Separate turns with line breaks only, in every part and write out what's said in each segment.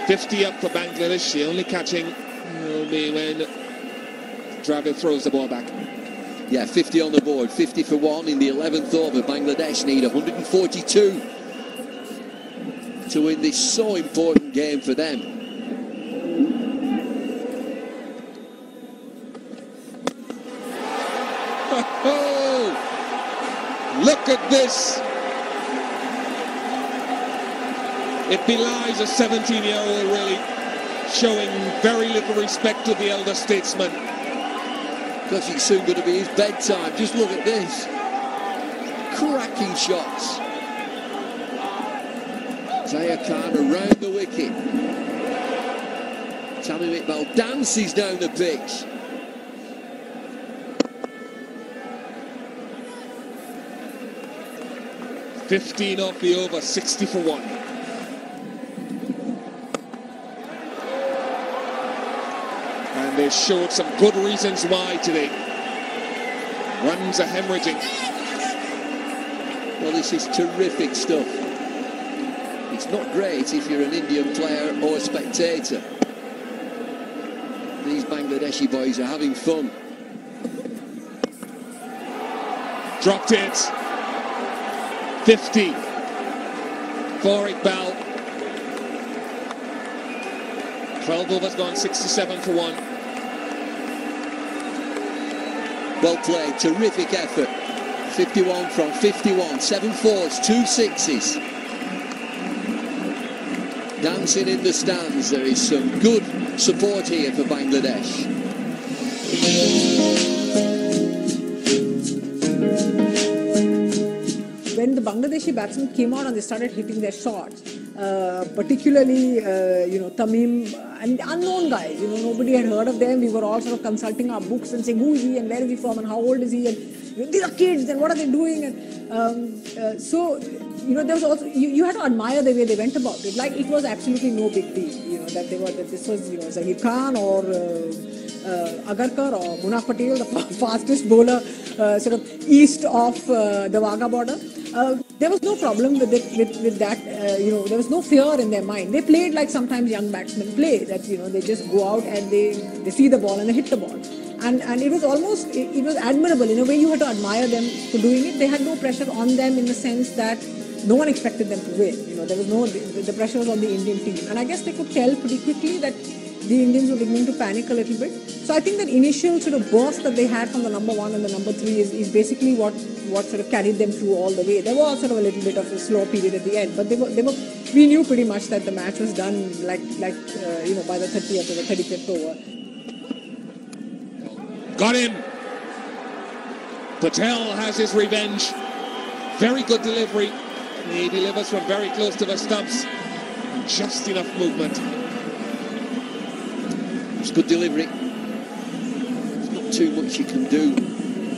50 up for Bangladesh. The only catching will be when Dravid throws the ball back.
Yeah, 50 on the board, 50 for one in the 11th over. Bangladesh need 142 to win this so important game for them.
Oh, look at this. It belies a 17-year-old really showing very little respect to the elder statesman.
Because it's soon going to be his bedtime. Just look at this. Cracking shots. Zahir Khan around the wicket. Tamim Iqbal dances down the pitch.
$15 off the over, 60 for one. And they showed some good reasons why today. Runs are hemorrhaging.
Well, this is terrific stuff. It's not great if you're an Indian player or a spectator. These Bangladeshi boys are having fun.
Dropped it. 50 for Iqbal. 12 overs gone, 67 for one.
Well played, terrific effort. 51 from 51, 7 fours, 2 sixes. Dancing in the stands, there is some good support here for Bangladesh.
When the Bangladeshi batsmen came out and they started hitting their shots, particularly, Tamim and unknown guys, nobody had heard of them. We were all sort of consulting our books and saying, who is he and where is he from and how old is he and these are kids and what are they doing? And there was also, you had to admire the way they went about it. Like, it was absolutely no big deal, that this was, Zahir Khan or Agarkar or Munaf Patel, the fastest bowler sort of east of the Wagah border. There was no problem with that. There was no fear in their mind. They played like sometimes young batsmen play, that they just go out and they see the ball and they hit the ball. And it was almost, it was admirable. In a way, you had to admire them for doing it. They had no pressure on them in the sense that no one expected them to win. There was the pressure was on the Indian team. And I guess they could tell pretty quickly that the Indians were beginning to panic a little bit. So I think that initial sort of burst that they had from the number 1 and the number 3 is basically what sort of carried them through all the way. There was sort of a little bit of a slow period at the end, but we knew pretty much that the match was done by the 30th or the 35th over.
Got him. Patel has his revenge. Very good delivery. He delivers from very close to the stumps. Just enough movement.
It's good delivery. There's not too much you can do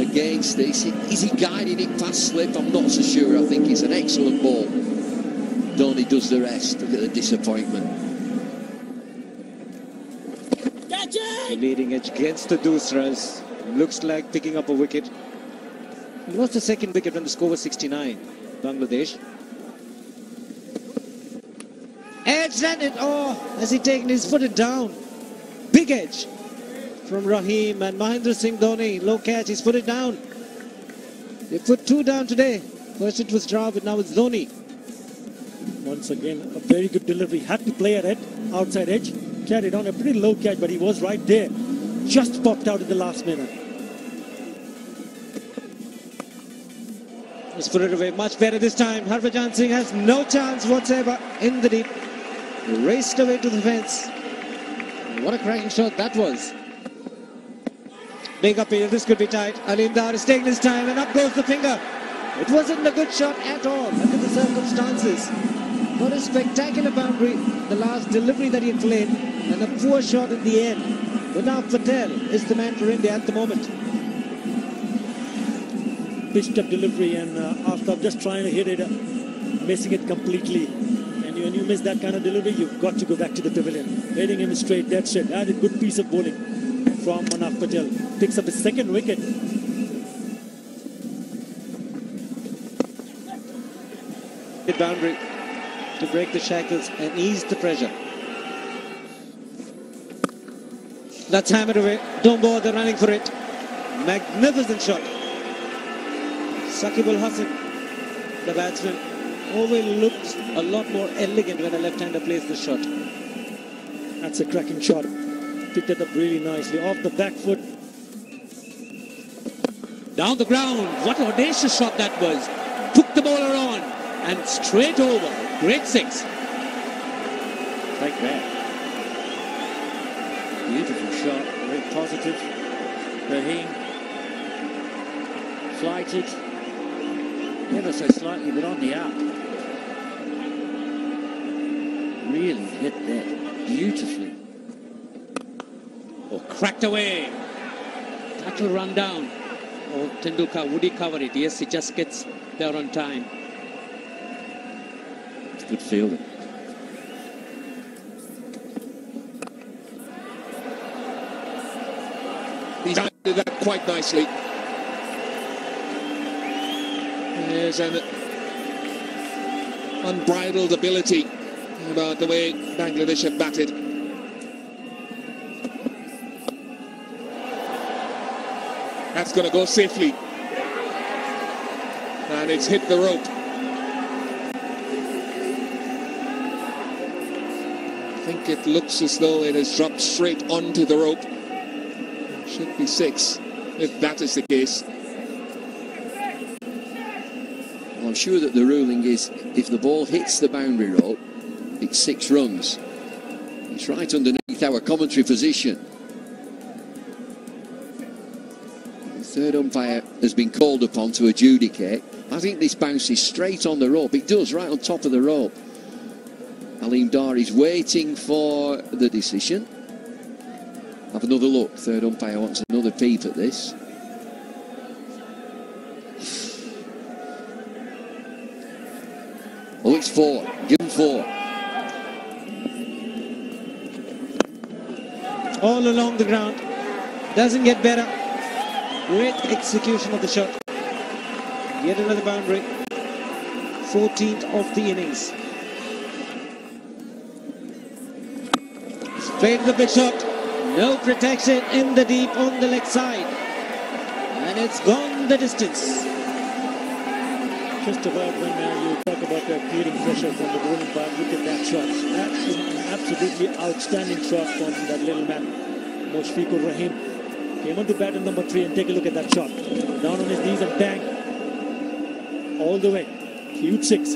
against this. Is he guiding it past slip? I'm not so sure. I think it's an excellent ball. Dhoni does the rest. Look at the disappointment.
Leading edge against the Dusras. Looks like picking up a wicket. He lost the second wicket when the score was 69. Bangladesh. Edge and it. Oh, has he taken his footed down? Big edge from Rahim and Mahendra Singh Dhoni. Low catch, he's put it down. They put 2 down today. First it was Dravid, now it's Dhoni.
Once again, a very good delivery. Had to play at it, outside edge. Carried on a pretty low catch, but he was right there. Just popped out at the last minute.
Let's put it away. Much better this time. Harbhajan Singh has no chance whatsoever in the deep. Raced away to the fence. What a cracking shot that was. Big appeal. This could be tight. Alim Dar is taking his time and up goes the finger. It wasn't a good shot at all under the circumstances. What a spectacular boundary. The last delivery that he played and a poor shot at the end. Munaf Patel is the man for India at the moment.
Pitched up delivery and after just trying to hit it, missing it completely. And when you miss that kind of delivery, you've got to go back to the pavilion. Hitting him straight, dead straight. That is a good piece of bowling from Munaf Patel. Picks up his second wicket.
Boundary to break the shackles and ease the pressure. That's hammered away. Don't bother running for it. Magnificent shot. Saqib-ul-Hasan, the batsman, always looks a lot more elegant when a left-hander plays the shot.
That's a cracking shot. Picked it up really nicely. Off the back foot.
Down the ground. What an audacious shot that was. Took the bowler on and straight over. Great six.
Like that. Beautiful shot. Very positive. Rahim. Flighted. Never so slightly, but on the up. Really hit that beautifully.
Oh, cracked away. That will run down. Oh, Tendulkar, would he cover it? Yes, he just gets there on time.
Good fielding.
He's did that quite nicely. There's an unbridled ability about the way Bangladesh have batted. That's going to go safely. And it's hit the rope. I think it looks as though it has dropped straight onto the rope. Should be six, if that is the case.
Well, I'm sure that the ruling is if the ball hits the boundary rope, it's 6 runs. It's right underneath our commentary position. The third umpire has been called upon to adjudicate. I think this bounces straight on the rope. It does, right on top of the rope. Aleem Dar is waiting for the decision. Have another look. Third umpire wants another peep at this. Oh, it's 4. Give him 4.
All along the ground. Doesn't get better. Great execution of the shot. Yet another boundary. 14th of the innings. Straight to the big shot. No protection in the deep on the leg side. And it's gone the distance.
Just about when you talk about creating pressure from the bowling part, look at that shot. That is an absolutely outstanding shot from that little man, Mushfiqur Rahim. Came on to bat in number 3 and take a look at that shot. Down on his knees and bang. All the way. Huge 6.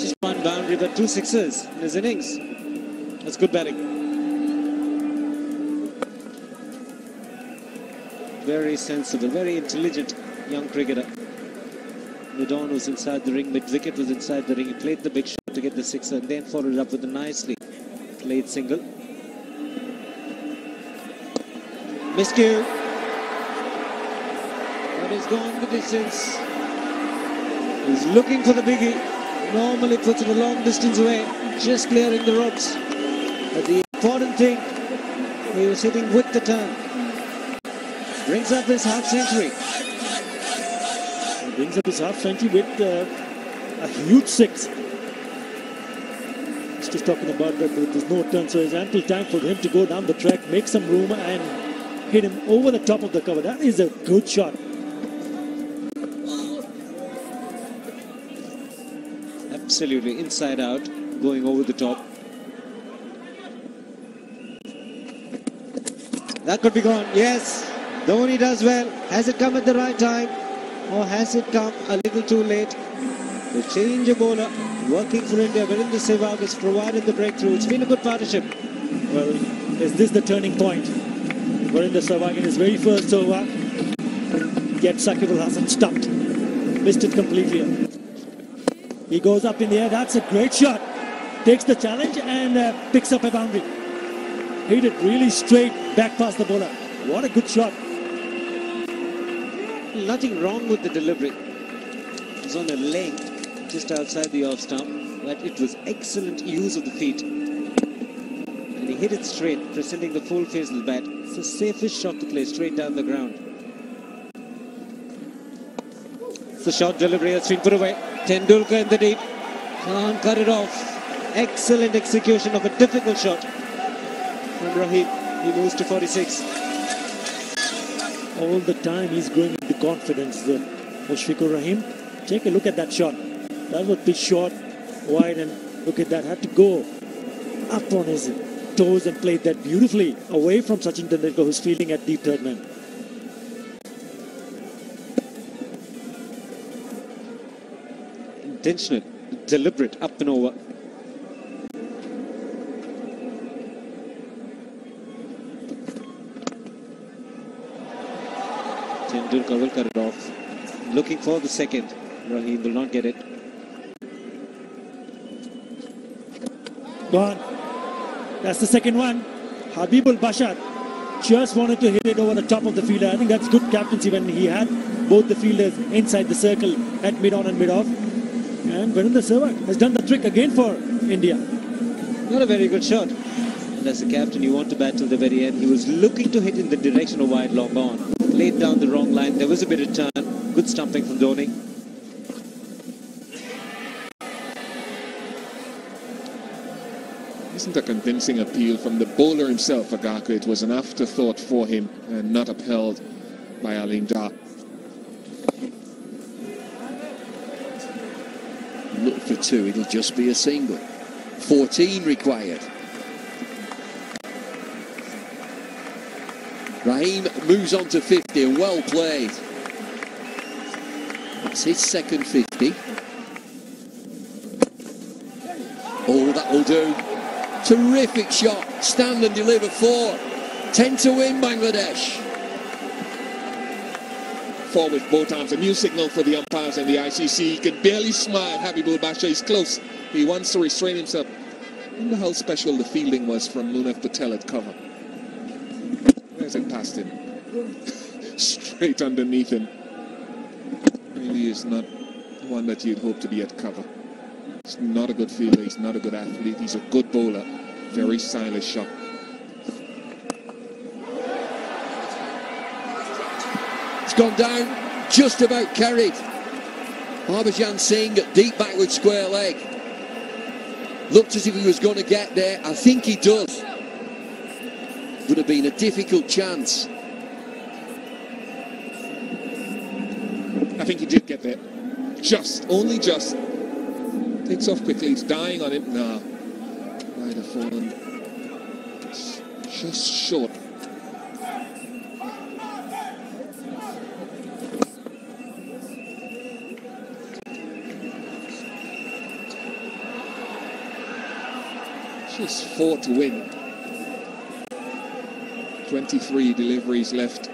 Just one boundary but 2 sixes in his innings. That's good batting. Very sensible, very intelligent young cricketer. Midon was inside the ring, mid-wicket was inside the ring. He played the big shot to get the sixer and then followed it up with a nicely played single. Miscue. But he's gone the distance. He's looking for the biggie. Normally puts it a long distance away, just clearing the ropes. But the important thing, he was hitting with the turn. Brings up his half century.
He brings up his half century with a huge 6. He's just talking about that there's no turn, so there's ample time for him to go down the track, make some room and hit him over the top of the cover. That is a good shot.
Absolutely inside out, going over the top. That could be gone. Yes, Dhoni does well. Has it come at the right time, or has it come a little too late? The change of bowler working for India. Virendra Sehwag has provided the breakthrough. It's been a good partnership.
Well, is this the turning point? Virendra Sehwag in his very first over gets Saqib-ul-Hasan stumped. Missed it completely. He goes up in the air. That's a great shot. Takes the challenge and picks up a boundary. Hit it really straight back past the bowler. What a good shot.
Nothing wrong with the delivery. It was on a leg just outside the off stump, but it was excellent use of the feet. And he hit it straight, presenting the full face of the bat. It's the safest shot to play straight down the ground. It's the short delivery that's been put away. Tendulkar in the deep. Can't cut it off. Excellent execution of a difficult shot. from Raheem. He moves to 46.
All the time he's growing into confidence, the Mushfiqur Rahim. Take a look at that shot. That was pitch short, wide, and look at that. Had to go up on his toes and played that beautifully away from Sachin Tendulkar, who's fielding at deep third man.
Intentional, deliberate, up and over. Tendulkar will cut it off. Looking for the second. Raheem will not get it.
Gone. That's the second one. Habibul Bashar just wanted to hit it over the top of the fielder. I think that's good captaincy when he had both the fielders inside the circle at mid-on and mid-off. And Virendra Sehwag has done the trick again for India.
Not a very good shot. And as the captain, you want to bat till the very end. He was looking to hit in the direction of wide long on. Laid down the wrong line. There was a bit of turn. Good stumping from Dhoni.
Isn't a convincing appeal from the bowler himself, Agarkar. It was an afterthought for him and not upheld by Alim Dar.
Look for two, it'll just be a single. 14 required. Raheem moves on to 50 and well played. That's his second 50. Oh, that'll do. Terrific shot. Stand and deliver 4. 10 to win, Bangladesh.
Forward both arms, a new signal for the umpires and the ICC. He can barely smile. Habibul Bashar is close. He wants to restrain himself. I wonder how special the fielding was from Munaf Patel at cover. Where's it past him? Straight underneath him. Really is not one that you'd hope to be at cover. He's not a good fielder, he's not a good athlete, he's a good bowler. Very stylish shot.
It's gone down, just about carried. Harbhajan Singh, deep backward square leg. Looked as if he was going to get there. I think he does. Would have been a difficult chance.
I think he did get there. Just, only just. Takes off quickly, he's dying on it. No. Might have fallen just short. Just 4 to win. 23 deliveries left.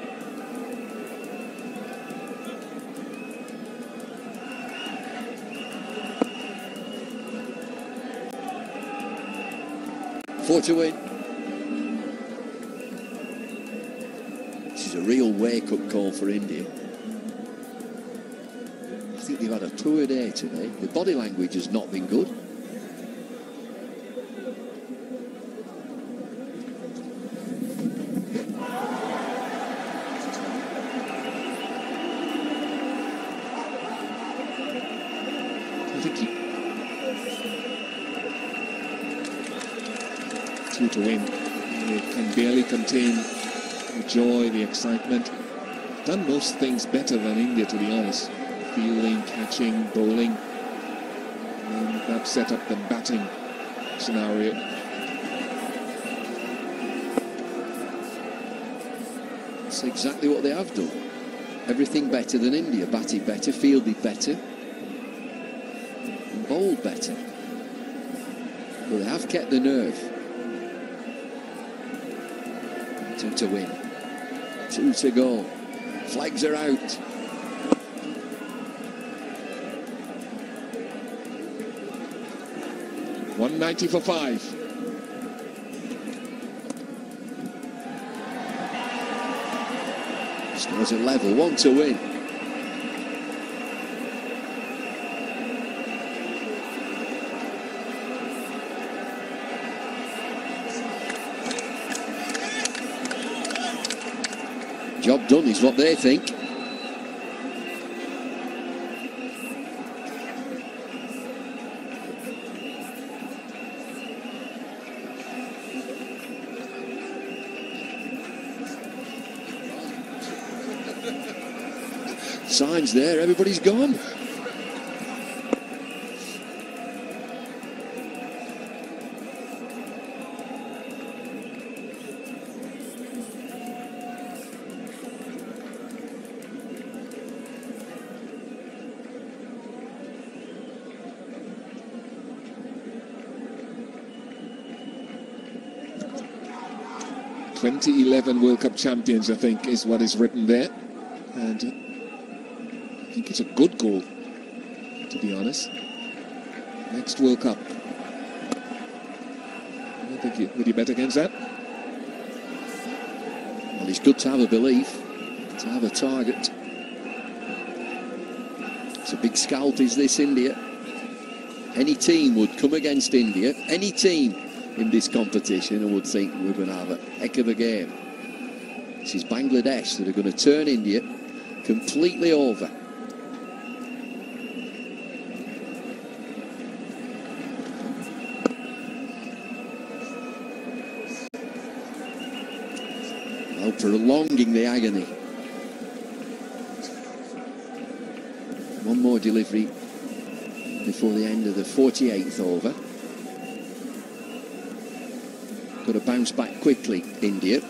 To win. This is a real wake-up call for India. I think they've had a poor day today. The body language has not been good.
To win. They can barely contain the joy, the excitement. Done most things better than India, to be honest. Fielding, catching, bowling. And that set up the batting scenario.
That's exactly what they have done. Everything better than India. Batted better, fielded better, and bowled better. But they have kept the nerve. 2 to win. 2 to go. Flags are out.
$190 for 5.
Scores a level. 1 to win. Job done is what they think. Signs there, everybody's gone.
'11 World Cup champions, I think, is what is written there. And I think it's a good goal, to be honest. Next World Cup. I think would you bet against that?
Well, it's good to have a belief, to have a target. It's a big scalp, is this, India? Any team would come against India, any team in this competition, and would think we're going to have a heck of a game. This is Bangladesh that are going to turn India completely over. Well, prolonging the agony. One more delivery before the end of the 48th over. Got to bounce back quickly, India.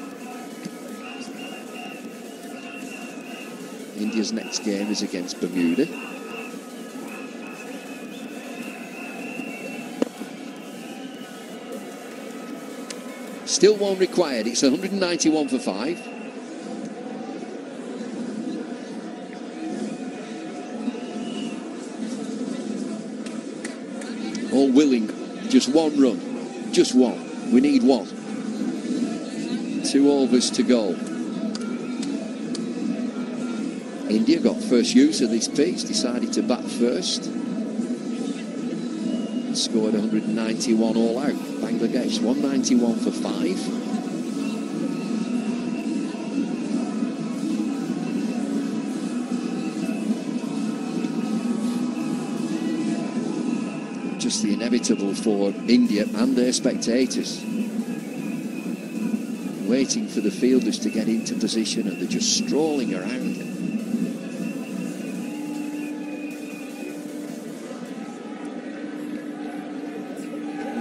India's next game is against Bermuda. Still one required. It's 191 for 5. All willing. Just one run. Just one. We need one. 2 overs to go. India got first use of this piece, decided to bat first. Scored 191 all out. Bangladesh 191 for 5. Just the inevitable for India and their spectators. Waiting for the fielders to get into position, and they're just strolling around.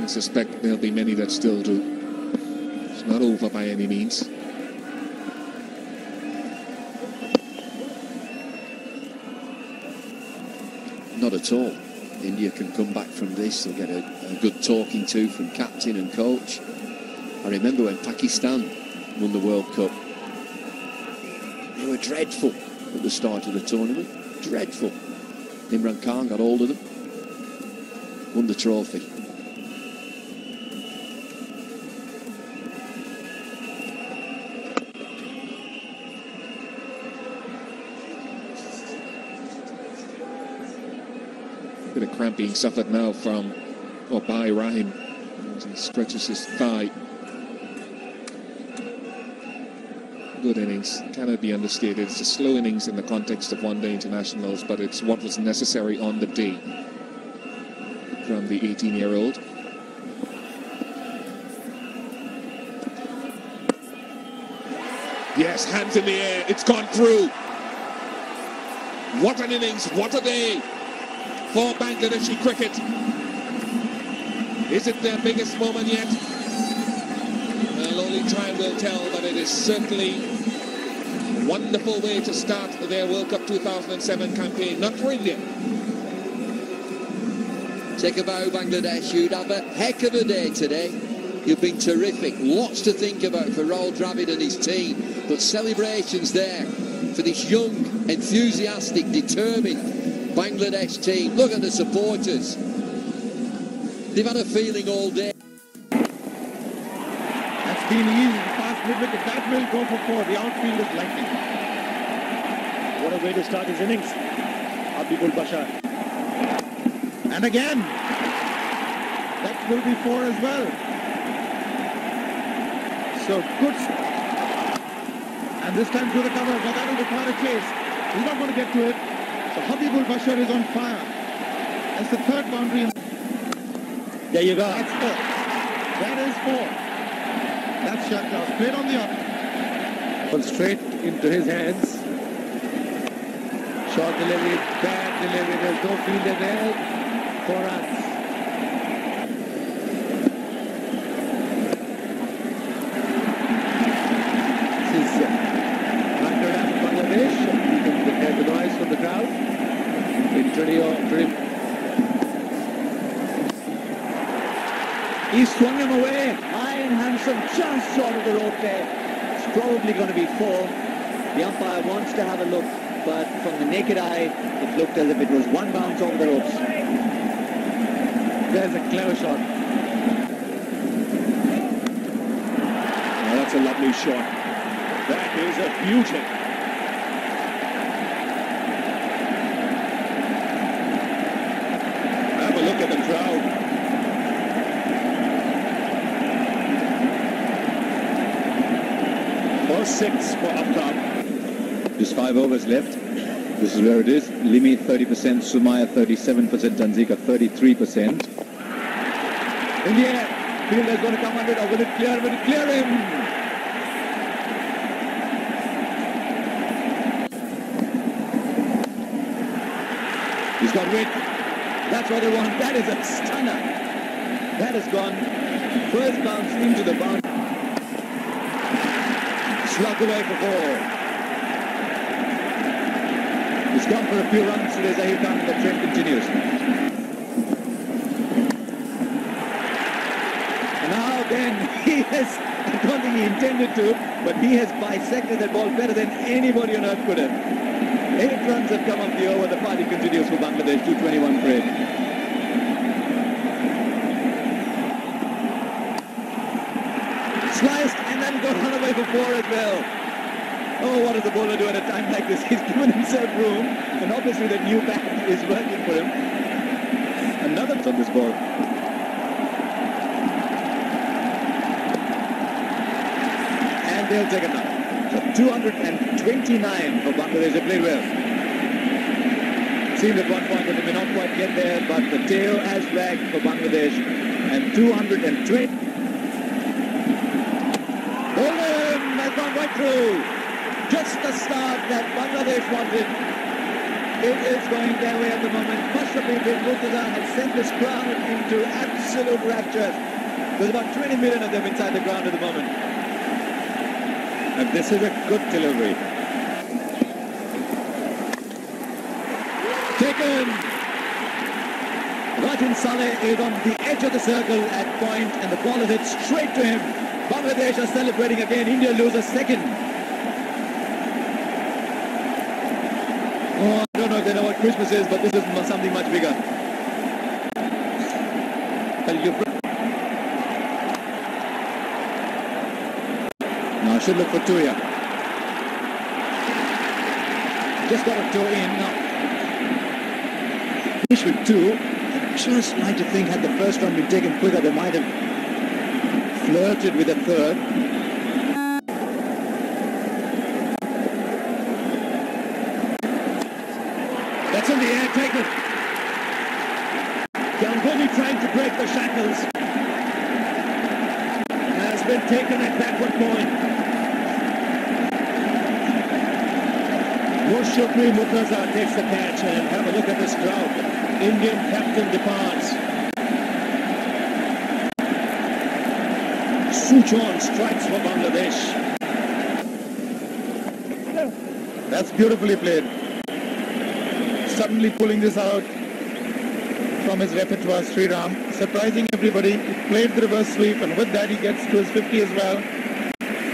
I suspect there'll be many that still do. It's not over by any means.
Not at all. India can come back from this. They'll get a good talking to from captain and coach. I remember when Pakistan won the World Cup. They were dreadful at the start of the tournament. Dreadful. Imran Khan got hold of them. Won the trophy.
Bit of cramp being suffered now from, or by Rahim. As he stretches his thigh. Good innings, cannot be understated. It's a slow innings in the context of one-day internationals, but it's what was necessary on the day from the 18-year-old. Yes, hands in the air, it's gone through. What an innings, what a day for Bangladeshi cricket. Is it their biggest moment yet? Well, only time will tell, but it is certainly a wonderful way to start their World Cup 2007 campaign. Not for India.
Take a bow, Bangladesh. You'd have a heck of a day today. You've been terrific. Lots to think about for Rahul Dravid and his team. But celebrations there for this young, enthusiastic, determined Bangladesh team. Look at the supporters. They've had a feeling all day.
That's been easy. Fast mid-wicket. That will go for 4. The outfield is likely.
What a way to start his innings. Habibul Bashar.
And again. That will be 4 as well. So good. And this time through the cover. But that will require a chase. He's not going to get to it. So Habibul Bashar is on fire. That's the 3rd boundary.
There you go.
That's 4. That is 4. That's shot now. Straight on the up.
Well, straight into his hands.
Short delivery, bad delivery. There's no fielder there for us. This is Bangla and Bangladesh. You can hear the noise from the crowd.
He swung him away. High and handsome, just short of the rope there. It's probably going to be four. The umpire wants to have a look, but from the naked eye, it looked as if it was one bounce over the ropes.
There's a clever shot.
Oh, that's a lovely shot. That is a beauty. Have a look at the crowd. For 6 for Aftab.
Just 5 overs left. This is where it is. Limi 30%, Sumaya 37%, Tanzika 33%.
In the air, fielder's going to come under it, or will it clear? Will it clear him? He's got width. That's what they want. That is a stunner. That has gone first bounce into the bounce. Slug away for 4. He's gone for a few runs today, Zahir Khan, and the trend continues. And now again, he has, I don't think he intended to, but he has bisected that ball better than anybody on earth could have. 8 runs have come off the over. The party continues for Bangladesh, 221 for 8. Sliced and then got run away for 4 as well. Oh, what does the bowler do at a time like this? He's given himself room, and obviously the new bat is working for him. Another on this ball. And they'll take it now. So 229 for Bangladesh. They played well. Seemed at one point that they may not quite get there, but the tail has wagged for Bangladesh. And 220. Bowler has gone right through. Just the start that Bangladesh wanted. It is going their way at the moment. Mashrafi bin Murtaza has sent this crowd into absolute rapture. There's about 20 million of them inside the ground at the moment.
And this is a good delivery.
Taken. Rajan Saleh is on the edge of the circle at point, and the ball is hit straight to him. Bangladesh are celebrating again. India loses second. Oh, I don't know if they know what Christmas is, but this is something much bigger. Now I should look for 2 here. Just got a toe in now. Finish with 2. I'd just like to think had the first run been taken quicker, they might have flirted with a third. That's in the air, taken. Ganguly trying to break the shackles. Has been taken at backward point. Mushrafi Murtaza takes the catch, and have a look at this crowd. Indian captain departs. Suchon strikes for Bangladesh.
That's beautifully played. Suddenly pulling this out from his repertoire, Sream, surprising everybody. He played the reverse sweep, and with that he gets to his 50 as well.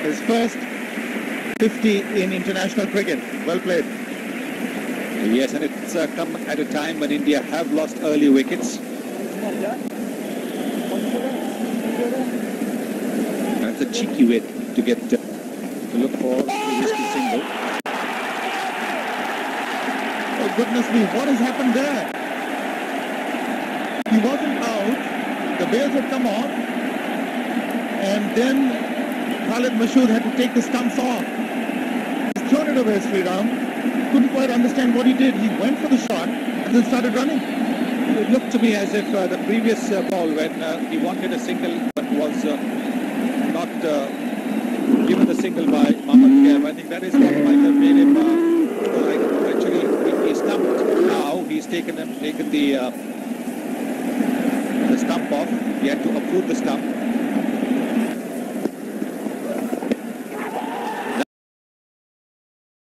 His first 50 in international cricket. Well played.
Yes, and it's come at a time when India have lost early wickets. And it's a cheeky way to get to look for a risky single.
Oh goodness me, what has happened there? He wasn't out, the bails had come off, and then Khalid Mashood had to take the stumps off. He's thrown it away, Sreeram. Couldn't quite understand what he did. He went for the shot and then started running.
It looked to me as if the previous ball when he wanted a single but was not given the single by Mohammad Khair. I think that is what might have made him Actually, he stumped now. He's taken the stump off. He had to uproot the stump.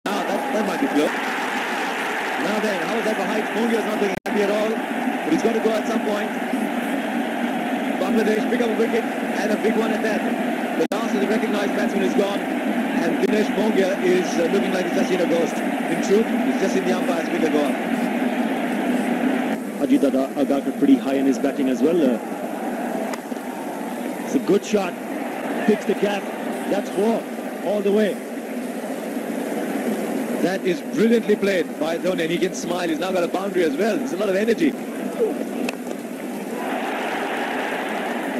Now that might be close. Now then, how is that for height? Mongia is not being happy at all, but he's got to go at some point. Bangladesh pick up a wicket, and a big one at that. The last of the recognised batsman is gone, and Dinesh Mongia is looking like he's just seen a ghost. In truth, he's just seen the umpire's finger go up.
Ajit Agarkar pretty high in his batting as well. It's a good shot. Picks the gap. That's 4 all the way.
That is brilliantly played by Dhoni, and he can smile. He's now got a boundary as well. There's a lot of energy.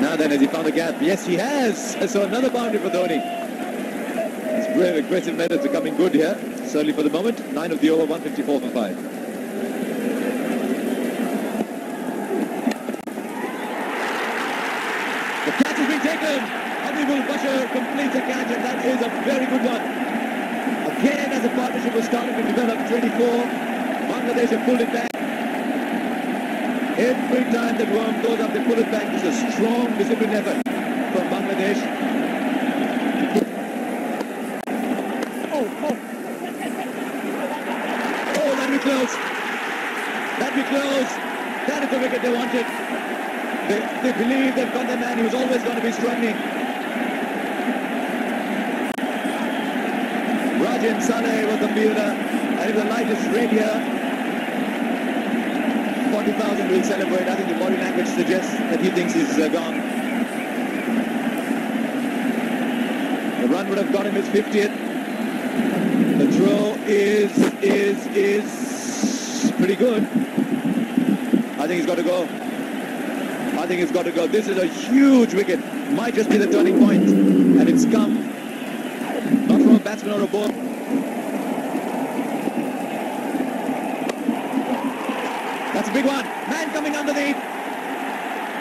Now then, has he found a gap? Yes, he has. So another boundary for Dhoni. His brave, aggressive methods are coming good here. Certainly for the moment. 9 of the over, 154 for 5. The catch has been taken. Habibul Bashar completes the catch, and that is a very good one. Again, as a partnership was starting to develop, 24. Bangladesh have pulled it back. Every time that worm goes up, they pull it back. It's a strong, disciplined effort from Bangladesh. Oh, that'll be close. That'll be close. That is the wicket they wanted. They believe they've got the man. He was always going to be struggling. Rajan Saleh was the fielder, and if the light is red here, 40,000 will celebrate. I think the body language suggests that he thinks he's gone. The run would have got him his 50th. The throw is pretty good. I think he's got to go. I think he's got to go. This is a huge wicket. Might just be the turning point, and it's come. Not from a batsman or a bowler. That's a big one. Man coming underneath.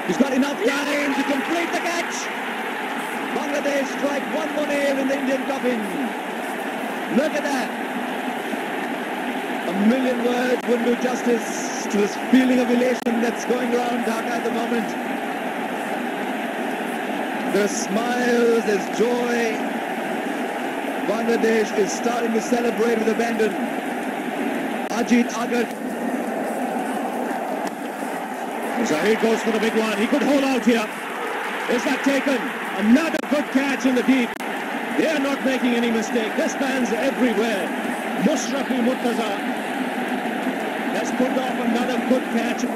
He's got enough time to complete the catch. Bangladesh strike one more nail in the Indian coffin. Look at that. A million words wouldn't do justice to this feeling of elation that's going around Dhaka at the moment. There's smiles, there's joy. Bangladesh is starting to celebrate with abandon. Ajit Agarkar.
So he goes for the big one. He could hold out here. Is that taken? Another good catch in the deep. They are not making any mistake. This man's everywhere. Mushrafi Murtaza has put off another good catch.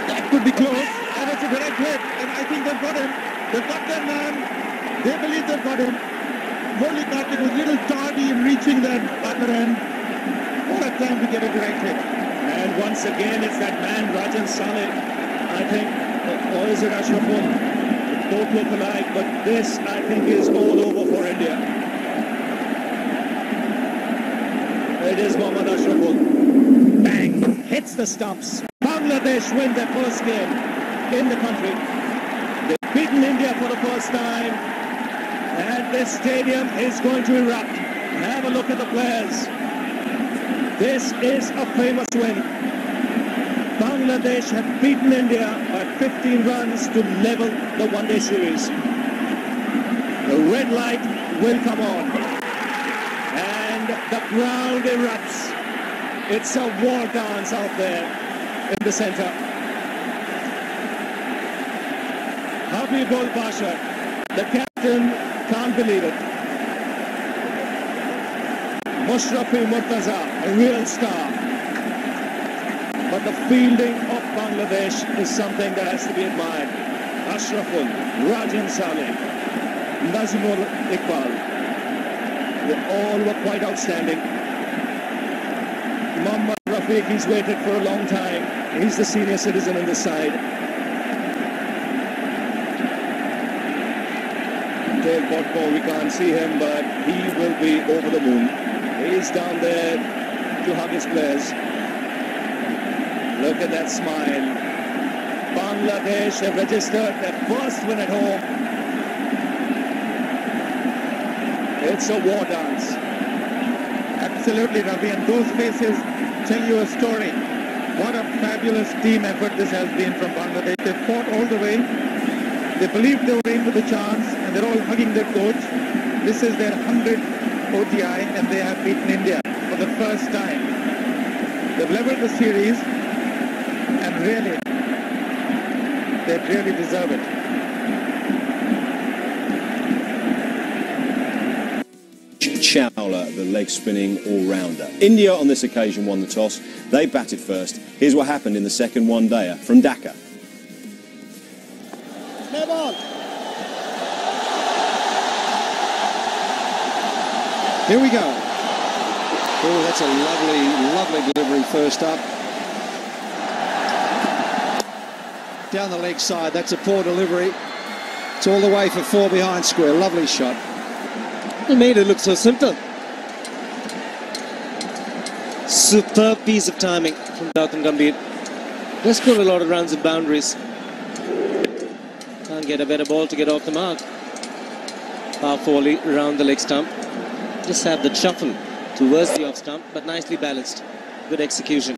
That could be close. And it's a direct hit. And I think they've got him. They've got their man. They believe they've got him. Only Karthik was a little tardy in reaching that other end. What a time to get a direct hit. And once again, it's that man, Rajan Saleh, I think, or is it Ashraful? Both look alike, but this, I think, is all over for India. It is Mohammad Ashraful. Bang! Hits the stumps. Bangladesh win their first game in the country. They've beaten India for the first time, and this stadium is going to erupt. Have a look at the players. This is a famous win. Bangladesh have beaten India by 15 runs to level the one-day series. The red light will come on. And the crowd erupts. It's a war dance out there in the center. Habibul Bashar, the captain, can't believe it. Mushrafi Murtaza, a real star. But the fielding of Bangladesh is something that has to be admired. Ashraful, Rajan Saleh, Nazimul Iqbal, they all were quite outstanding. Mohammad Rafiq, he's waited for a long time. He's the senior citizen on the side. Dave Botmore, we can't see him, but he will be over the moon. He's down there to hug his players. Look at that smile. Bangladesh have registered their first win at home.
It's a war dance.
Absolutely, Ravi, and those faces tell you a story. What a fabulous team effort this has been from Bangladesh. They fought all the way. They believed they were in with a chance, and they're all hugging their coach. This is their 100th ODI, and they have beaten India for the first time. They've leveled the series, and really, they really deserve it.
Chawla, the leg-spinning all-rounder. India on this occasion won the toss. They batted first. Here's what happened in the second one-dayer from Dhaka.
Play ball.
Here we go. Oh, that's a lovely delivery first up. Down the leg side, that's a poor delivery. It's all the way for 4 behind square. Lovely shot.
It made it look so simple. Superb piece of timing from Gautam Gambhir. They scored a lot of runs at boundaries. Can't get a better ball to get off the mark. Powerfully around the leg stump. Just had the shuffle towards the off stump, but nicely balanced. Good execution.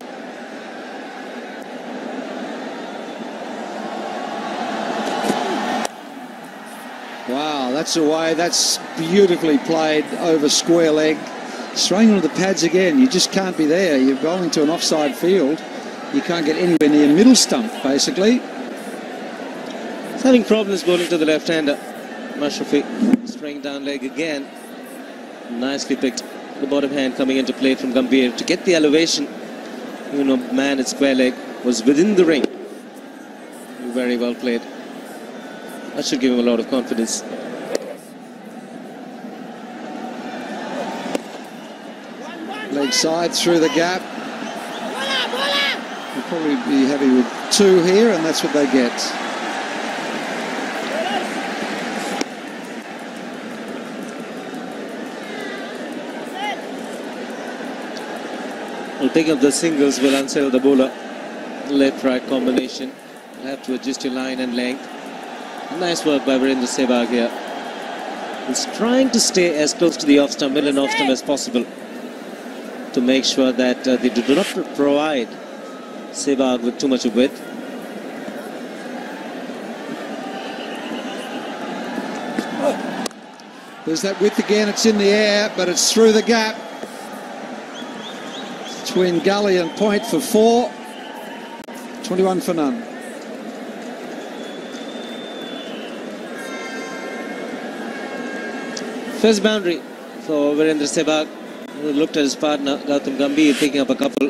Wow, that's away. That's beautifully played over square leg. Straying onto the pads again. You just can't be there. You're bowling to an offside field. You can't get anywhere near middle stump, basically.
He's having problems bowling to the left-hander. Mashrafi straying down leg again. Nicely picked. The bottom hand coming into play from Gambhir to get the elevation. Even though man at square leg was within the ring. Very well played. That should give him a lot of confidence.
Leg side through the gap. He'll probably be happy with 2 here, and that's what they get.
Well, picking up the singles will unsettle the bowler. Left-right combination. You'll have to adjust your line and length. Nice work by Virendra Sehwag here. He's trying to stay as close to the off-stump, middle and off-stump as possible to make sure that they do not provide Sehwag with too much of width.
There's that width again. It's in the air, but it's through the gap. Between gully and point for 4. 21 for none.
First boundary for Virendra Sehwag, who looked at his partner Gautam Gambhir picking up a couple.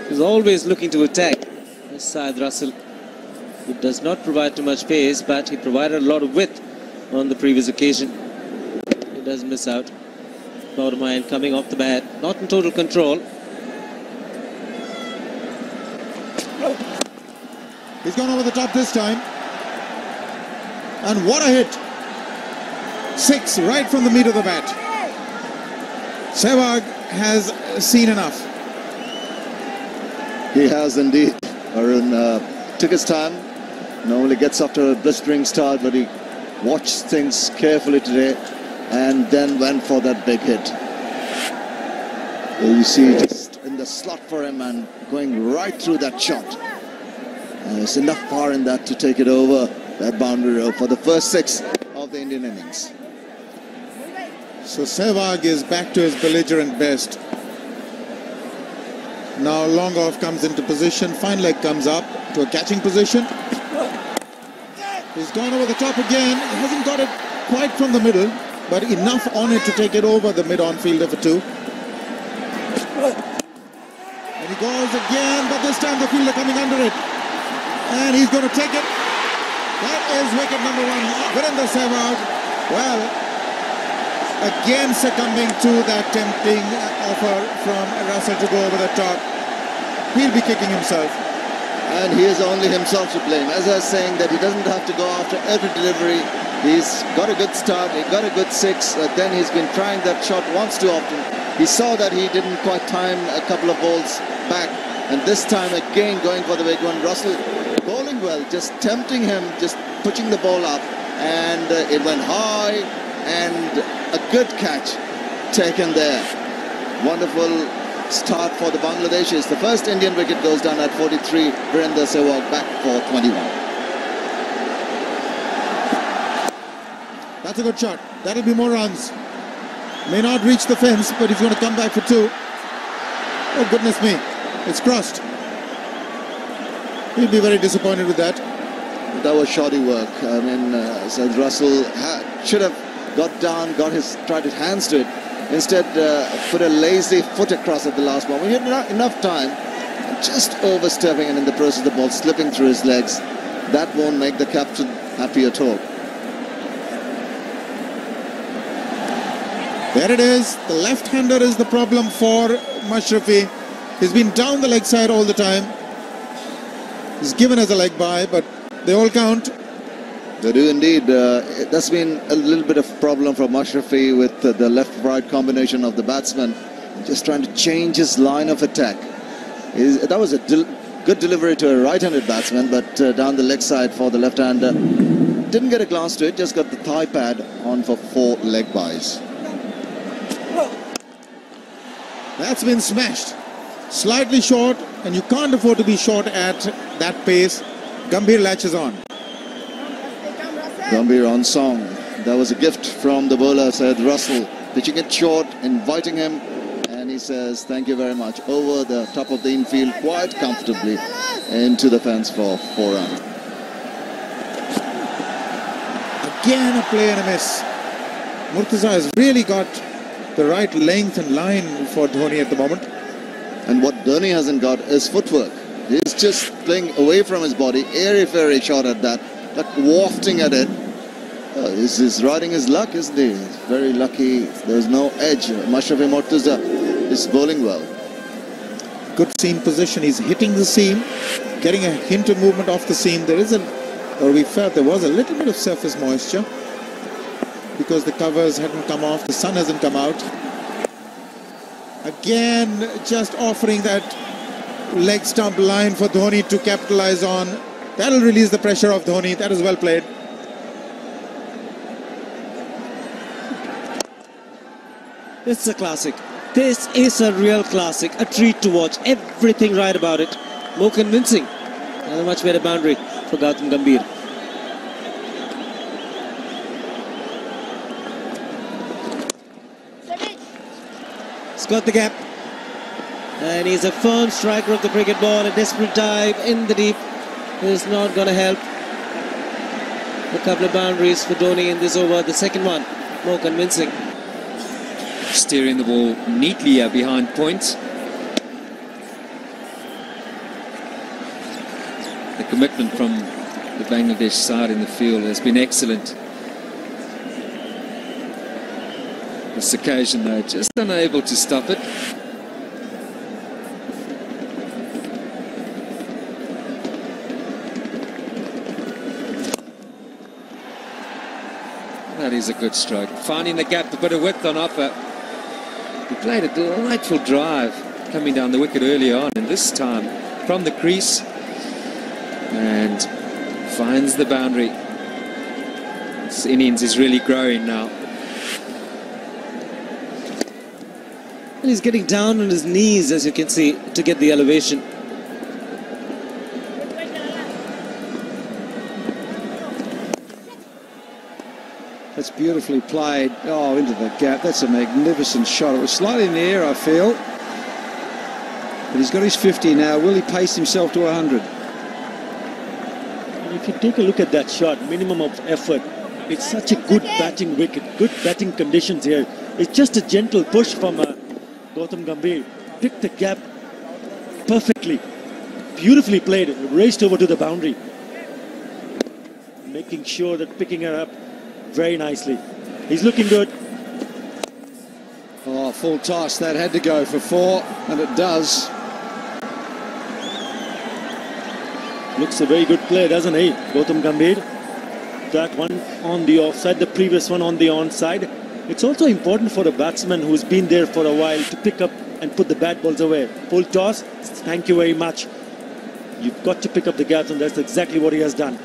He's always looking to attack. This side Russell, who does not provide too much pace, but he provided a lot of width on the previous occasion. He does miss out. Bottom hand coming off the bat, not in total control.
He's gone over the top this time. And what a hit. 6 right from the meat of the bat. Sehwag has seen enough.
He has indeed. Arun took his time. Normally gets off to a blistering start, but he watched things carefully today and then went for that big hit. You see just in the slot for him and going right through that shot. There's enough power in that to take it over that boundary row for the first 6 of the Indian innings.
So Sehwag is back to his belligerent best. Now long off comes into position. Fine leg comes up to a catching position. He's gone over the top again. He hasn't got it quite from the middle, but enough on it to take it over the mid-on fielder for 2. And he goes again, but this time the fielder coming under it. And he's going to take it. That is wicket number 1. Virendra Sehwag, well, again succumbing to that tempting offer from Russell to go over the top. He'll be kicking himself.
And he is only himself to blame. As I was saying, that he doesn't have to go after every delivery. He's got a good start, he got a good 6, then he's been trying that shot once too often. He saw that he didn't quite time a couple of balls back, and this time again going for the big one. Russell bowling well, just tempting him, just pushing the ball up, and it went high, and A good catch taken there. Wonderful start for the Bangladeshis. The first Indian wicket goes down at 43. Virender Sehwag back for 21.
That's a good shot. That'll be more runs. May not reach the fence, but he's going to come back for 2. Oh, goodness me. It's crossed. He'll be very disappointed with that.
That was shoddy work. I mean, Said Russell should have got down, tried his hands to it. Instead, put a lazy foot across at the last moment. He had not enough time, just overstepping, and in the process, the ball slipping through his legs. That won't make the captain happy at all.
There it is. The left-hander is the problem for Mashrafi. He's been down the leg side all the time. He's given as a leg bye, but they all count.
They do indeed. That's been a little bit of problem for Mashrafi with the left-right combination of the batsman. Just trying to change his line of attack. That was a good delivery to a right-handed batsman, but down the leg side for the left-hander. Didn't get a glance to it, just got the thigh pad on for 4 leg byes.
That's been smashed. Slightly short, and you can't afford to be short at that pace. Gambhir latches on.
Gambhir on song. That was a gift from the bowler, Said Russell. Pitching it short, inviting him, and he says thank you very much. Over the top of the infield, quite comfortably into the fence for 4 runs.
Again a play and a miss. Murtaza has really got the right length and line for Dhoni at the moment.
And what Dhoni hasn't got is footwork. He's just playing away from his body. Airy-fairy shot at that. Like wafting at it. He's riding his luck, isn't he? He's very lucky. There's no edge. Mashrafi Mortaza is bowling well.
Good seam position. He's hitting the seam, getting a hint of movement off the seam. There is we felt there was a little bit of surface moisture because the covers hadn't come off, the sun hasn't come out. Again, just offering that leg stump line for Dhoni to capitalize on. That'll release the pressure of Dhoni. That is well played.
It's a classic. This is a real classic. A treat to watch. Everything right about it. More convincing. And a much better boundary for Gautam Gambhir. He's got the gap. And he's a firm striker of the cricket ball. A desperate dive in the deep is not going to help. A couple of boundaries for Dhoni in this over. The second one, more convincing.
Steering the ball neatly behind point. The commitment from the Bangladesh side in the field has been excellent. This occasion, though, just unable to stop it. That is a good stroke. Finding the gap, a bit of width on offer. He played a delightful drive coming down the wicket early on, and this time from the crease and finds the boundary. This innings is really growing now.
And he's getting down on his knees, as you can see, to get the elevation.
That's beautifully played. Oh, into the gap. That's a magnificent shot. It was slightly in the air, I feel. But he's got his 50 now. Will he pace himself to 100?
If you take a look at that shot, minimum of effort. It's such a good batting wicket, good batting conditions here. It's just a gentle push from Gautam Gambhir. Picked the gap perfectly. Beautifully played. Raced over to the boundary. Making sure that picking her up very nicely. He's looking good.
Oh, full toss. That had to go for 4, and it does.
Looks a very good play, doesn't he, Gautam Gambhir? That one on the offside, the previous one on the onside. It's also important for a batsman who's been there for a while to pick up and put the bad balls away. Full toss, thank you very much. You've got to pick up the gaps, and that's exactly what he has done.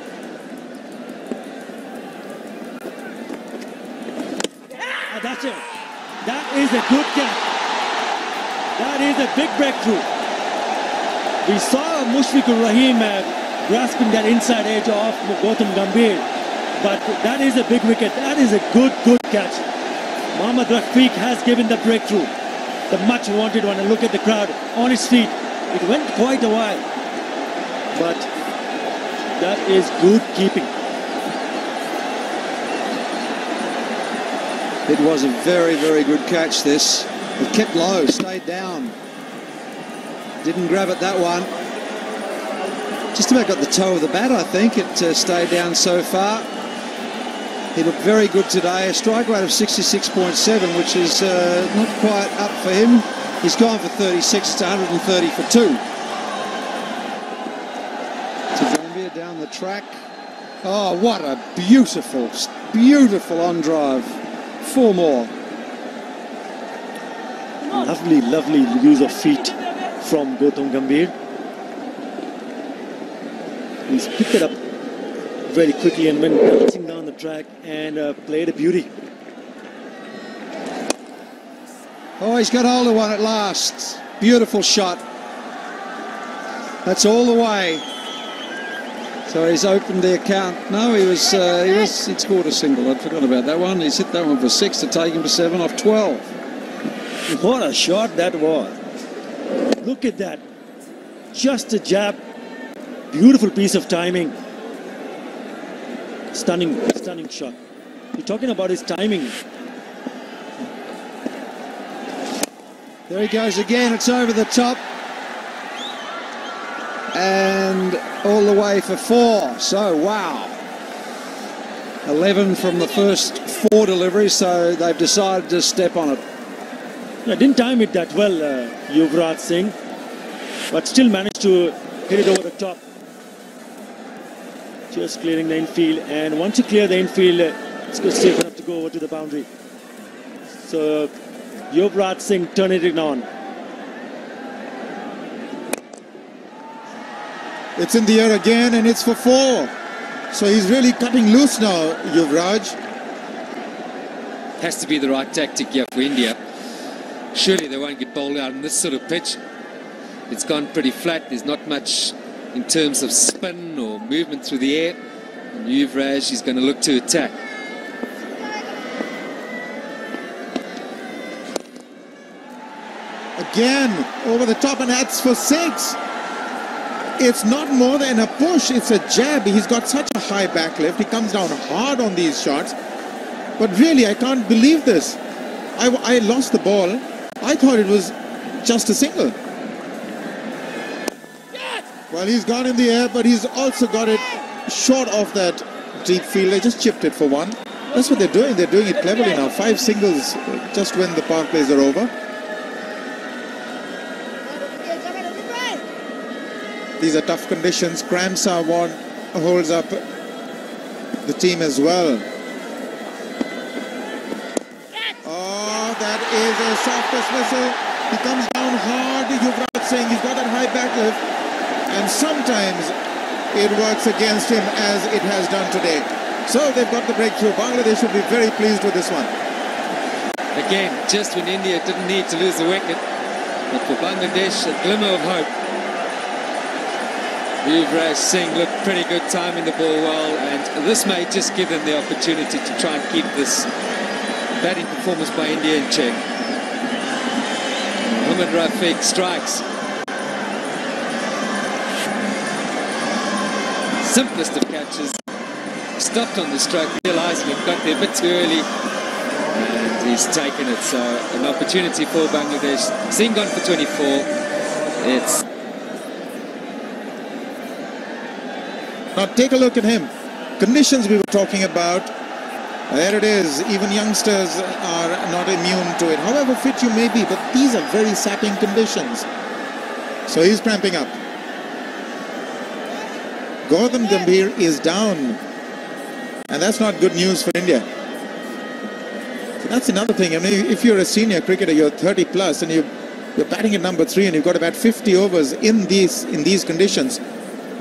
That's a good catch. That is a big breakthrough. We saw Mushfiqur Rahim grasping that inside edge of Gautam Gambhir. But that is a big wicket. That is a good catch. Mohammad Rafiq has given the breakthrough. The much wanted one. And look at the crowd on its feet. It went quite a while. But that is good keeping.
It was a very, very good catch, this. It kept low, stayed down. Didn't grab it, that one. Just about got the toe of the bat, I think. It stayed down so far. He looked very good today. A strike rate of 66.7, which is not quite up for him. He's gone for 36. It's 130 for 2. Zambia down the track. Oh, what a beautiful, beautiful on drive. 4 more.
Lovely, lovely use of feet from Gautam Gambhir. He's picked it up very quickly and went dancing down the track and played a beauty.
Oh, he's got hold of one at last. Beautiful shot. That's all the way. So he's opened the account. No, he'd scored a single. I'd forgotten about that one. He's hit that one for 6 to take him to 7 off 12.
What a shot that was. Look at that. Just a jab. Beautiful piece of timing. Stunning shot. You're talking about his timing.
There he goes again. It's over the top. And all the way for 4. So, wow. 11 from the first 4 deliveries, so they've decided to step on it.
Yeah, didn't time it that well, Yuvraj Singh, but still managed to hit it over the top. Just clearing the infield, and once you clear the infield, it's safe enough to go over to the boundary. So, Yuvraj Singh turning it on.
It's in the air again, and it's for 4. So he's really cutting loose now, Yuvraj.
Has to be the right tactic here for India. Surely they won't get bowled out on this sort of pitch. It's gone pretty flat. There's not much in terms of spin or movement through the air. And Yuvraj is going to look to attack.
Again, over the top, and that's for 6. It's not more than a push, it's a jab. He's got such a high back lift. He comes down hard on these shots. But really, I can't believe this. I lost the ball. I thought it was just a single. Well, he's gone in the air, but he's also got it short of that deep field. They just chipped it for 1. That's what they're doing. They're doing it cleverly now. 5 singles just when the power plays are over. These are tough conditions. Cramps are what holds up the team as well. Oh, that is a soft dismissal. He comes down hard. Yuvraj Singh, he's got that high back lift. And sometimes it works against him as it has done today. So they've got the breakthrough. Bangladesh should be very pleased with this one.
Again, just when India didn't need to lose the wicket. But for Bangladesh, a glimmer of hope. Yuvraj Singh looked pretty good timing the ball well, and this may just give them the opportunity to try and keep this batting performance by India in check. Mohammad Rafiq strikes. Simplest of catches. Stopped on the stroke, realising it got there a bit too early, and he's taken it. So an opportunity for Bangladesh. Singh gone for 24. It's
Now take a look at him. Conditions we were talking about. There it is. Even youngsters are not immune to it. However fit you may be, but these are very sapping conditions. So he's cramping up. Gautam Gambhir is down. And that's not good news for India. So that's another thing. I mean, if you're a senior cricketer, you're 30 plus, and you're batting at number 3, and you've got about 50 overs in these conditions,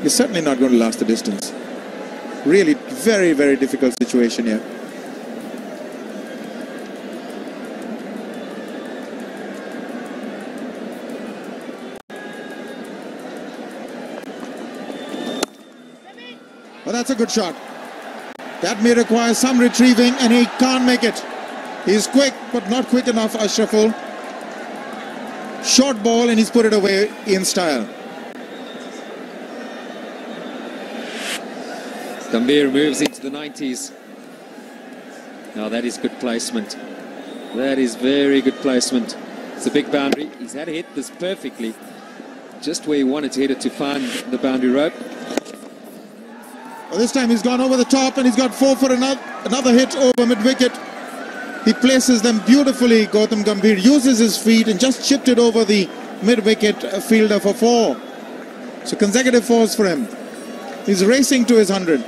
you're certainly not going to last the distance. Really very, very difficult situation here. But that's a good shot. That may require some retrieving, and he can't make it. He's quick, but not quick enough, Ashraful. Short ball, and he's put it away in style.
Gambhir moves into the 90s. Now that is good placement. That is very good placement. It's a big boundary. He's had to hit this perfectly. Just where he wanted to hit it to find the boundary rope.
Well, this time he's gone over the top, and he's got 4 for another hit over mid-wicket. He places them beautifully. Gautam Gambhir uses his feet and just chipped it over the mid-wicket fielder for 4. So consecutive 4s for him. He's racing to his 100.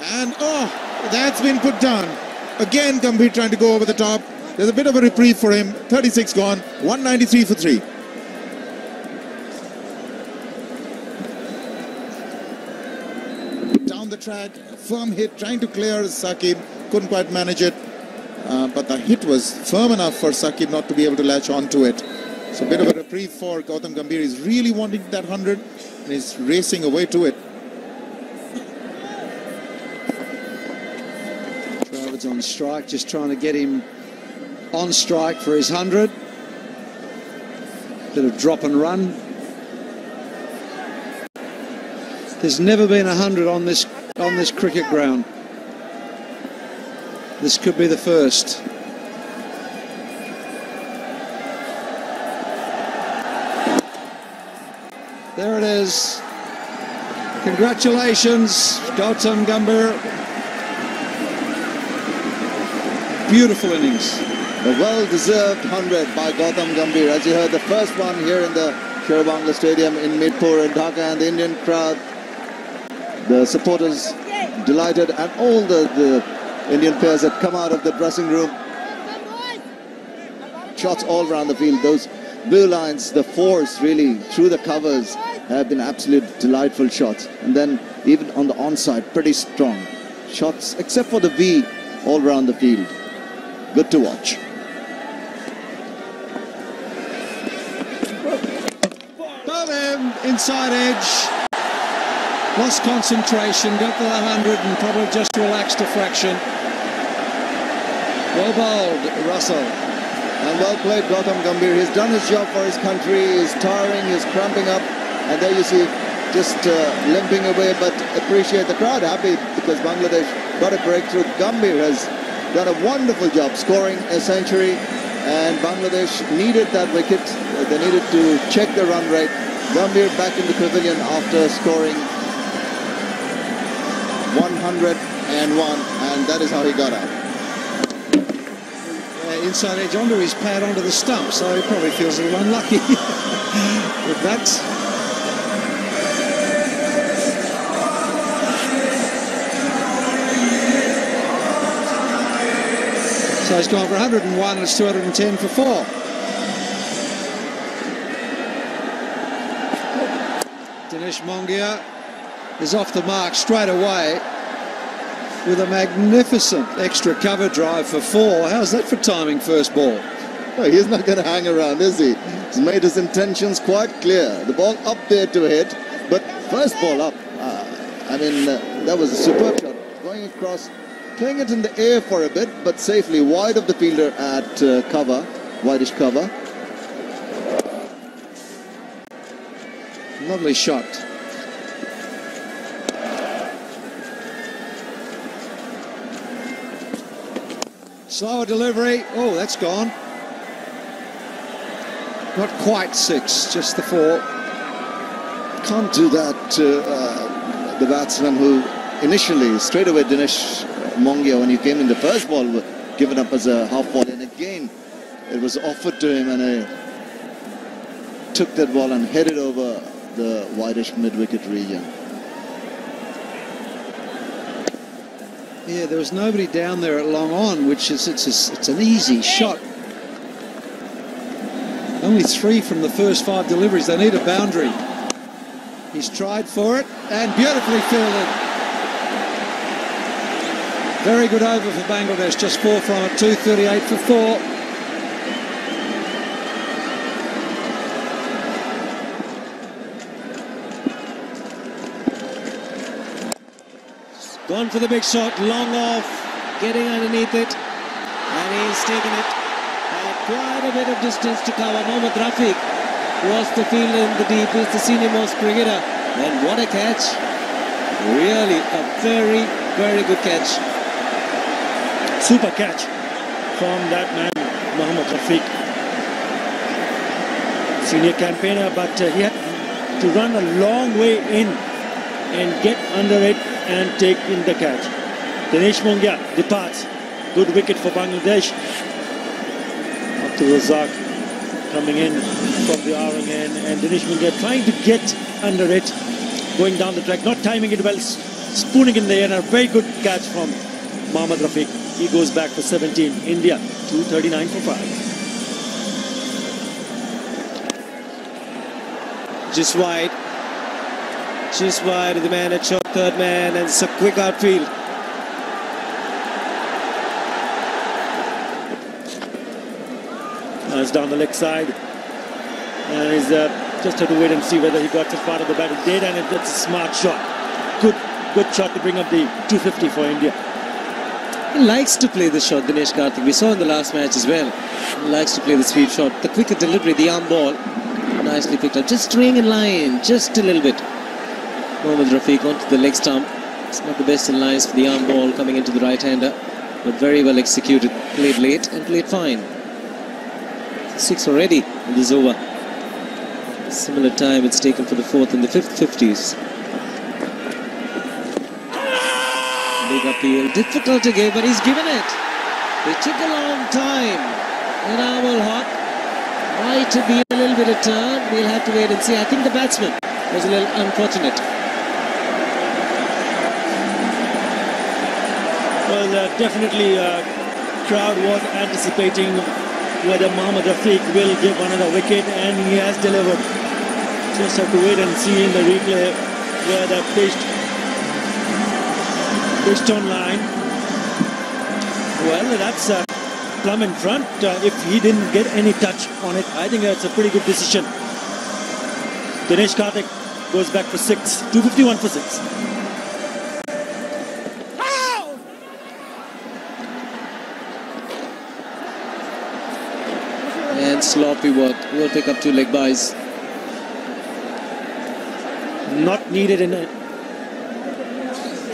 And that's been put down. Again, Gambhir trying to go over the top. There's a bit of a reprieve for him. 36 gone, 193 for 3. Down the track, firm hit, trying to clear Saqib. Couldn't quite manage it. But the hit was firm enough for Saqib not to be able to latch onto it. So a bit of a reprieve for Gautam Gambhir. He's really wanting that 100, and he's racing away to it.
Dravid's on strike, just trying to get him on strike for his 100. Bit of drop and run. There's never been 100 on this cricket ground. This could be the first. There it is. Congratulations, Gautam Gambhir. Beautiful innings.
A well-deserved 100 by Gautam Gambhir. As you heard, the first one here in the Shere Bangla Stadium in Mirpur in Dhaka, and the Indian crowd, the supporters delighted, and all the Indian players had come out of the dressing room. Shots all around the field. Those blue lines, the 4s really through the covers have been absolute delightful shots. And then even on the onside, pretty strong shots, except for the V all around the field. Good to watch.
Bowman inside edge. Lost concentration, got to the 100 and probably just relaxed a fraction. Well bowled, Russell.
And well played, Gautam Gambhir. He's done his job for his country. He's tiring, he's cramping up. And there you see just limping away, but appreciate the crowd happy because Bangladesh got a breakthrough. Gambhir has done a wonderful job scoring a century, and Bangladesh needed that wicket. They needed to check the run rate. Gambhir back in the pavilion after scoring 101, and that is how he got out.
Inside edge onto his pad onto the stump, so he probably feels a little unlucky with that. So he's gone for 101 and it's 210 for 4. Dinesh Mongia is off the mark straight away with a magnificent extra cover drive for 4. How's that for timing first ball?
Well, he's not going to hang around, is he? He's made his intentions quite clear. The ball up there to hit, but first ball up. That was a superb shot. Going across, playing it in the air for a bit, but safely wide of the fielder at cover, wideish cover.
Lovely shot. Slower delivery. Oh, that's gone. Not quite 6, just the 4.
Can't do that to the batsman who initially, straight away, Dinesh Mongia, when he came in the first ball, given up as a half ball. And again, it was offered to him, and he took that ball and headed over the wideish mid-wicket region.
Yeah, there was nobody down there at long on, which is it's an easy shot. Only 3 from the first 5 deliveries. They need a boundary. He's tried for it and beautifully fielded. Very good over for Bangladesh, just 4 from it, 238 for 4.
Gone for the big shot, long off, getting underneath it, and he's taken it. Had quite a bit of distance to cover. Mohammad Rafiq was the fielder in the deep, is the senior most cricketer, and what a catch. Really a very, very good catch.
Super catch from that man, Mohammad Rafiq. Senior campaigner, but he had to run a long way in and get under it and take in the catch. Dinesh Mongia departs. Good wicket for Bangladesh. Abdul Razak coming in from the RMN, and Dinesh Mongia trying to get under it, going down the track, not timing it well, spooning in the air, and a very good catch from Mohammad Rafiq. He goes back for 17. India 239 for 5.
Just wide of the man at shot, third man, and it's a quick outfield.
It's down the leg side, and he's just have to wait and see whether he got as part of the bat. He did, and it's a smart shot. Good shot to bring up the 250 for India.
He likes to play the shot, Dinesh Karthik. We saw in the last match as well. He likes to play the sweep shot. The quicker delivery, the arm ball, nicely picked up. Just staying in line, just a little bit. Mohammad Rafiq onto the leg stump. It's not the best in lines for the arm ball coming into the right-hander, but very well executed. Played late and played fine. 6 already in this over. Similar time it's taken for the fourth and the fifth 50s. Big appeal, difficult to give, but he's given it. It took a long time. And now will Hawk might be a little bit of turn. We'll have to wait and see. I think the batsman was a little unfortunate.
Well, definitely crowd was anticipating whether Mohammad Rafiq will give another wicket, and he has delivered. Just have to wait and see in the replay where the pitched on line. Well, that's plumb in front. If he didn't get any touch on it, I think that's a pretty good decision. Dinesh Karthik goes back for 6. 251 for 6.
And sloppy work. We'll pick up 2 leg byes.
Not needed in it.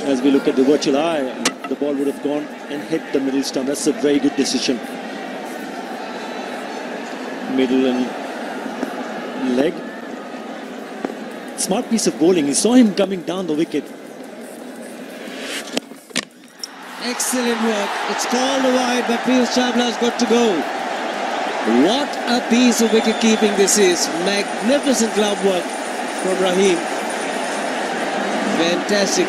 As we look at the virtual eye, the ball would have gone and hit the middle stump. That's a very good decision. Middle and leg. Smart piece of bowling. He saw him coming down the wicket.
Excellent work. It's called a wide, but Piyush Chawla's got to go. What a piece of wicket keeping this is. Magnificent glove work from Rahim. Fantastic.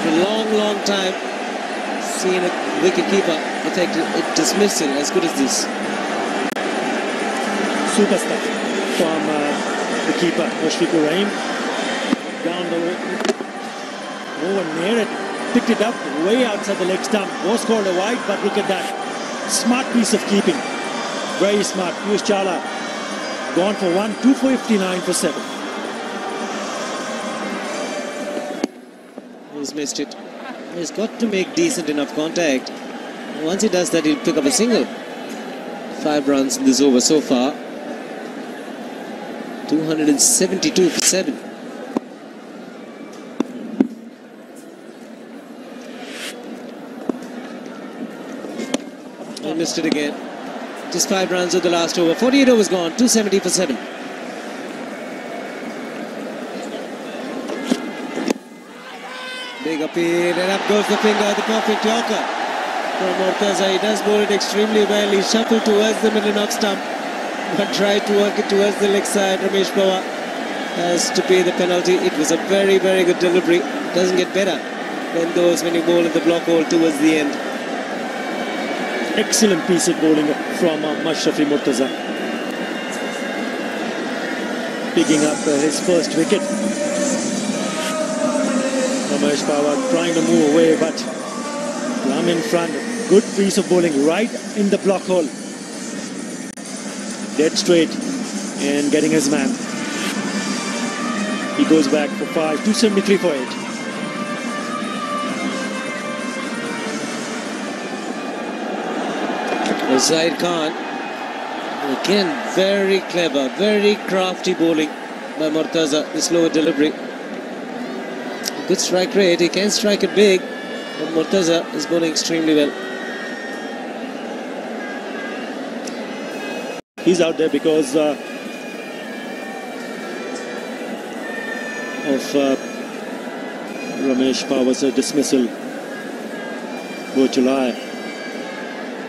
For a long time seen a wicket keeper effective it dismissal as good as this.
Super stuff from the keeper, Mushfiqur Rahim. Down the way, over near it, picked it up way outside the leg stump. Was called a wide, but look at that. Smart piece of keeping. Very smart. Piyush Chawla gone for 1, 259 for 7.
He's missed it. He's got to make decent enough contact. Once he does that, he'll pick up a single. 5 runs in this over so far. 272 for 7. He missed it again. Just 5 runs of the last over. 48 overs gone. 270 for 7. Big appeal, and up goes the finger, the perfect yorker from Murtaza. He does bowl it extremely well. He shuffled towards the middle off stump, but tried to work it towards the leg side. Ramesh Pawar has to pay the penalty. It was a very good delivery. Doesn't get better than those when you bowl at the block hole towards the end.
Excellent piece of bowling from Mashrafi Murtaza. Picking up his first wicket. Ramesh Pawar trying to move away, but Plum in front. Good piece of bowling right in the block hole. Dead straight and getting his man. He goes back for 5, 273 for 8.
Zaid Khan, again very clever, very crafty bowling by Murtaza, the slower delivery. Good strike rate, he can strike it big, but Murtaza is bowling extremely well.
He's out there because of Ramesh Pawar's dismissal. Virtual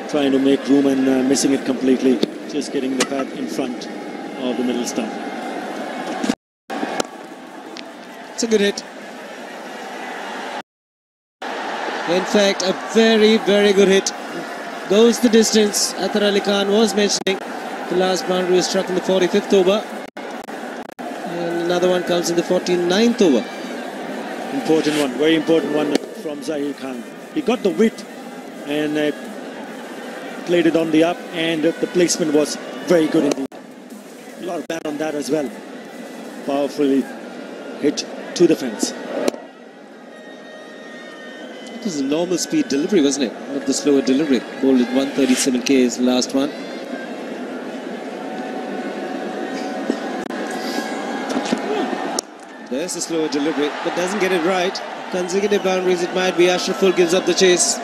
trying to make room and missing it completely. Just getting the pad in front of the middle stump.
It's a good hit. In fact, a very, very good hit. Goes the distance. Athar Ali Khan was mentioning the last boundary was struck in the 45th over. And another one comes in the 49th over.
Important one, very important one from Zaid Khan. He got the width and played it on the up, and the placement was very good indeed. A lot of bat on that as well. Powerfully hit to the fence.
It was a normal speed delivery, wasn't it? Not the slower delivery. Bowled at 137 k's last one. There's the slower delivery, but doesn't get it right. Consecutive boundaries it might be. Ashraful gives up the chase.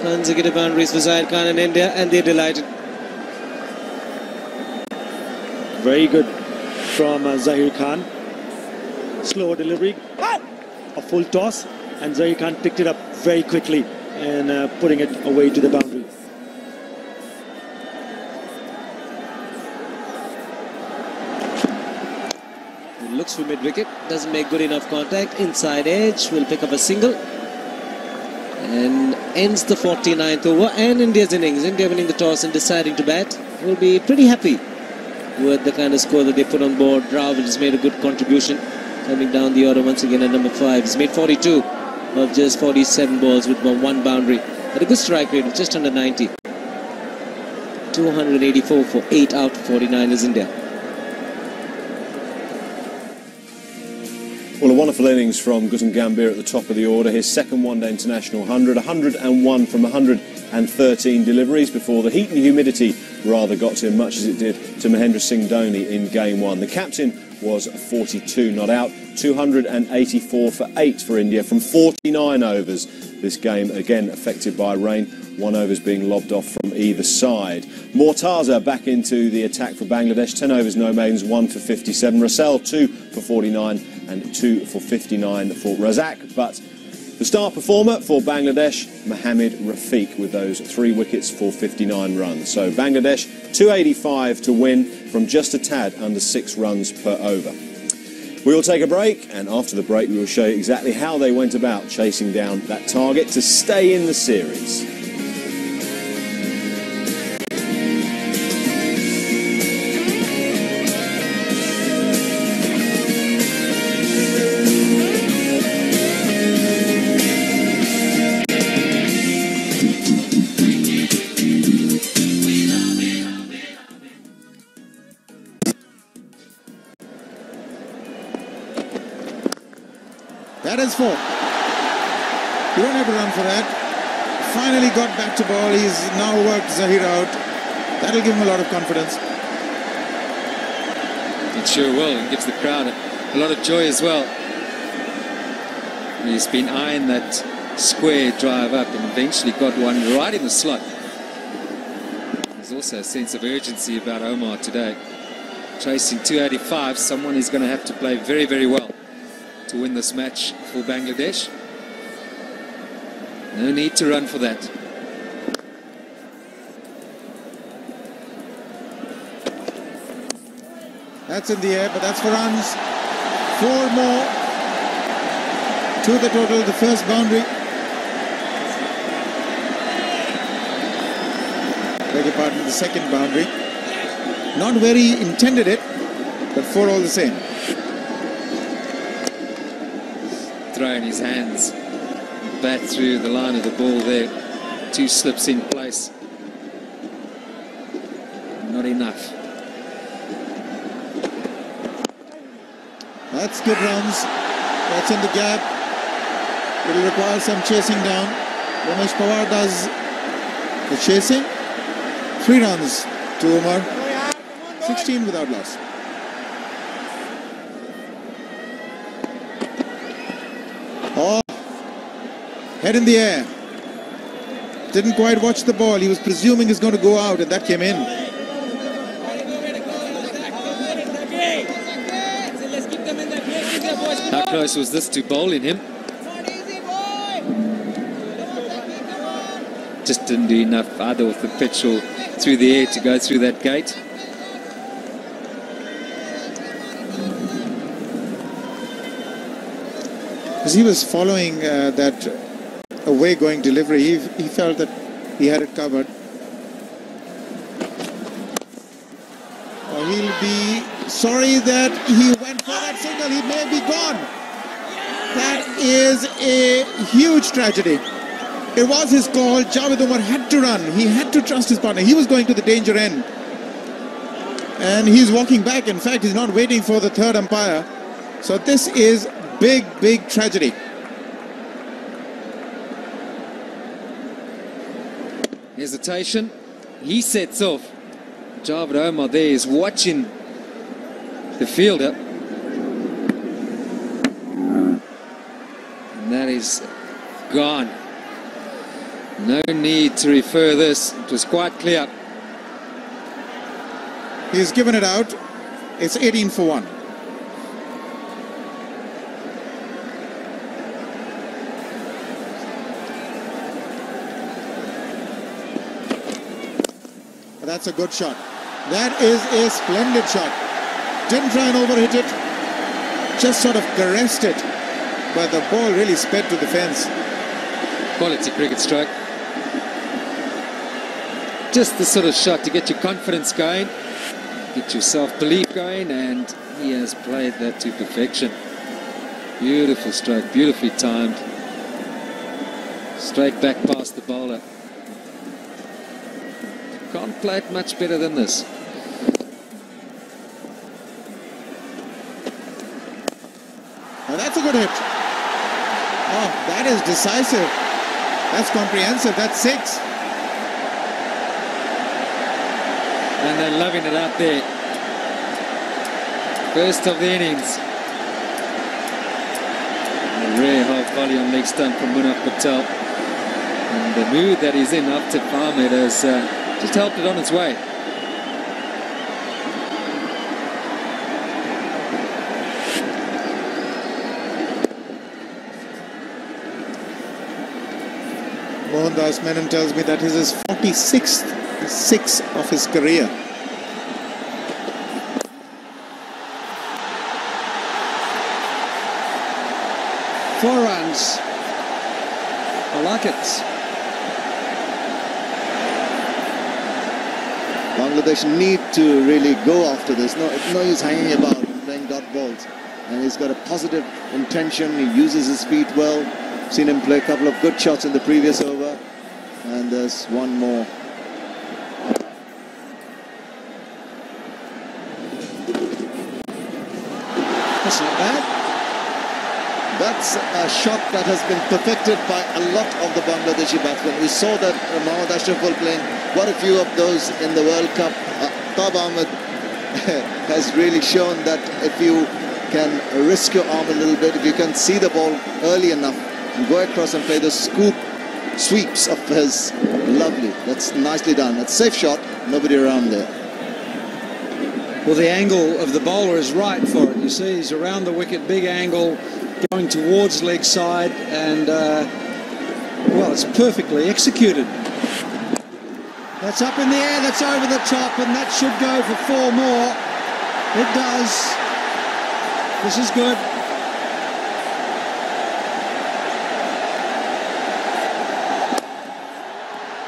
Consecutive boundaries for Zaid Khan and India, and they're delighted.
Very good from Zaid Khan. Slower delivery, a full toss, and Zaid Khan picked it up very quickly and putting it away to the boundary.
It looks for mid-wicket, doesn't make good enough contact. Inside edge, will pick up a single. And ends the 49th over and India's innings. India winning the toss and deciding to bat. Will be pretty happy with the kind of score that they put on board. Dravid has made a good contribution, coming down the order once again at number 5. He's made 42 of just 47 balls with one boundary. Had a good strike rate of just under 90. 284 for 8 out of 49 is India.
Well, a wonderful innings from Gautam Gambhir at the top of the order. His second one-day international 100, 101 from 113 deliveries before the heat and humidity rather got to him, much as it did to Mahendra Singh Dhoni in game 1. The captain was 42 not out, 284 for 8 for India from 49 overs. This game again affected by rain, 1 overs being lobbed off from either side. Murtaza back into the attack for Bangladesh, 10 overs no maidens, 1 for 57. Russell 2 for 49 and 2 for 59 for Razak. But the star performer for Bangladesh, Mohammad Rafiq, with those 3 wickets for 59 runs. So Bangladesh 285 to win from just a tad under 6 runs per over. We will take a break, and after the break we will show you exactly how they went about chasing down that target to stay in the series.
That is 4. You don't have to run for that. Finally got back to ball. He's now worked Zahir out. That'll give him a lot of confidence.
It sure will, and gives the crowd a lot of joy as well. He's been eyeing that square drive up and eventually got one right in the slot. There's also a sense of urgency about Omar today. Chasing 285, someone is going to have to play very, very well to win this match for Bangladesh. No need to run for that.
That's in the air, but that's for runs. 4 more to the total, the first boundary. Beg your pardon, the second boundary. Not where he intended it, but 4 all the same.
Throw in his hands. bat through the line of the ball there. 2 slips in place. Not enough.
That's good runs. That's in the gap. It'll require some chasing down. Ramesh Pawar does the chasing. 3 runs to Umar. 16 without loss. Oh, head in the air. Didn't quite watch the ball. He was presuming it's going to go out, and that came in.
How close was this to bowling him? Just didn't do enough either with the pitch or through the air to go through that gate.
As he was following that away-going delivery, he felt that he had it covered. He'll be sorry that he went for that single. He may be gone. That is a huge tragedy. It was his call. Javed Umar had to run. He had to trust his partner. He was going to the danger end. And he's walking back. In fact, he's not waiting for the third umpire. So this is big, big tragedy.
Hesitation. He sets off. Javed Umar there is watching the fielder. And that is gone. No need to refer this. It was quite clear.
He's given it out. It's 18 for 1. That's a good shot. That is a splendid shot. Didn't try and overhit it. Just sort of caressed it. But the ball really sped to the fence.
Quality cricket strike. Just the sort of shot to get your confidence going, get your self-belief going, and he has played that to perfection. Beautiful stroke, beautifully timed. Straight back past the bowler. Can't play it much better than this.
Oh, that's a good hit. Oh, that is decisive. That's comprehensive. That's 6.
And they're loving it out there. First of the innings. A rare half volley on leg stump from Munaf Patel. And the mood that he's in after Ahmed has just helped it on its way.
Mohandas Menon tells me that this is his 46th 6 of his career.
Four runs. I like it.
Bangladesh need to really go after this. No use hanging about and playing dot balls. And he's got a positive intention. He uses his feet well. Seen him play a couple of good shots in the previous over. And there's one more.
That's not bad.
That's a shot that has been perfected by a lot of the Bangladeshi batsmen. We saw that Mohammad Ashraf was playing quite a few of those in the World Cup. Tab Ahmed has really shown that if you can risk your arm a little bit, if you can see the ball early enough and go across and play the sweeps of his, lovely. That's nicely done. That's a safe shot. Nobody around there.
Well, the angle of the bowler is right for it. You see, he's around the wicket, big angle, going towards leg side, and well, it's perfectly executed. That's up in the air, that's over the top, and that should go for 4 more. It does. This is good.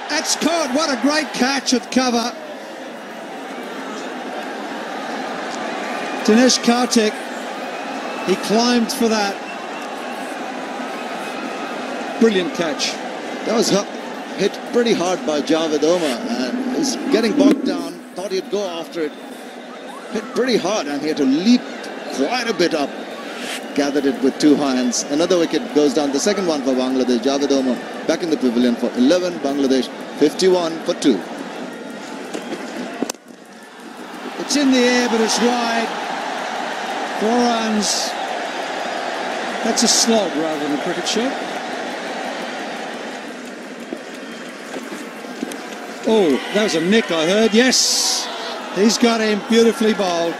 That's caught. What a great catch at cover. Dinesh Karthik, he climbed for that. brilliant catch.
That was hit pretty hard by Javed Omar, and he's getting bogged down. Thought he'd go after it. Hit pretty hard, and he had to leap quite a bit up. Gathered it with two hands. Another wicket goes down. The second one for Bangladesh. Javed Omar back in the pavilion for 11. Bangladesh 51 for 2.
It's in the air, but it's wide. 4 runs. That's a slog rather than a cricket shot. Oh, that was a nick, I heard. Yes, he's got him beautifully bowled.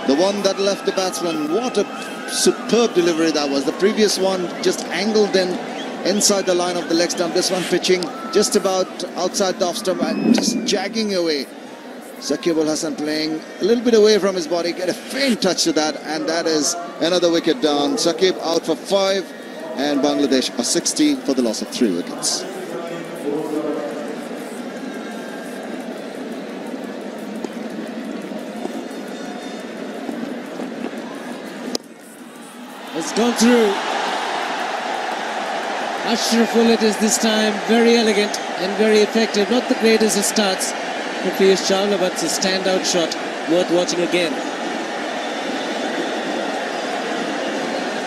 The one that left the batsman, what a superb delivery that was. The previous one just angled in inside the line of the leg stump. This one pitching just about outside the off stump and just jagging away. Shakib Al Hasan playing a little bit away from his body, get a faint touch to that, and that is another wicket down. Shakib out for 5, and Bangladesh are 60 for the loss of 3 wickets.
It's gone through. Ashraful it is this time, very elegant and very effective. Not the greatest of starts for Piyush Chawla, but it's a standout shot, worth watching again.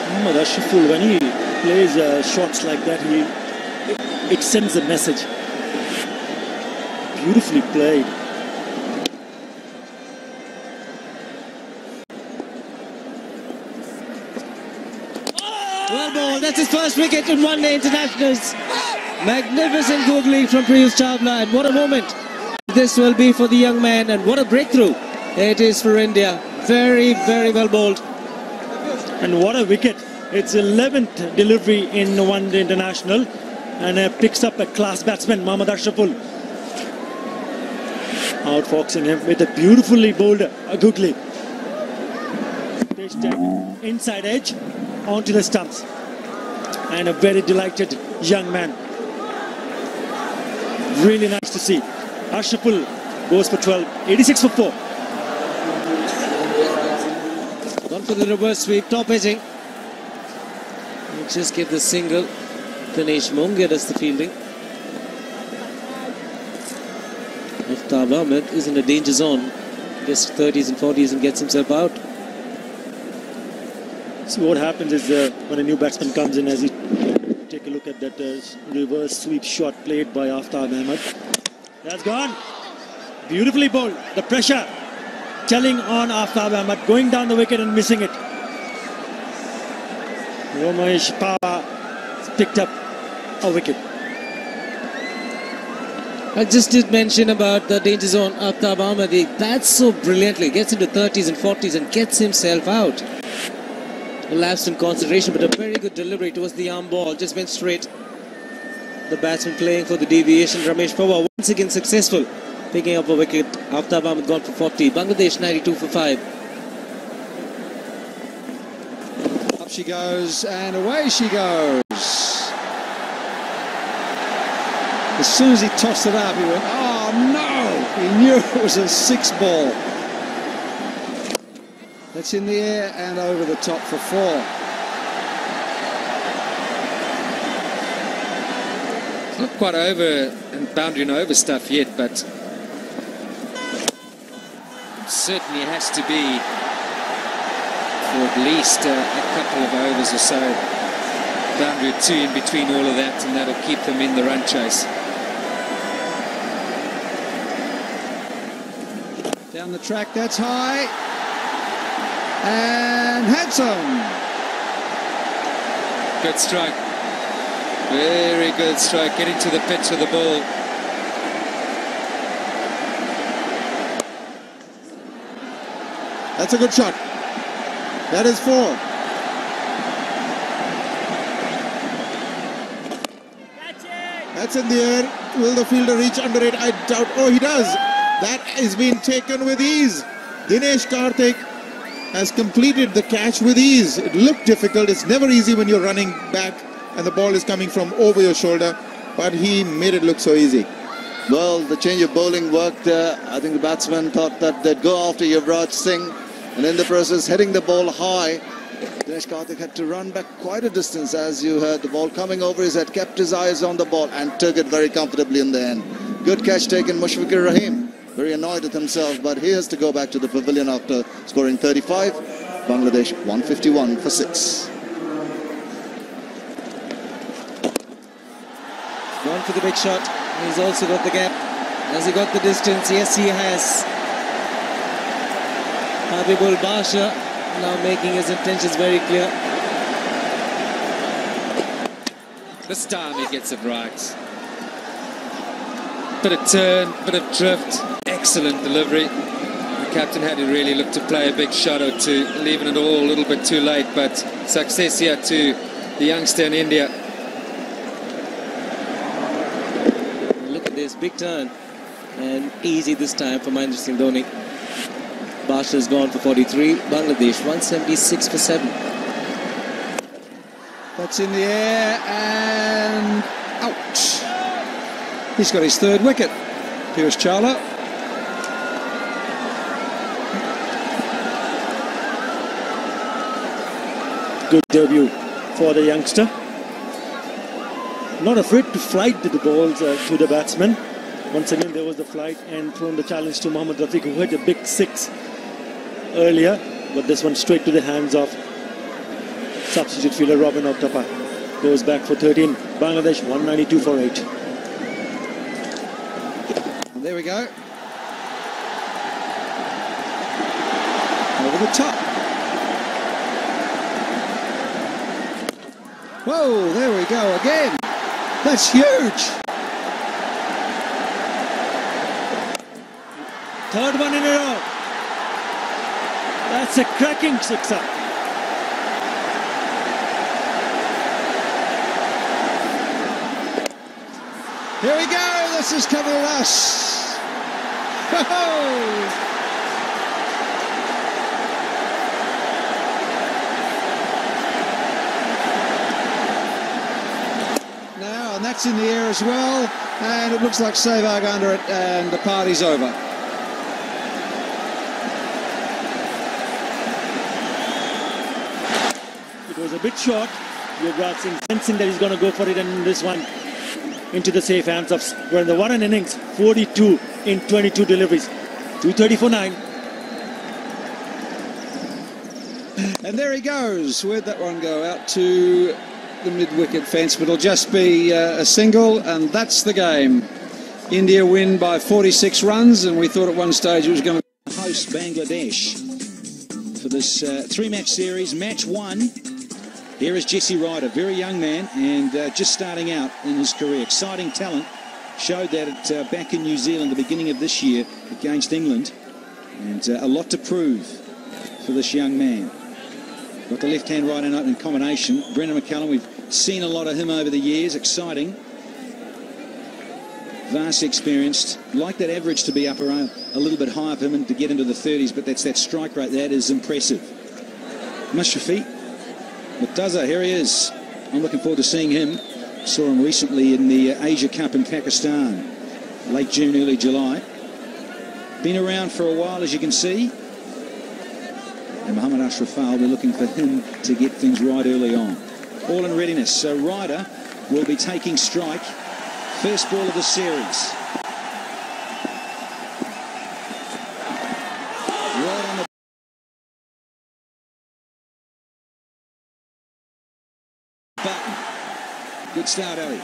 Mohammad Ashraful, when he plays shots like that, it sends a message. Beautifully played.
Well ball, that's his first wicket in one-day internationals. Magnificent googling from Piyush Chawla, and what a moment this will be for the young man, and what a breakthrough it is for India. Very, very well bowled.
And what a wicket. It's 11th delivery in one-day international, and picks up a class batsman, Mohammad Ashraful. Outfoxing him with a beautifully bowled googly. Inside edge onto the stumps, and a very delighted young man. Really nice to see. Ashraful goes for 12, 86 for 4.
Gone for the reverse sweep, top edging. Just get the single. Dinesh Mongia does the fielding. Aftab Ahmed is in a danger zone. Gets 30s and 40s and gets himself out.
See what happens is when a new batsman comes in, as you take a look at that reverse sweep shot played by Aftab Ahmed. That's gone. Beautifully bowled. The pressure telling on Aftab Ahmed, going down the wicket and missing it. Romesh Power picked up a wicket.
I just did mention about the danger zone. Aftab Ahmed, he bats so brilliantly, gets into 30s and 40s and gets himself out. A lapse in concentration, but a very good delivery towards the arm ball. Just went straight. The batsman playing for the deviation, Ramesh Pawar, once again successful, picking up a wicket. Aftab Ahmed gone for 40. Bangladesh 92 for 5.
Up she goes, and away she goes. As soon as he tossed it up, he went, oh no! He knew it was a 6 ball. That's in the air and over the top for 4.
It's not quite over and boundary and over stuff yet, but certainly has to be for at least a couple of overs or so. Boundary 2 in between all of that, and that'll keep them in the run chase.
Down the track, that's high. And handsome.
Good strike. Very good strike. Getting to the pitch of the ball.
That's a good shot. That is 4. That's in the air. Will the fielder reach under it? I doubt. Oh, he does. That is being taken with ease. Dinesh Karthik has completed the catch with ease. It looked difficult. It's never easy when you're running back and the ball is coming from over your shoulder, but he made it look so easy.
Well, the change of bowling worked. I think the batsman thought that they'd go after Yuvraj Singh, and in the process, hitting the ball high, Dinesh Karthik had to run back quite a distance, as you heard the ball coming over his head, kept his eyes on the ball and took it very comfortably in the end. Good catch taken, Mushfiqur Rahim. Very annoyed with himself, but he has to go back to the pavilion after scoring 35. Bangladesh 151 for 6.
Gone for the big shot. He's also got the gap. Has he got the distance? Yes, he has. Habibul Basha now making his intentions very clear.
This time he gets it right. Bit of turn, bit of drift, excellent delivery. The captain had to really look to play a big shot or two, leaving it all a little bit too late, but success here to the youngster in India.
Look at this, big turn. And easy this time for Mahendra Singh Dhoni. Basha's gone for 43. Bangladesh 176 for 7.
That's in the air and out. He's got his third wicket. Piyush Chawla.
Good debut for the youngster. Not afraid to flight the balls to the batsman. Once again there was the flight and thrown the challenge to Mohammad Rafiq, who hit a big 6 earlier, but this one straight to the hands of substitute fielder Robin Oktapa. Goes back for 13. Bangladesh 192 for 8.
And there we go. Over the top. Whoa, there we go again. That's huge.
Third one in a row. That's a cracking sixer.
Here we go. This is Cover Us. Now, and that's in the air as well. And it looks like Sehwag under it, and the party's over.
It was a bit short. Yuvraj Singh sensing that he's going to go for it, and this one into the safe hands of the one innings, 42 in 22 deliveries, 230 for 9.
And there he goes. Where'd that one go? Out to the mid-wicket fence, but it'll just be a single, and that's the game. India win by 46 runs, and we thought at one stage it was going to
host Bangladesh for this 3-match series. Match 1. Here is Jesse Ryder, very young man and just starting out in his career. Exciting talent. Showed that back in New Zealand the beginning of this year against England. And a lot to prove for this young man. Got the left-hand right-hand opening combination. Brendan McCullum, we've seen a lot of him over the years. Exciting. Vast experienced. Like that average to be up around a little bit higher for him and to get into the 30s, but that's that strike rate. That is impressive. Mushfiqur. Murtaza, here he is. I'm looking forward to seeing him. Saw him recently in the Asia Cup in Pakistan. Late June, early July. Been around for a while, as you can see. And Mohammad Ashraf will be looking for him to get things right early on. All in readiness. So Ryder will be taking strike. First ball of the series. Right on the button. Good start, Ali.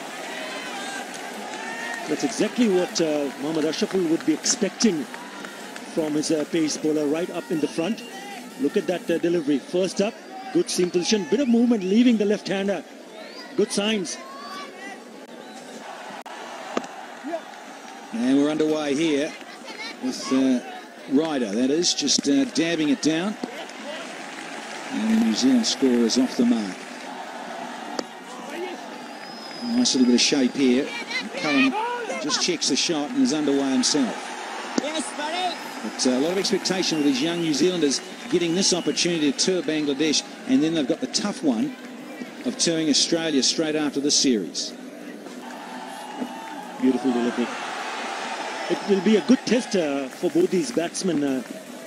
That's exactly what Mohammad Ashraf would be expecting from his pace bowler right up in the front. Look at that delivery. First up, good seam position, bit of movement leaving the left-hander. Good signs.
And we're underway here with Ryder, that is, just dabbing it down. And the New Zealand score is off the mark. Nice little bit of shape here. Cullen just checks the shot and is underway himself. But a lot of expectation with these young New Zealanders getting this opportunity to tour Bangladesh, and then they've got the tough one of touring Australia straight after this series.
Beautiful delivery. It will be a good test for both these batsmen.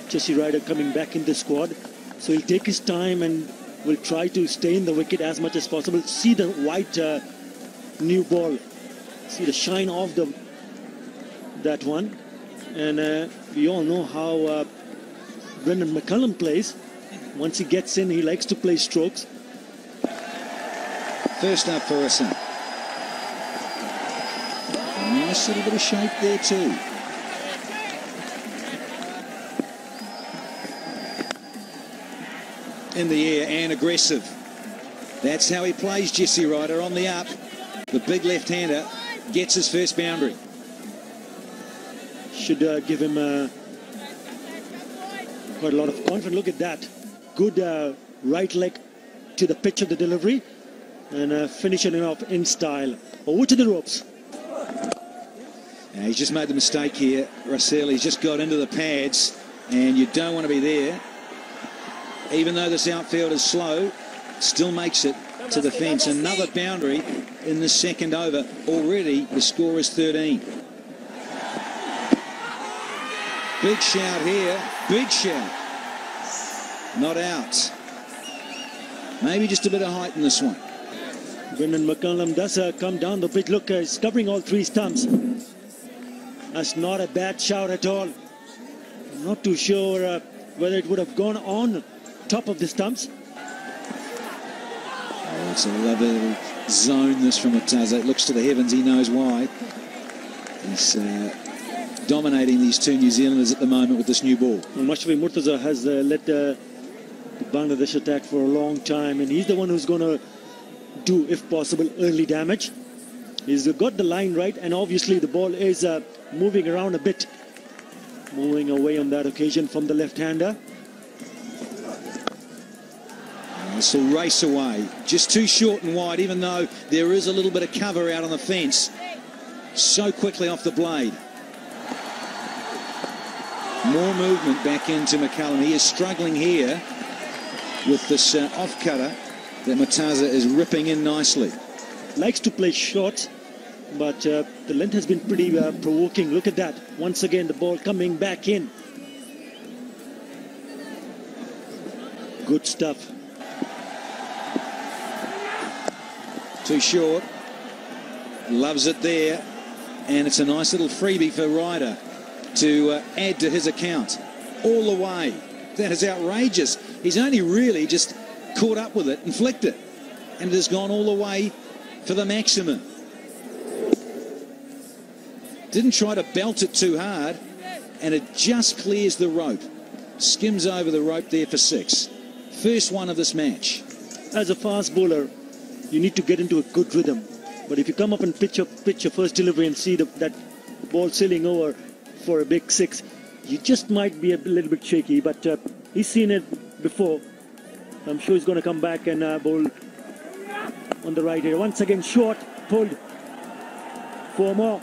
Jesse Ryder coming back in the squad, so he'll take his time and will try to stay in the wicket as much as possible. See the white new ball. See the shine of that one. And we all know how Brendan McCullum plays. Once he gets in, he likes to play strokes.
First up for us. Nice little bit of shape there too. In the air and aggressive. That's how he plays, Jesse Ryder, on the up. The big left-hander gets his first boundary.
Should give him quite a lot of confidence. Look at that. Good right leg to the pitch of the delivery and finishing it off in style. Over to the ropes.
Now he's just made the mistake here, Russell. He's just got into the pads and you don't want to be there. Even though this outfield is slow, still makes it to the fence. Another boundary in the second over. Already the score is 13. Big shout here. Big shout. Not out. Maybe just a bit of height in this one.
Brendan McCullum does come down the pitch. Look, he's covering all three stumps. That's not a bad shout at all. I'm not too sure whether it would have gone on top of the stumps.
Oh, it's a lovely little zone, this from Murtaza. It looks to the heavens. He knows why. He's dominating these two New Zealanders at the moment with this new ball.
Well, Mashrafi Murtaza has led the Bangladesh attack for a long time, and he's the one who's going to do, if possible, early damage. He's got the line right, and obviously the ball is moving around a bit. Moving away on that occasion from the left-hander.
This will race away. Just too short and wide, even though there is a little bit of cover out on the fence. So quickly off the blade. More movement back into McCullum. He is struggling here with this off-cutter that Murtaza is ripping in nicely.
Likes to play short, but the length has been pretty provoking. Look at that. Once again, the ball coming back in. Good stuff.
Too short. Loves it there. And it's a nice little freebie for Ryder to add to his account. All the way. That is outrageous. He's only really just caught up with it and flicked it. And it has gone all the way for the maximum. Didn't try to belt it too hard. And it just clears the rope. Skims over the rope there for 6. First one of this match.
As a fast bowler, you need to get into a good rhythm. But if you come up and pitch your first delivery and see that ball sailing over for a big 6, you just might be a little bit shaky. But he's seen it before. I'm sure he's going to come back and bowl on the right here. Once again, short, pulled. 4 more.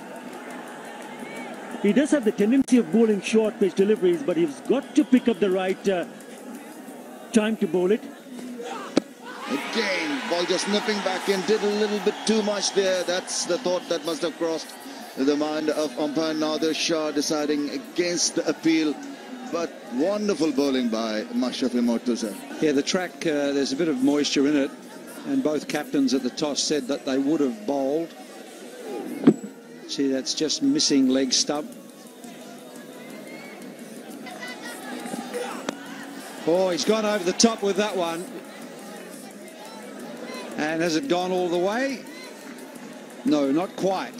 He does have the tendency of bowling short pitch deliveries, but he's got to pick up the right time to bowl it.
Again, ball just nipping back in, did a little bit too much there. That's the thought that must have crossed the mind of umpire Nadir Shah, deciding against the appeal. But wonderful bowling by Mashrafi Murtaza.
Yeah, the track, there's a bit of moisture in it, and both captains at the toss said that they would have bowled. See, that's just missing leg stump. Oh, he's gone over the top with that one. And has it gone all the way? No, not quite.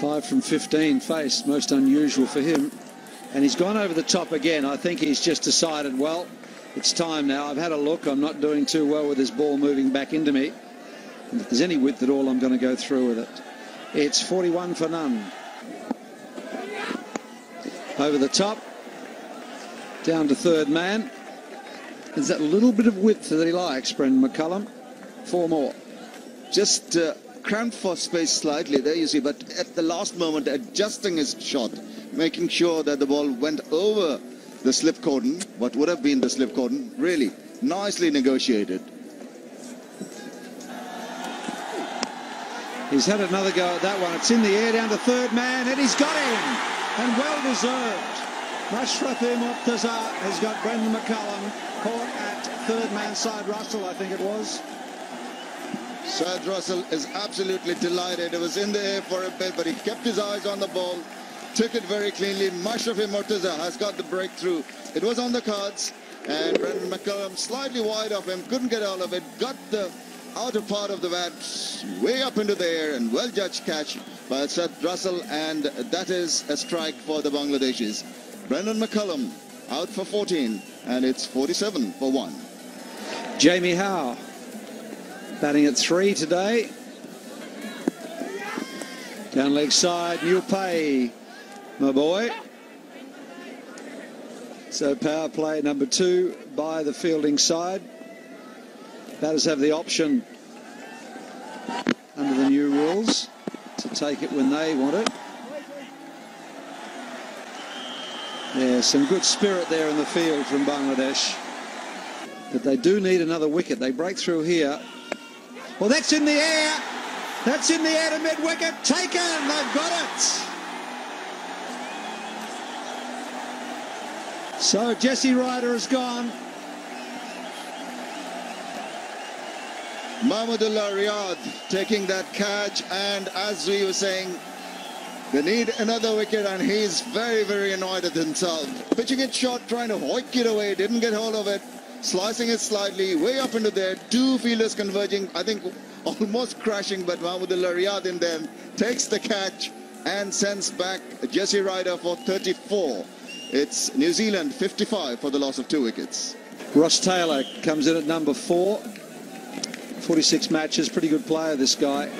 5 from 15 faced, most unusual for him. And he's gone over the top again. I think he's just decided, well, it's time now. I've had a look. I'm not doing too well with this ball moving back into me. And if there's any width at all, I'm going to go through with it. It's 41 for none. Over the top. Down to third man. There's that little bit of width that he likes, Brendan McCullum. 4 more.
Just cramped for space slightly there, you see, but at the last moment adjusting his shot, making sure that the ball went over the slip cordon, what would have been the slip cordon. Really nicely negotiated.
He's had another go at that one. It's in the air down to third man, and he's got him, and well deserved. Mashrafi Murtaza has got Brendan McCullum caught at third man side Russell, I think it was.
Syed Russell is absolutely delighted. It was in the air for a bit, but he kept his eyes on the ball, took it very cleanly. Mashrafi Mortaza has got the breakthrough. It was on the cards, and Brendan McCullum slightly wide of him, couldn't get all of it, got the outer part of the bat way up into the air, and well-judged catch by Syed Russell, and that is a strike for the Bangladeshis. Brendan McCullum out for 14, and it's 47 for 1.
Jamie Howe batting at 3 today. Down leg side, New Pay, my boy. So power play number 2 by the fielding side. Batters have the option under the new rules to take it when they want it. Yeah, some good spirit there in the field from Bangladesh. But they do need another wicket. They break through here. Well, that's in the air. That's in the air to mid-wicket. Taken. They've got it. So Jesse Ryder has gone.
Mahmudullah Riyad taking that catch, and as we were saying, they need another wicket, and he's very, very annoyed at himself. Pitching it short, trying to hoik it away, didn't get hold of it, slicing it slightly, way up into there, 2 fielders converging, I think almost crashing, but Mahmudullah Riyad in them takes the catch and sends back Jesse Ryder for 34. It's New Zealand 55 for the loss of 2 wickets.
Ross Taylor comes in at number 4. 46 matches, pretty good player, this guy.
He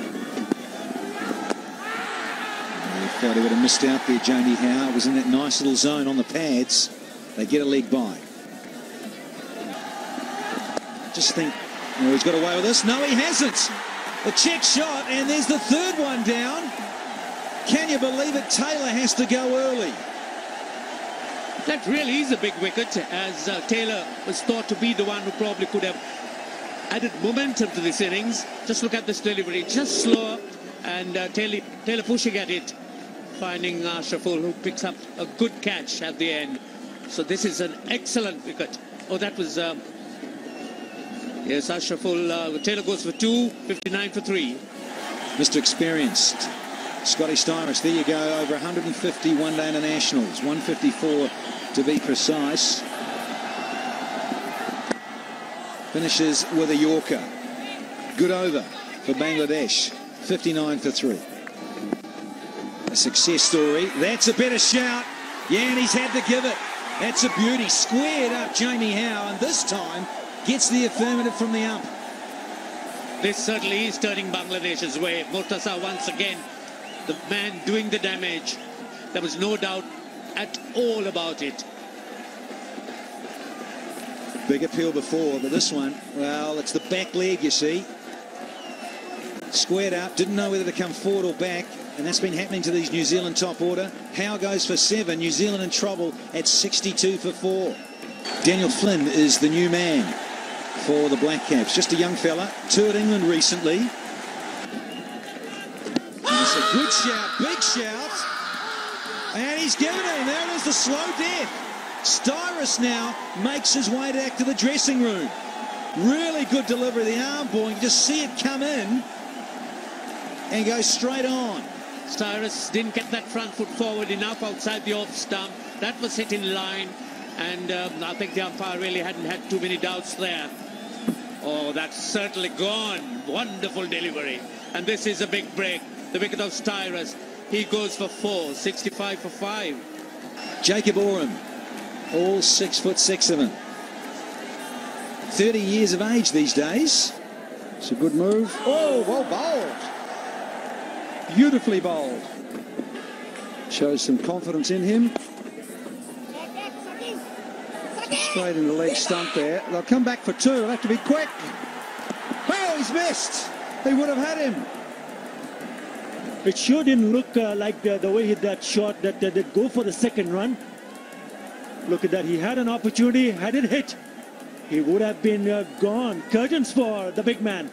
felt he would have missed out there, Jamie Howe. Was in that nice little zone on the pads. They get a leg by. Just think, oh, he's got away with this. No, he hasn't. The check shot, and there's the 3rd one down. Can you believe it? Taylor has to go early.
That really is a big wicket, as Taylor was thought to be the one who probably could have added momentum to this innings. Just look at this delivery, just slower, and Taylor pushing at it, finding Ashraful, who picks up a good catch at the end. So this is an excellent wicket. Oh, that was yes, Ashraful. Taylor goes for 2, 59 for 3.
Mr. Experienced, Scotty Styris. There you go, over 150 one-day internationals, 154 to be precise. Finishes with a Yorker. Good over for Bangladesh. 59 for 3. A success story. That's a better shout. Yeah, and he's had to give it. That's a beauty. Squared up Jamie Howe, and this time gets the affirmative from the ump.
This certainly is turning Bangladesh's way. Mortaza once again, the man doing the damage. There was no doubt at all about it.
Big appeal before, but this one, well, it's the back leg, you see. Squared up, didn't know whether to come forward or back, and that's been happening to these New Zealand top order. Howe goes for 7, New Zealand in trouble at 62 for 4. Daniel Flynn is the new man for the Black Caps, just a young fella, toured England recently. And it's a good shout, big shout, and he's given it, and there it is, the slow death. Styris now makes his way back to the dressing room. Really good delivery of the arm ball. You can just see it come in and go straight on.
Styris didn't get that front foot forward enough outside the off stump. That was hit in line, and I think the umpire really hadn't had too many doubts there. Oh, that's certainly gone. Wonderful delivery. And this is a big break. The wicket of Styris. He goes for 4, 65 for 5.
Jacob Oram. All 6'6" of him. 30 years of age these days.
It's a good move. Oh, well bowled. Beautifully bowled. Shows some confidence in him. Straight in the leg stump there. They'll come back for 2. They'll have to be quick. Oh, he's missed. They would have had him.
It sure didn't look like the way he hit that shot that they'd go for the 2nd run. Look at that. He had an opportunity. Had it hit, he would have been gone. Curtains for the big man.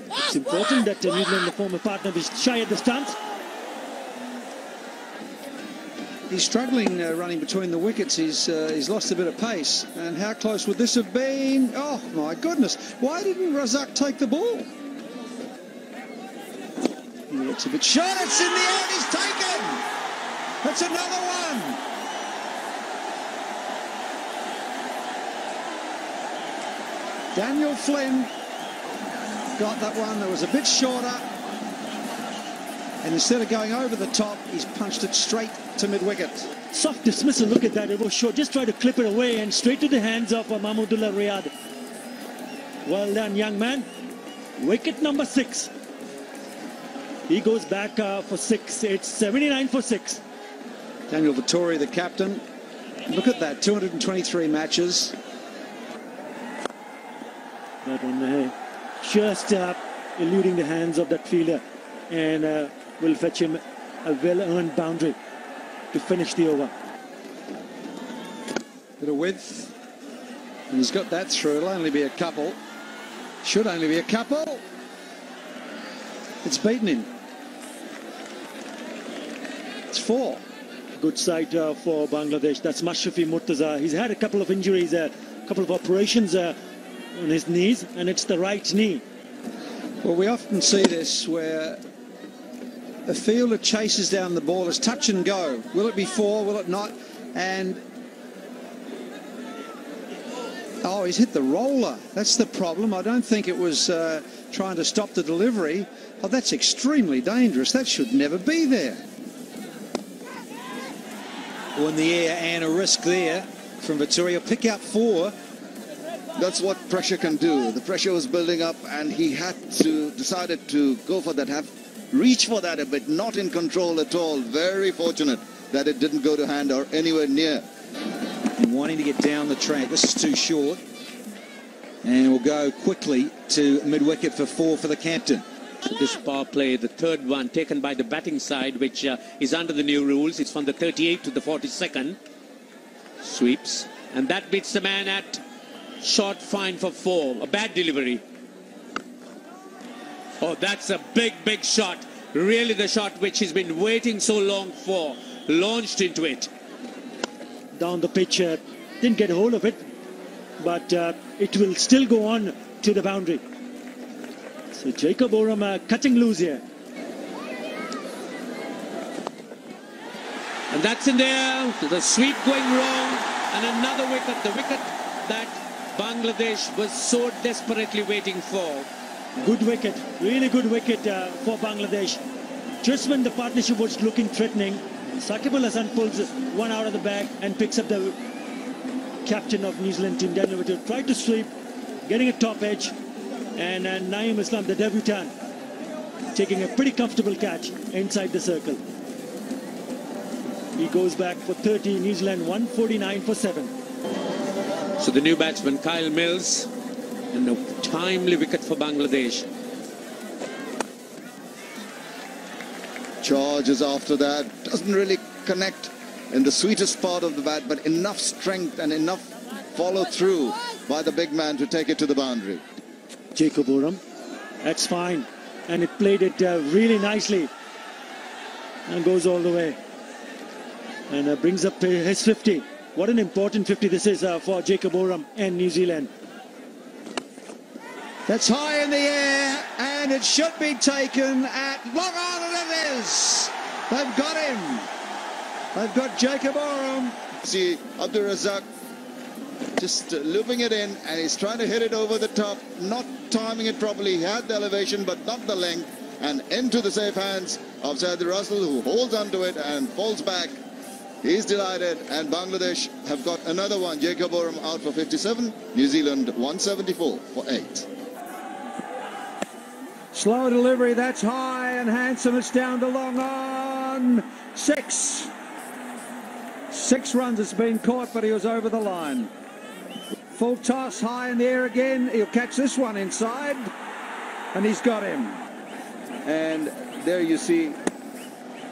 It's important that New Zealand, the former partner, is shy at the stumps.
He's struggling running between the wickets. He's lost a bit of pace. And how close would this have been? Oh, my goodness. Why didn't Razak take the ball? He looks a bit short. It's in the air. He's taken. That's another one. Daniel Flynn got that one. That was a bit shorter. And instead of going over the top, he's punched it straight to mid-wicket.
Soft dismissal, look at that, it was short. Just try to clip it away and straight to the hands of Mahmudullah Riyad. Well done, young man. Wicket number 6. He goes back for 6. It's 79 for 6.
Daniel Vittori, the captain. Look at that, 223 matches.
That one there, just eluding the hands of that fielder, and will fetch him a well-earned boundary to finish the over.
Bit of width, and he's got that through. It'll only be a couple. Should only be a couple. It's beaten him. It's 4.
Good sight for Bangladesh. That's Mashrafi Murtaza. He's had a couple of injuries, a couple of operations on his knees, and it's the right knee.
Well, we often see this where a fielder chases down the ball. It's touch and go. Will it be 4? Will it not? And oh, he's hit the roller. That's the problem. I don't think it was trying to stop the delivery. Oh, that's extremely dangerous. That should never be there.
Well, in the air, and a risk there from Vittori. He'll pick up 4.
That's what pressure can do. The pressure was building up, and he decided to go for that, reach for that a bit, not in control at all. Very fortunate that it didn't go to hand or anywhere near.
And wanting to get down the track. This is too short. And we'll go quickly to mid-wicket for 4 for the captain.
This power play, the third one taken by the batting side, which is under the new rules. It's from the 38th to the 42nd. Sweeps. And that beats the man at short fine for 4. A bad delivery. Oh, that's a big, big shot. Really the shot which he's been waiting so long for. Launched into it.
Down the pitch, didn't get a hold of it, but it will still go on to the boundary. So Jacob Oram cutting loose here. And that's in there. The sweep going wrong. And another wicket. The wicket that Bangladesh was so desperately waiting for. Good wicket. Really good wicket for Bangladesh. Just when the partnership was looking threatening, Saqib Al Hasan pulls one out of the bag and picks up the captain of New Zealand team, Daniel Vittori. Tried to sweep, getting a top edge. And Naeem Islam, the debutant, taking a pretty comfortable catch inside the circle. He goes back for 30, New Zealand 149 for 7.
So the new batsman, Kyle Mills, and a timely wicket for Bangladesh.
Charges after that. Doesn't really connect in the sweetest part of the bat, but enough strength and enough follow through by the big man to take it to the boundary.
Jacob Oram, that's fine, and it played it really nicely and goes all the way and brings up his 50. What an important 50 this is for Jacob Oram and New Zealand.
That's high in the air, and it should be taken at long on, and it is. They've got him. They've got Jacob Oram.
See Abdur Razak just looping it in, and he's trying to hit it over the top, not timing it properly. He had the elevation but not the length, and into the safe hands of Saad Russell, who holds onto it and falls back. He's delighted, and Bangladesh have got another one. Jacob Oram out for 57, New Zealand 174 for 8.
Slow delivery, that's high and handsome. It's down to long on. 6. 6 runs, it's been caught, but he was over the line. Full toss, high in the air again. He'll catch this one inside, and he's got him.
And there you see,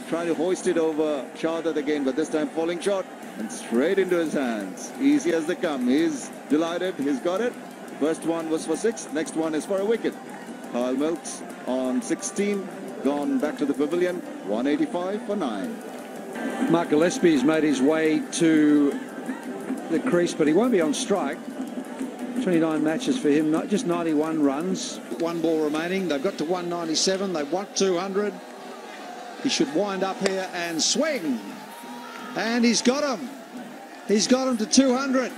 trying to hoist it over Shahdat again, but this time falling short and straight into his hands. Easy as they come. He's delighted, he's got it. First one was for 6, next one is for a wicket. Kyle Mills on 16, gone back to the pavilion, 185 for 9.
Mark Gillespie's made his way to the crease, but he won't be on strike. 29 matches for him, not just 91 runs. One ball remaining. They've got to 197. They want 200. He should wind up here and swing. And he's got him. He's got him to 200.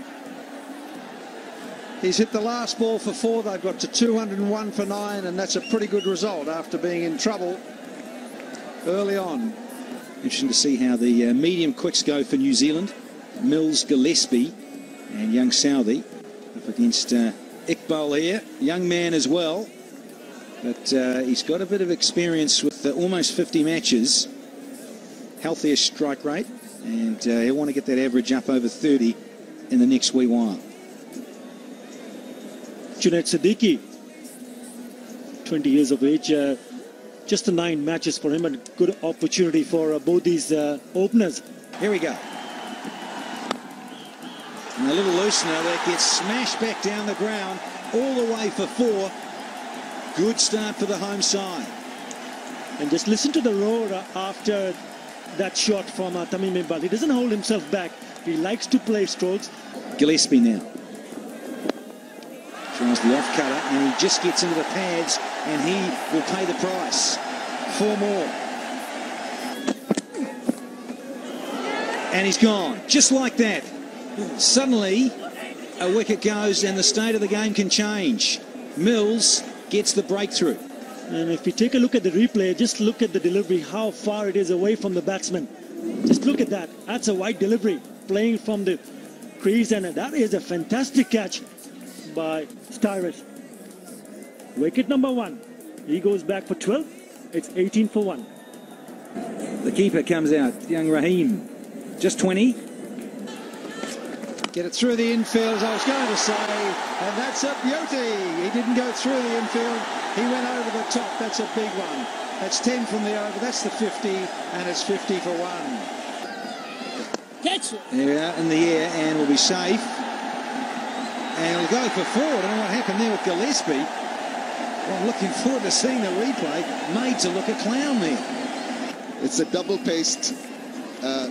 He's hit the last ball for 4. They've got to 201 for 9, and that's a pretty good result after being in trouble early on.
Interesting to see how the medium quicks go for New Zealand. Mills, Gillespie and young Southey up against Iqbal here. Young man as well, but he's got a bit of experience with almost 50 matches. Healthier strike rate, and he'll want to get that average up over 30 in the next wee while.
Junaid Siddiqui, 20 years of age, just the 9 matches for him, and good opportunity for both these openers.
Here we go. And a little loosener that gets smashed back down the ground all the way for 4. Good start for the home side.
And just listen to the roar after that shot from Tamim Iqbal. He doesn't hold himself back. He likes to play strokes.
Gillespie now tries the off cutter, and he just gets into the pads, and he will pay the price. 4 more. And he's gone, just like that. Suddenly, a wicket goes, and the state of the game can change. Mills gets the breakthrough.
And if we take a look at the replay, just look at the delivery, how far it is away from the batsman. Just look at that. That's a wide delivery, playing from the crease, and that is a fantastic catch by Styrus. Wicket number 1. He goes back for 12. It's 18 for 1.
The keeper comes out, young Rahim. Just 20.
Get it through the infield, as I was going to say, and that's a beauty. He didn't go through the infield. He went over the top. That's a big one. That's 10 from the over. That's the 50, and it's 50 for 1.
Catch it.
There we are in the air, and will be safe. And he'll go for 4. I don't know what happened there with Gillespie. Well, I'm looking forward to seeing the replay. Made to look a clown there.
It's a double-paced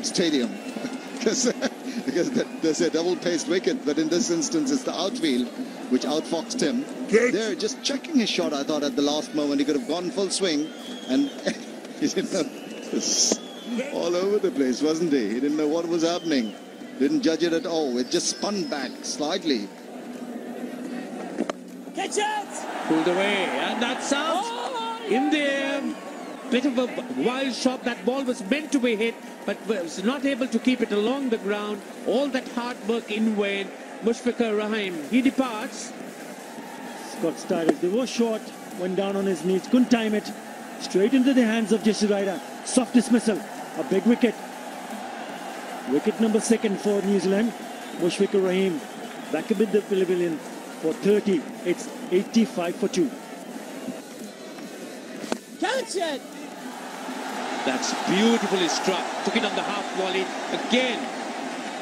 stadium because there's a double-paced wicket, but in this instance it's the outfield which outfoxed him. They're just checking his shot, I thought, at the last moment. He could have gone full swing, and he didn't know. All over the place, wasn't he? He didn't know what was happening. Didn't judge it at all. It just spun back slightly.
Catch it! Pulled away, and that's out. In there. Bit of a wild shot. That ball was meant to be hit, but was not able to keep it along the ground. All that hard work in vain. Mushfiqur Rahim, he departs.
Scott Styrus, they were short, went down on his knees, couldn't time it. Straight into the hands of Jesse Ryder. Soft dismissal, a big wicket. Wicket number 2 for New Zealand. Mushfiqur Rahim back up in the pavilion for 30. It's 85 for 2.
Catch it! That's beautifully struck. Took it on the half volley. Again,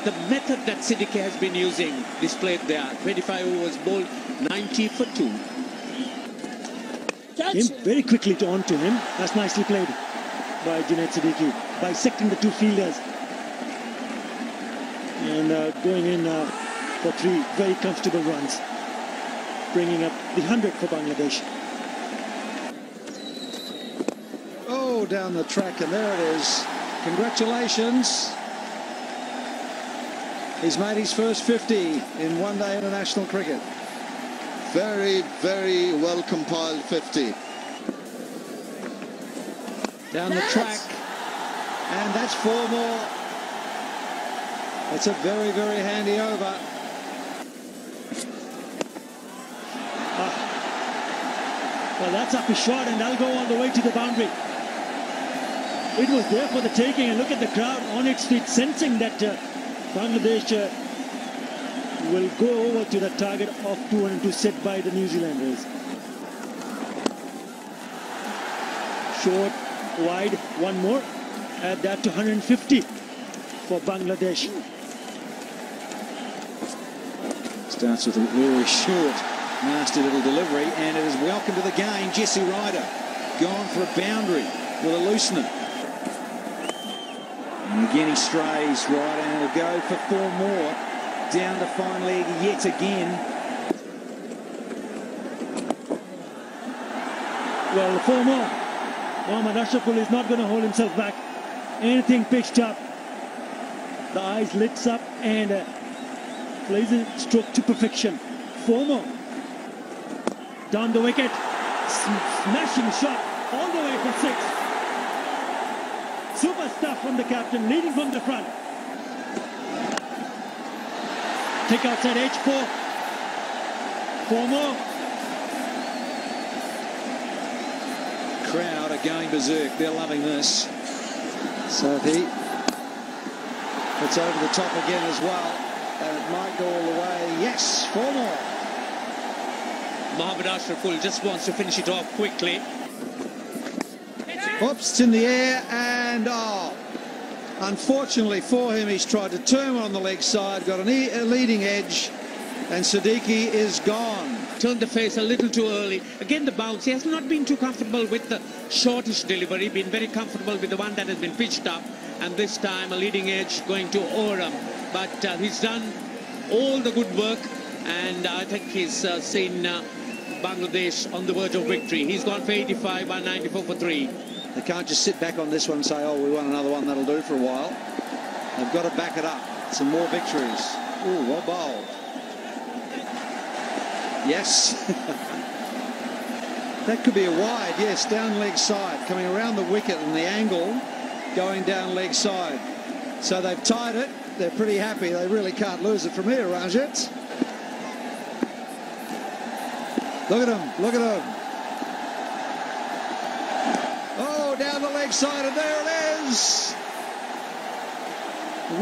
the method that Siddiqui has been using displayed there. 25 overs bowled, 90 for 2.
Came very quickly on to him. That's nicely played by Junaid Siddiqui, bisecting the 2 fielders. And going in for 3 very comfortable runs, bringing up the 100 for Bangladesh.
Oh, down the track, and there it is. Congratulations. He's made his first 50 in one-day international cricket.
Very, very well compiled 50.
Down the track, and that's 4 more. It's a very, very handy over.
Well, that's up his shot, and that'll go all the way to the boundary. It was there for the taking, and look at the crowd on its feet, sensing that Bangladesh will go over to the target of 202 set by the New Zealanders. Short, wide, 1 more. Add that to 150 for Bangladesh.
Starts with a very short, nasty little delivery, and it is welcome to the game. Jesse Ryder gone for a boundary with a loosener. And again he strays right, and he'll go for 4 more. Down to fine leg yet again.
Well, 4 more. Mohammad Ashraful is not going to hold himself back. Anything pitched up, the eyes lights up and plays a stroke to perfection. 4 more. Down the wicket. Smashing shot all the way for 6. Super stuff from the captain, leading from the front. Take outside edge, 4. 4 more.
Crowd are going berserk. They're loving this.
So he puts over the top again as well. And it might go all the way. Yes, 4 more.
Mohammad Ashraful just wants to finish it off quickly.
Oops, it's in the air and unfortunately for him, he's tried to turn on the leg side, got a leading edge, and Siddiqui is gone.
Turned the face a little too early. Again, the bounce. He has not been too comfortable with the shortish delivery, been very comfortable with the one that has been pitched up, and this time a leading edge going to Oram. But he's done all the good work, and I think he's seen Bangladesh on the verge of victory. He's gone for 85, 194 for 3.
They can't just sit back on this one and say, oh, we won another one, that'll do for a while. They've got to back it up. Some more victories. Ooh, well bowled. Yes. That could be a wide, yes, down leg side, coming around the wicket and the angle going down leg side. So they've tied it. They're pretty happy. They really can't lose it from here, Rajat. Look at him, look at him. Oh, down the leg side, and there it is.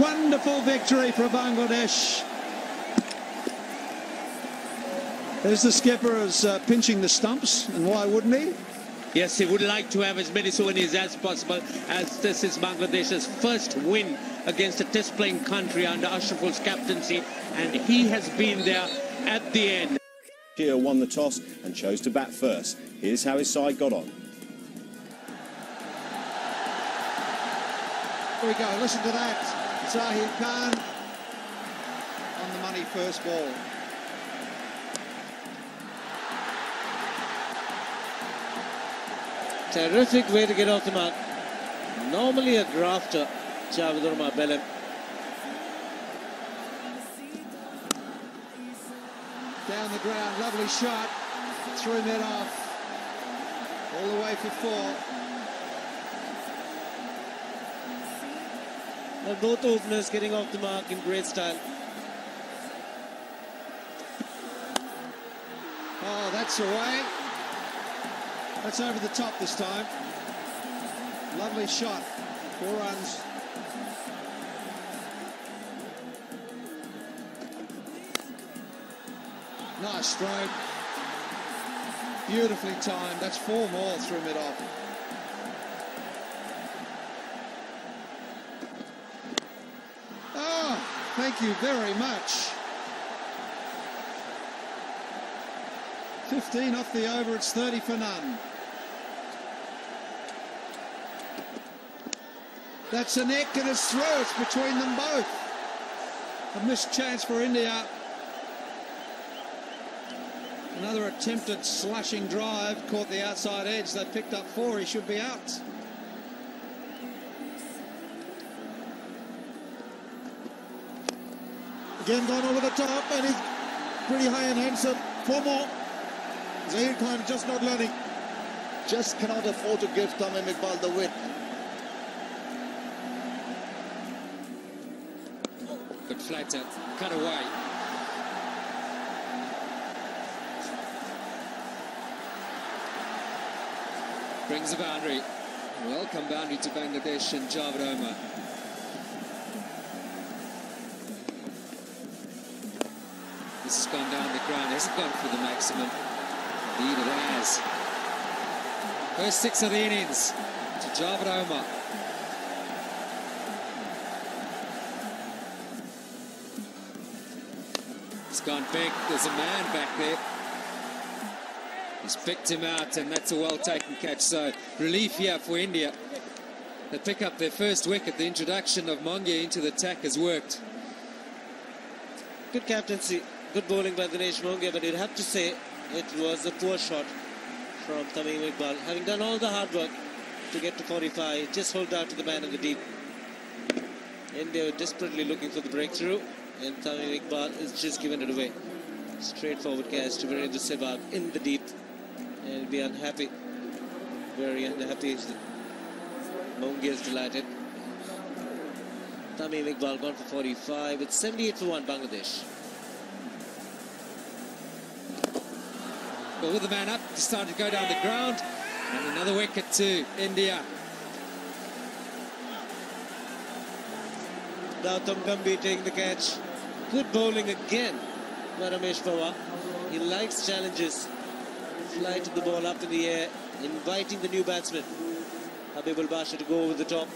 Wonderful victory for Bangladesh. There's the skipper is pinching the stumps, and why wouldn't he?
Yes, he would like to have as many souvenirs as possible, as this is Bangladesh's first win against a test-playing country under Ashraful's captaincy, and he has been there at the end.
Shere won the toss and chose to bat first. Here's how his side got on.
Here we go, listen to that. Zahir Khan on the money first ball.
Terrific way to get off the mark. Normally a grafter, Javadurma Belem.
Down the ground, lovely shot. Threw mid off. All the way for 4.
Well, both openers getting off the mark in great style.
Oh, that's away. That's over the top this time. Lovely shot. 4 runs. Nice stroke. Beautifully timed. That's 4 more through mid-off. Oh, thank you very much. 15 off the over. It's 30 for none. That's a neck and it's through. It's between them both. A missed chance for India. Another attempted slashing drive. Caught the outside edge. They picked up 4. He should be out.
Again gone over the top and he's pretty high and handsome. 4 more. Zahir Khan just not learning.
Just cannot afford to give Tamim Iqbal the width.
Good flatter, cut away. Brings a boundary. Welcome boundary to Bangladesh and Javed Omar. This has gone down the ground, hasn't gone for the maximum. Indeed it has. First 6 of the innings to Javed Omar. It's gone big, there's a man back there. He's picked him out and that's a well taken catch, so relief here for India. They pick up their first wicket. The introduction of Monge into the attack has worked.
Good captaincy, good bowling by Dinesh Monge, but you'd have to say it was a poor shot from Tamim Iqbal. Having done all the hard work to get to 45, just hold out to the man in the deep. India were desperately looking for the breakthrough, and Tamim Iqbal has just given it away. Straightforward catch to Virendra Sehwag in the deep, and he'll be unhappy, very unhappy. Monge is delighted. Tamim Iqbal gone for 45. It's 78 for 1 Bangladesh.
Well, with the man up, started to go down the ground, and another wicket to India.
Gautam Gambhir taking the catch. Good bowling again by Ramesh Pawar. He likes challenges. Flight of the ball up in the air, inviting the new batsman Habibul Basha to go over the top.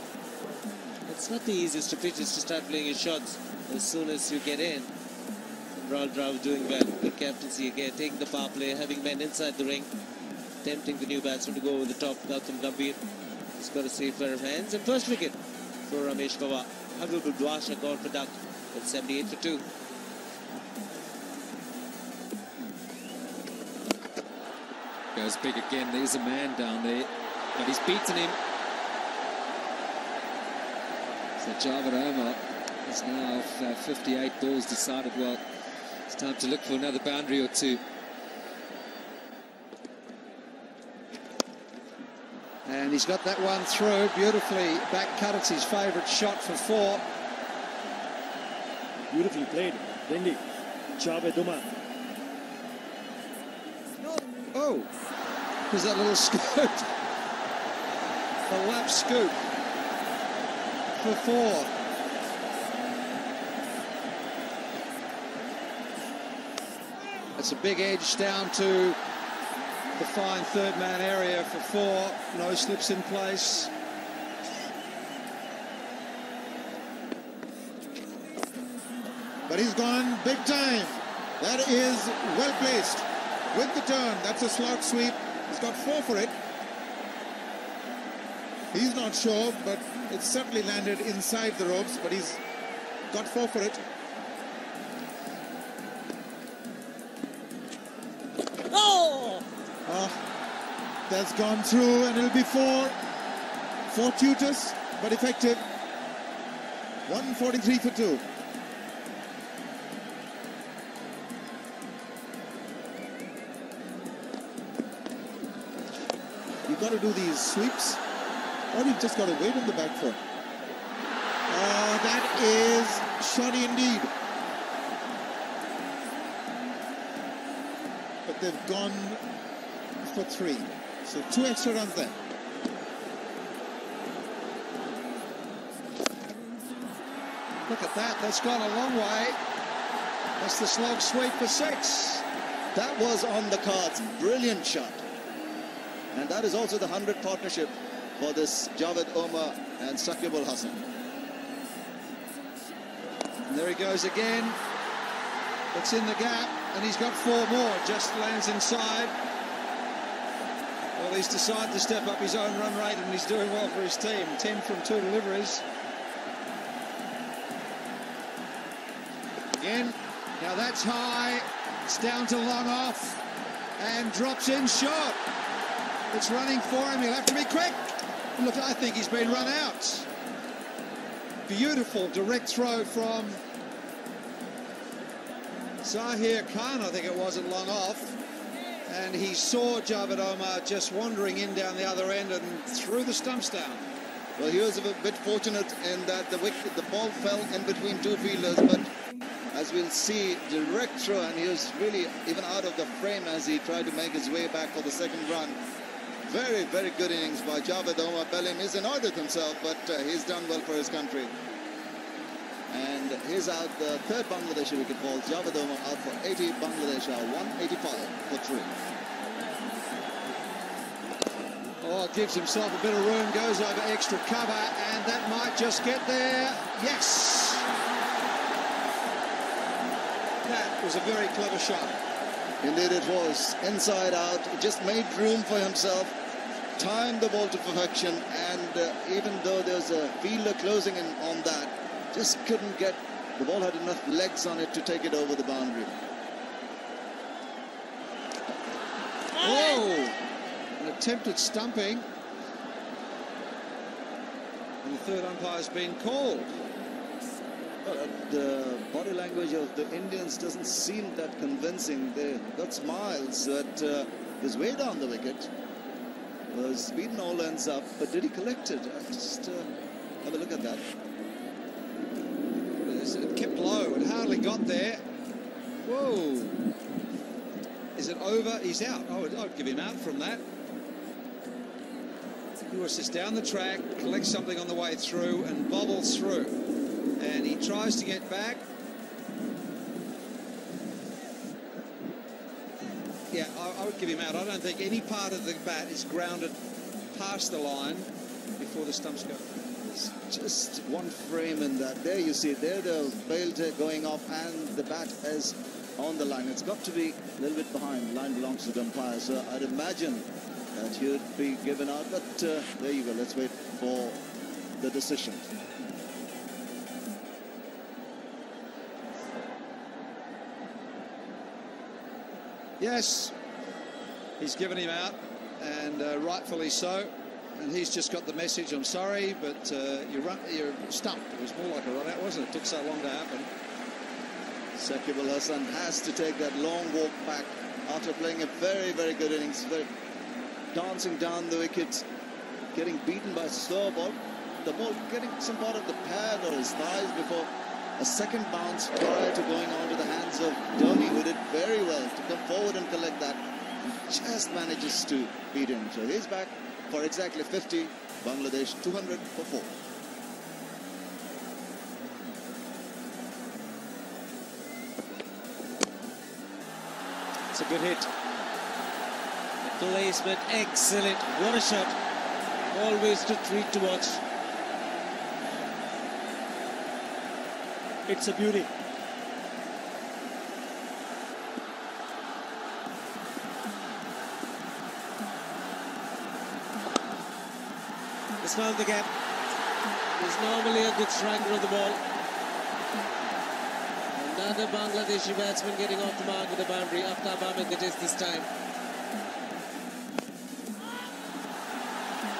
It's not the easiest of pitches to start playing your shots as soon as you get in. And Rahul Dravid doing well. Good captaincy again, taking the power play, having men inside the ring, tempting the new batsman to go over the top. Gautam Gambhir has got a safe pair of hands. And first wicket for Ramesh Pawar. Habibul Basha gone for duck at 78 for 2.
Goes big again. There's a man down there, but he's beaten him. So Javed Omar is now off 58 balls decided. Well, it's time to look for another boundary or two.
And he's got that one through beautifully. Back cut, it's his favourite shot for 4.
Beautifully played. Bendy. Javed Omar.
Oh, there's that little scoop. A lap scoop for 4. That's a big edge down to the fine third man area for 4. No slips in place.
But he's gone big time. That is well placed. With the turn, that's a slot sweep. He's got 4 for it. He's not sure, but it's certainly landed inside the ropes, but he's got 4 for it.
Oh!
That's gone through, and it'll be 4. Fortuitous, but effective. 143 for 2. You've got to do these sweeps, or you've just got to wait on the back foot. That is shoddy indeed. But they've gone for 3. So 2 extra runs there.
Look at that, that's gone a long way. That's the slog sweep for 6.
That was on the cards. Brilliant shot. And that is also the 100 partnership for this Javed Omar and Shakib Al Hasan.
And there he goes again. It's in the gap, and he's got 4 more. Just lands inside. Well, he's decided to step up his own run rate, and he's doing well for his team. 10 from 2 deliveries. Again, now that's high. It's down to long off, and drops in short. It's running for him. He'll have to be quick. Look, I think he's been run out. Beautiful direct throw from Zahir Khan, I think it was, at long off. And he saw Javed Omar just wandering in down the other end and threw the stumps down.
Well, he was a bit fortunate in that the ball fell in between 2 fielders, but as we'll see, direct throw, and he was really even out of the frame as he tried to make his way back for the second run. Very, very good innings by Javed Omar. Bellingham is annoyed with himself, but he's done well for his country. And he's out the 3rd Bangladeshi wicket fall. Javed Omar out for 80. Bangladesh are 185 for 3.
Oh, gives himself a bit of room, goes over extra cover, and that might just get there. Yes! That was a very clever shot.
Indeed it was. Inside out. He just made room for himself timed the ball to perfection, and even though there's a fielder closing in on that, just couldn't get, the ball had enough legs on it to take it over the boundary.
Oh! An attempted stumping. And the third umpire's been called.
The body language of the Indians doesn't seem that convincing. They got smiles, but his way down the wicket was beaten all ends up. But did he collect it? Just have a look at that.
It kept low. It hardly got there. Whoa. Is it over? He's out. I'd give him out from that. He was just down the track, collects something on the way through and bobbles through. And he tries to get back. Yeah, I would give him out. I don't think any part of the bat is grounded past the line before the stumps go.
It's just one frame in that. There you see, there the bail going off and the bat is on the line. It's got to be a little bit behind. The line belongs to the umpire, so I'd imagine that he would be given out. But there you go. Let's wait for the decision.
Yes, he's given him out, and rightfully so. And he's just got the message, I'm sorry, but you're stumped. It was more like a run out, wasn't it? It took so long to happen.
Sakib Al Hasan has to take that long walk back after playing a very, very good innings. Dancing down the wicket, getting beaten by a slow ball. The ball getting some part of the pad or his thighs before a second bounce prior to going on to the hands of Dhoni, who did very well to come forward and collect that. And just manages to beat him. So he's back for exactly 50. Bangladesh 200 for 4.
It's a good hit. The placement, excellent. What a shot. Always to treat to watch.
It's a beauty.
He's found the gap. He's normally a good striker of the ball. Another Bangladeshi batsman getting off the mark with the boundary. Aftab Ahmed it is this time.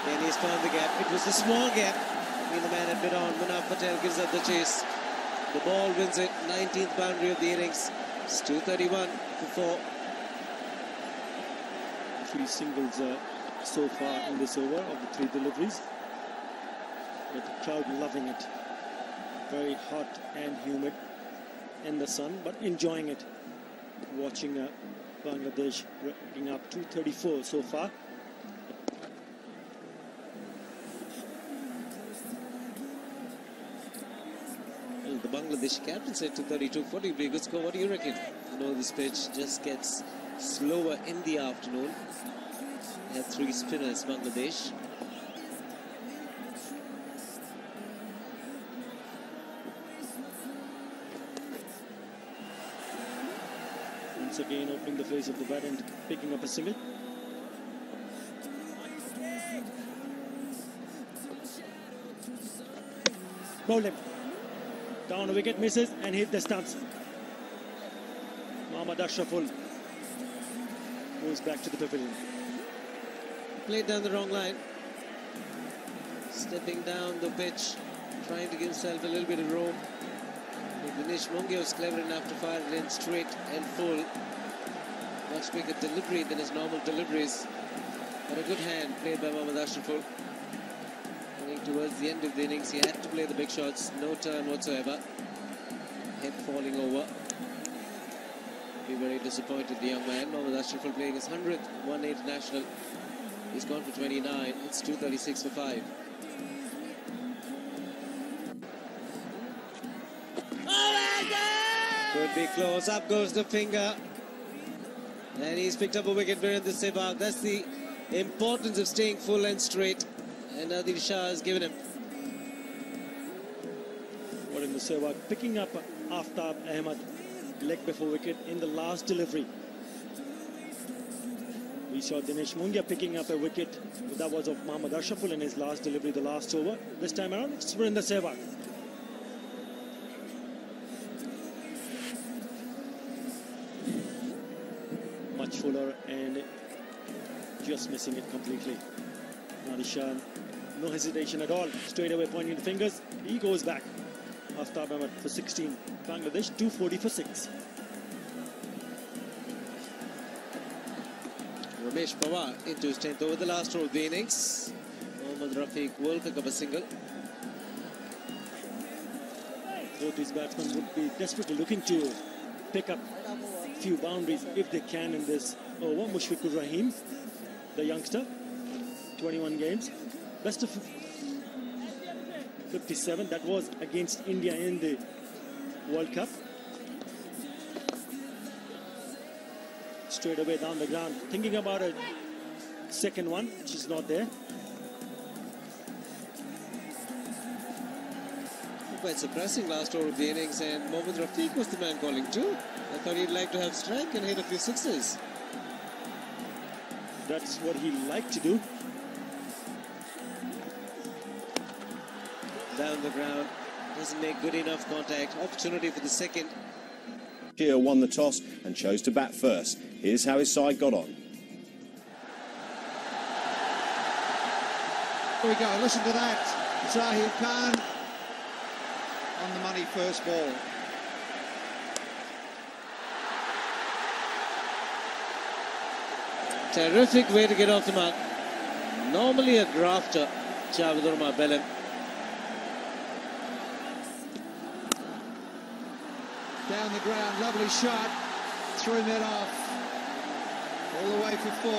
And he's found the gap. It was a small gap. The man had been on. Munaf Patel gives up the chase. The ball wins it. 19th boundary of the innings. It's 231 for 4.
3 singles so far in this over of the 3 deliveries. But the crowd loving it. Very hot and humid in the sun, but enjoying it. Watching Bangladesh racking up 234 so far.
Well, the Bangladeshi captain said 232. 40 be a good score. What do you reckon? You know, this pitch just gets slower in the afternoon. They have 3 spinners, Bangladesh.
Once again opening the face of the bat and picking up a single. Bowled him. Down the wicket, misses and hit the stumps. Mohammad Ashraful moves back to the pavilion.
Played down the wrong line. Stepping down the pitch, trying to give himself a little bit of room. Dinesh Mongia was clever enough to fire it in straight and full. Much bigger delivery than his normal deliveries. But a good hand played by Mohammad Ashraful. Coming towards the end of the innings, he had to play the big shots. No turn whatsoever. Head falling over. Be very disappointed, the young man. Mohammad Ashraful playing his 100th one-day international. He's gone for 29. It's 236 for 5. Could be close. Up goes the finger. And he's picked up a wicket behind the Sehwag. That's the importance of staying full and straight. And Adil Shah has given him.
What in the Sehwag? Picking up Aftab Ahmed, leg before wicket in the last delivery. We We saw Dinesh Mungia picking up a wicket. That was of Mohammad Ashraful in his last delivery, the last over. This time around, it's Surinder Sehwag. Much fuller and just missing it completely. Narishan, no hesitation at all. Straight away pointing the fingers. He goes back. Aftab Ahmed for 16. Bangladesh 240 for 6.
Ramesh Pawar into his 10th over, the last over of the innings. Mohammad Rafiq will pick up a single.
Both these batsmen would be desperately looking to pick up a few boundaries if they can in this over. Mushfiqur Rahim, the youngster, 21 games, best of 57. That was against India in the World Cup. Straight away down the ground, thinking about a second one, which is not there.
Quite surprising last over of the innings, and Mohammad Rafiq was the man calling too. I thought he'd like to have strike and hit a few sixes.
That's what he liked to do.
Down the ground, doesn't make good enough contact. Opportunity for the second.
Shere won the toss and chose to bat first. Here's how his side got on.
Here we go, listen to that. Zahir Khan on the money first ball.
Terrific way to get off the mark. Normally a grafter, Javed Urma Bellem.
Down the ground, lovely shot. Threw mid off. All the way for 4.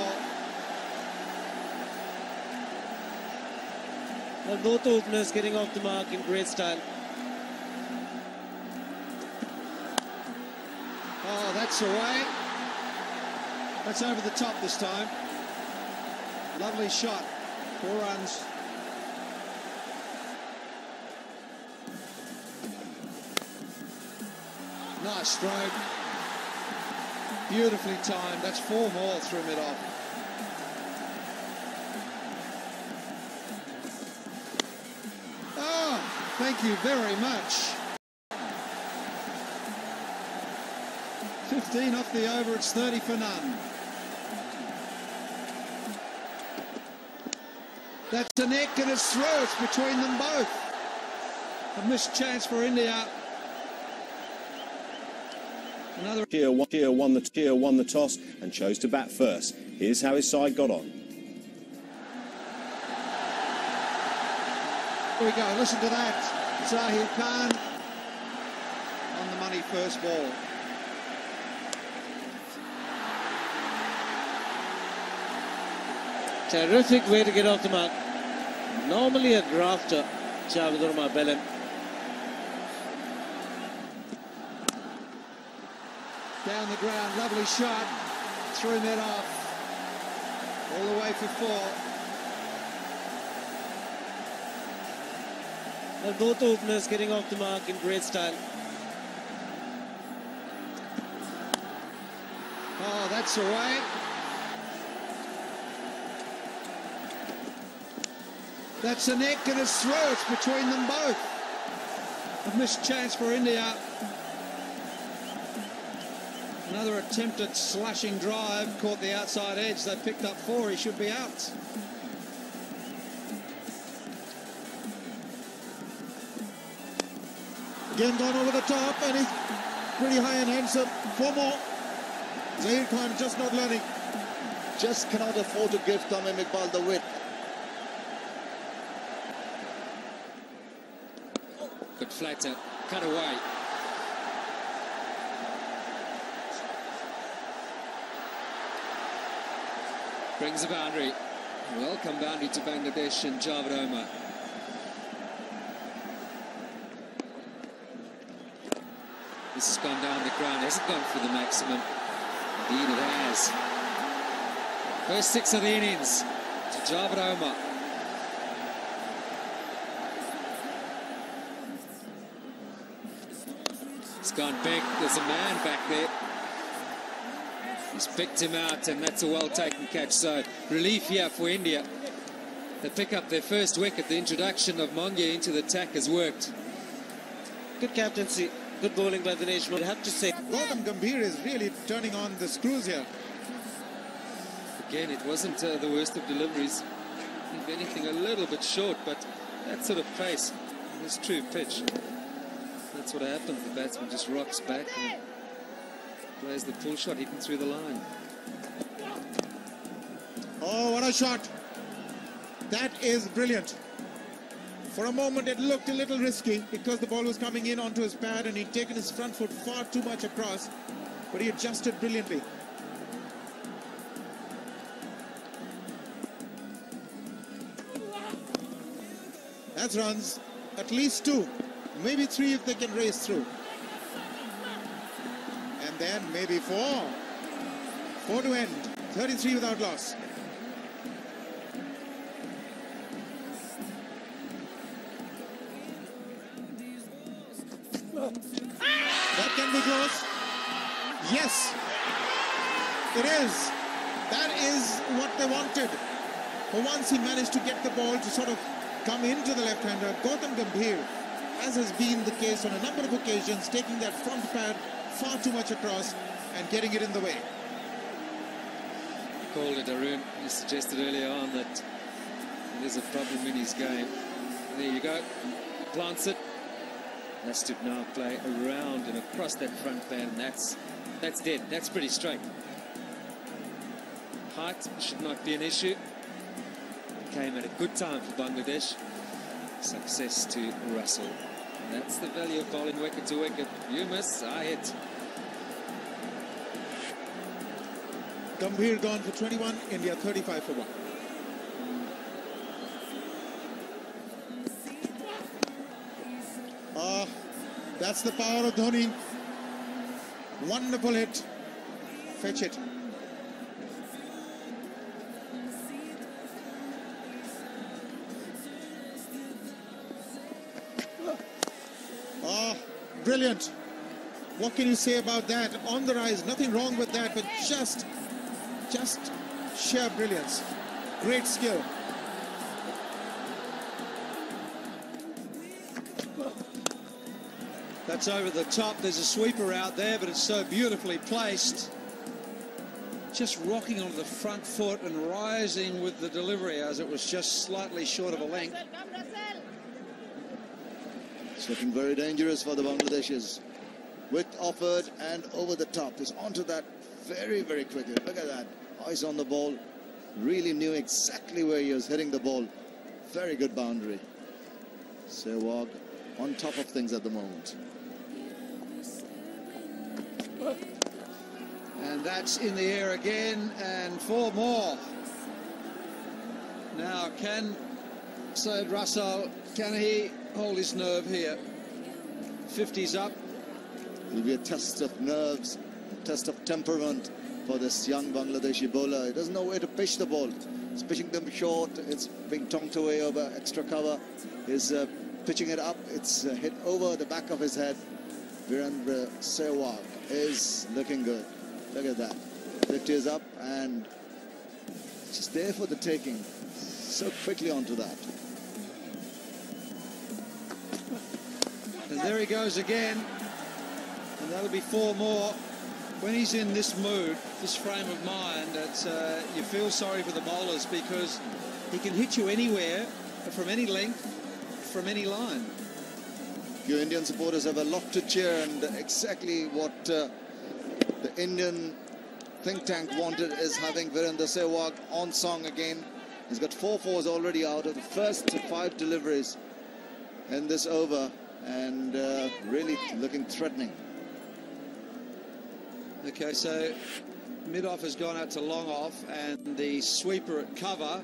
Well, both openers getting off the mark in great style.
Oh, that's away. That's over the top this time. Lovely shot. 4 runs. Nice stroke. Beautifully timed. That's 4 more through mid off. Oh, thank you very much. 15 off the over, it's 30 for none. That's a neck and it's through, it's between them both. A missed chance for India. Another
Shere won the toss and chose to bat first. Here's how his side got on.
Here we go, listen to that. Zahir Khan on the money first ball.
Terrific way to get off the mark. Normally a grafter, Javed Urma Bellem.
Down the ground, lovely shot. Threw mid off. All the way for 4.
Well, both openers getting off the mark in great style.
Oh, that's away. That's a neck and it's through. It's between them both. A missed chance for India. Another attempted slashing drive. Caught the outside edge. They picked up 4. He should be out.
Again gone over the top and he's pretty high and handsome. 4 more. Zahir Khan just not learning.
Just cannot afford to give Tamim Iqbal the width.
But flatter, cut away. Brings a boundary. Welcome boundary to Bangladesh and Javed Omar. This has gone down the ground. It hasn't gone for the maximum. Indeed it has. First 6 of the innings to Javed Omar. It's gone big. There's a man back there. He's picked him out, and that's a well-taken catch. So relief here for India. They pick up their first wicket. The introduction of Monge into the attack has worked.
Good captaincy, good bowling by Dinesh. I have to say,
Gautam Gambhir is really turning on the screws here.
Again, it wasn't the worst of deliveries. If anything, a little bit short, but that sort of pace is true pitch. That's what happens. The batsman just rocks back and plays the pull shot, hitting through the line.
Oh, what a shot. That is brilliant. For a moment it looked a little risky because the ball was coming in onto his pad and he'd taken his front foot far too much across, but he adjusted brilliantly. That's runs, at least 2, maybe 3 if they can race through. And then maybe 4. 4 to end, 33 without loss. That can be close. Yes, it is. That is what they wanted. For once he managed to get the ball to sort of come into the left-hander. Gautam Gambhir, as has been the case on a number of occasions, taking that front pad far too much across and getting it in the way.
He called it, Arun. He suggested earlier on that there's a problem in his game. There you go. Plants it. Has to now play around and across that front pad, and that's dead. That's pretty straight. Height should not be an issue. Came at a good time for Bangladesh. Success to Russell. That's the value of bowling wicket to wicket. You miss, I hit.
Gambhir gone for 21, India 35 for 1. That's the power of Dhoni. Wonderful hit. Fetch it. Brilliant. What can you say about that? On the rise, nothing wrong with that, but just sheer brilliance. Great skill.
That's over the top. There's a sweeper out there, but it's so beautifully placed. Just rocking onto the front foot and rising with the delivery as it was just slightly short of a length.
It's looking very dangerous for the Bangladeshis. Width offered and over the top. Is onto that very, very quickly. Look at that. Eyes on the ball. Really knew exactly where he was hitting the ball. Very good boundary. Sehwag on top of things at the moment.
And that's in the air again, and 4 more. Now, can Syed Russell, can he hold his nerve here? 50's up.
It'll be a test of nerves, a test of temperament for this young Bangladeshi bowler. He doesn't know where to pitch the ball. He's pitching them short. It's being tonked away over extra cover. He's pitching it up. It's hit over the back of his head. Virendra Sehwag is looking good. Look at that. 50 is up and just there for the taking. So quickly onto that.
And there he goes again. And that'll be 4 more. When he's in this mood, this frame of mind, it's, you feel sorry for the bowlers because he can hit you anywhere, from any length, from any line.
Few Indian supporters have a lot to cheer, and exactly what the Indian think tank wanted is having Virendra Sehwag on song again. He's got 4 fours already out of the first 5 deliveries in this over, and really looking threatening.
Okay, so mid-off has gone out to long off, and the sweeper at cover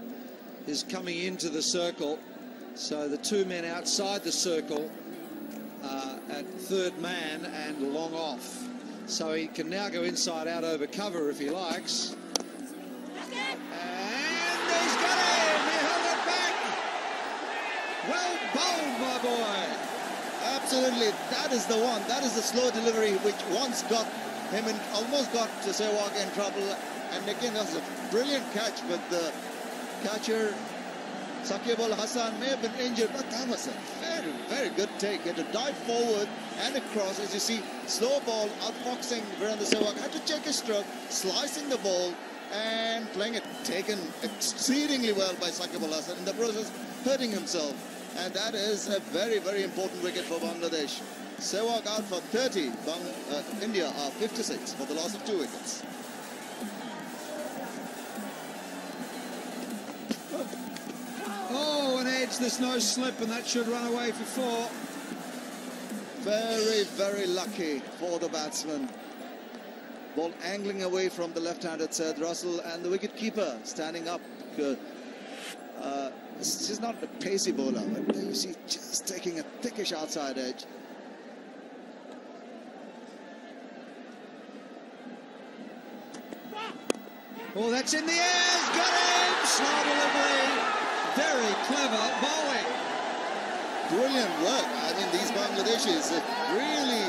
is coming into the circle. So the 2 men outside the circle at third man and long off. So he can now go inside out over cover if he likes. And he's got him! He held it back! Well bowled, my boy!
Absolutely, that is the one. That is the slow delivery which once got him and almost got Sehwag in trouble. And again, that was a brilliant catch, but the catcher, Saqib Hassan, may have been injured, but that was a very, very good take. He had to dive forward and across. As you see, slow ball, outfoxing Virendra Sehwag. Had to check his stroke, slicing the ball and playing it, taken exceedingly well by Saqib Hassan. In the process, hurting himself. And that is a very, very important wicket for Bangladesh. Sehwag out for 30. India are 56 for the loss of 2 wickets.
Oh, an edge, there's no slip, and that should run away for 4.
Very, very lucky for the batsman. Ball angling away from the left-handed Syed Russell, and the wicket-keeper standing up. She's not a pacey bowler, but you see just taking a thickish outside edge.
Oh, that's in the air, got him! Slow delivery, very clever bowling.
Brilliant work. I mean, these Bangladeshis really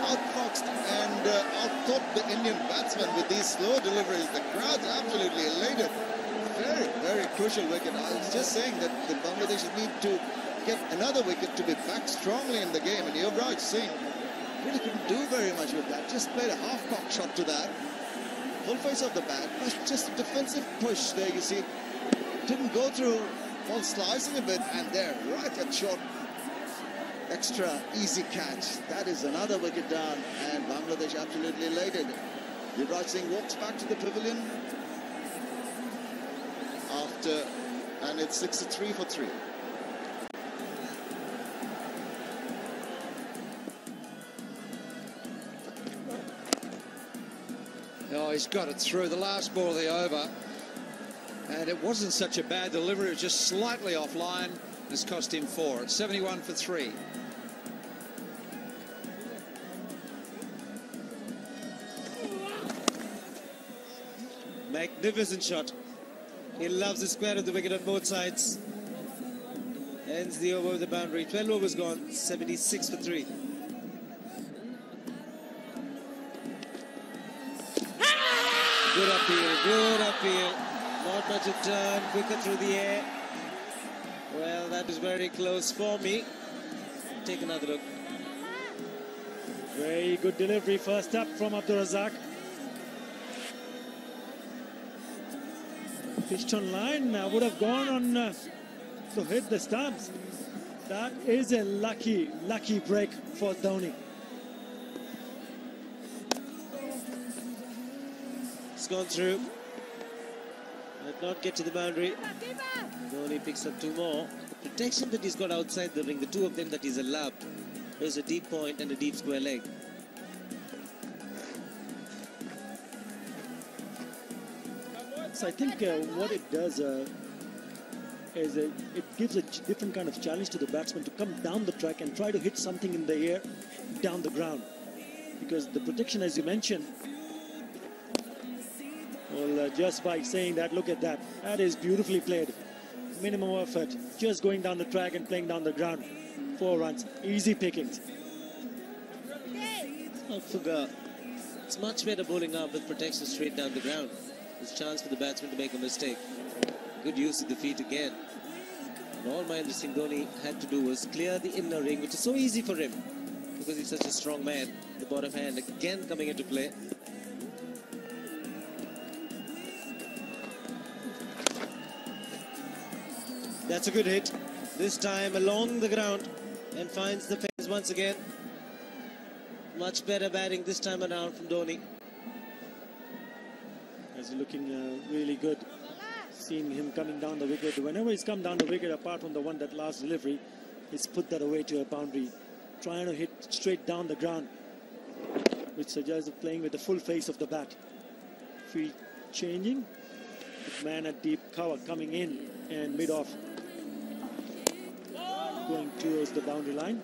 outfoxed and outthought the Indian batsmen with these slow deliveries. The crowd's absolutely elated. Very, very crucial wicket. I was just saying that the Bangladeshis need to get another wicket to be back strongly in the game. And Yuvraj Singh really couldn't do very much with that. Just played a half-cock shot to that. Full face of the bat, but just a defensive push there, you see. Didn't go through, ball slicing a bit, and there, right at short. Extra easy catch. That is another wicket down, and Bangladesh absolutely elated. Yuvraj Singh walks back to the pavilion after, and it's 63 for 3.
Oh, he's got it through the last ball of the over. And it wasn't such a bad delivery, it was just slightly offline. It's cost him 4. It's 71 for 3.
Magnificent shot. He loves the square of the wicket on both sides. Ends the over with the boundary. 12 overs gone. 76 for 3. Good appeal, good appeal. Not much of turn, quicker through the air. Well, that is very close for me. Take another look.
Very good delivery first up from Abdur Razak. Pitched on line, would have gone on to hit the stumps. That is a lucky break for Dhoni.
It's gone through. Might not get to the boundary. Dhoni picks up 2 more. The protection that he's got outside the ring, the 2 of them that he's allowed. There's a deep point and a deep square leg.
So I think what it does is it gives a different kind of challenge to the batsman to come down the track and try to hit something in the air down the ground. Because the protection, as you mentioned, well, just by saying that, look at that. That is beautifully played. Minimum effort. Just going down the track and playing down the ground. 4 runs. Easy pickings.
Not forgot. It's much better bowling up with protection straight down the ground. There's a chance for the batsman to make a mistake. Good use of the feet again. And all Mahendra Singh Dhoni had to do was clear the inner ring, which is so easy for him because he's such a strong man. The bottom hand again coming into play. That's a good hit. This time along the ground and finds the fence once again. Much better batting this time around from Dhoni.
He's looking really good. Seeing him coming down the wicket. Whenever he's come down the wicket, apart from the one that last delivery, he's put that away to a boundary. Trying to hit straight down the ground, which suggests playing with the full face of the bat. Feet changing. Man at deep cover coming in and mid-off. Going towards the boundary line.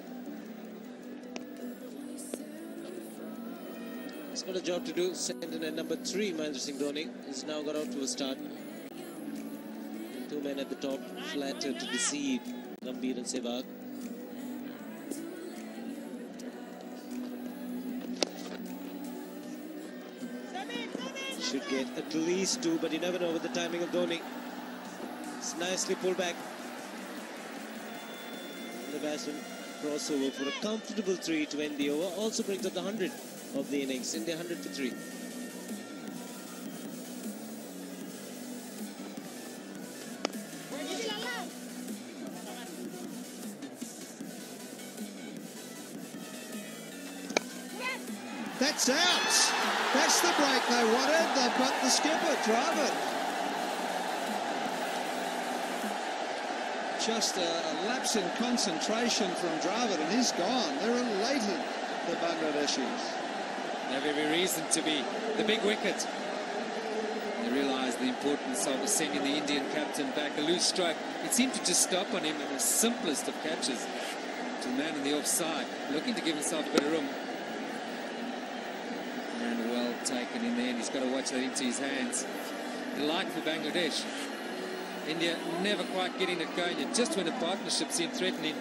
He's got a job to do. Send in at number 3, Mahendra Singh Dhoni. He's now got out to a start. And 2 men at the top, flattered to deceive Gambhir and Sehwag. Should get at least 2, but you never know with the timing of Dhoni. It's nicely pulled back. The batsman crossover for a comfortable 3 to end the over. Also brings up the 100 of the innings. India 100 for 3.
That's out. That's the break they wanted. They've got the skipper, Dravid. Just a lapse in concentration from Dravid, and he's gone. They're elated, the Bangladeshis.
They have every reason to be. The big wicket. They realise the importance of sending the Indian captain back. A loose stroke. It seemed to just stop on him in the simplest of catches. To the man in the offside, looking to give himself a bit of room. And well taken in the end. He's got to watch that into his hands. Delight for Bangladesh. India never quite getting it going. And just when the partnership seemed threatening,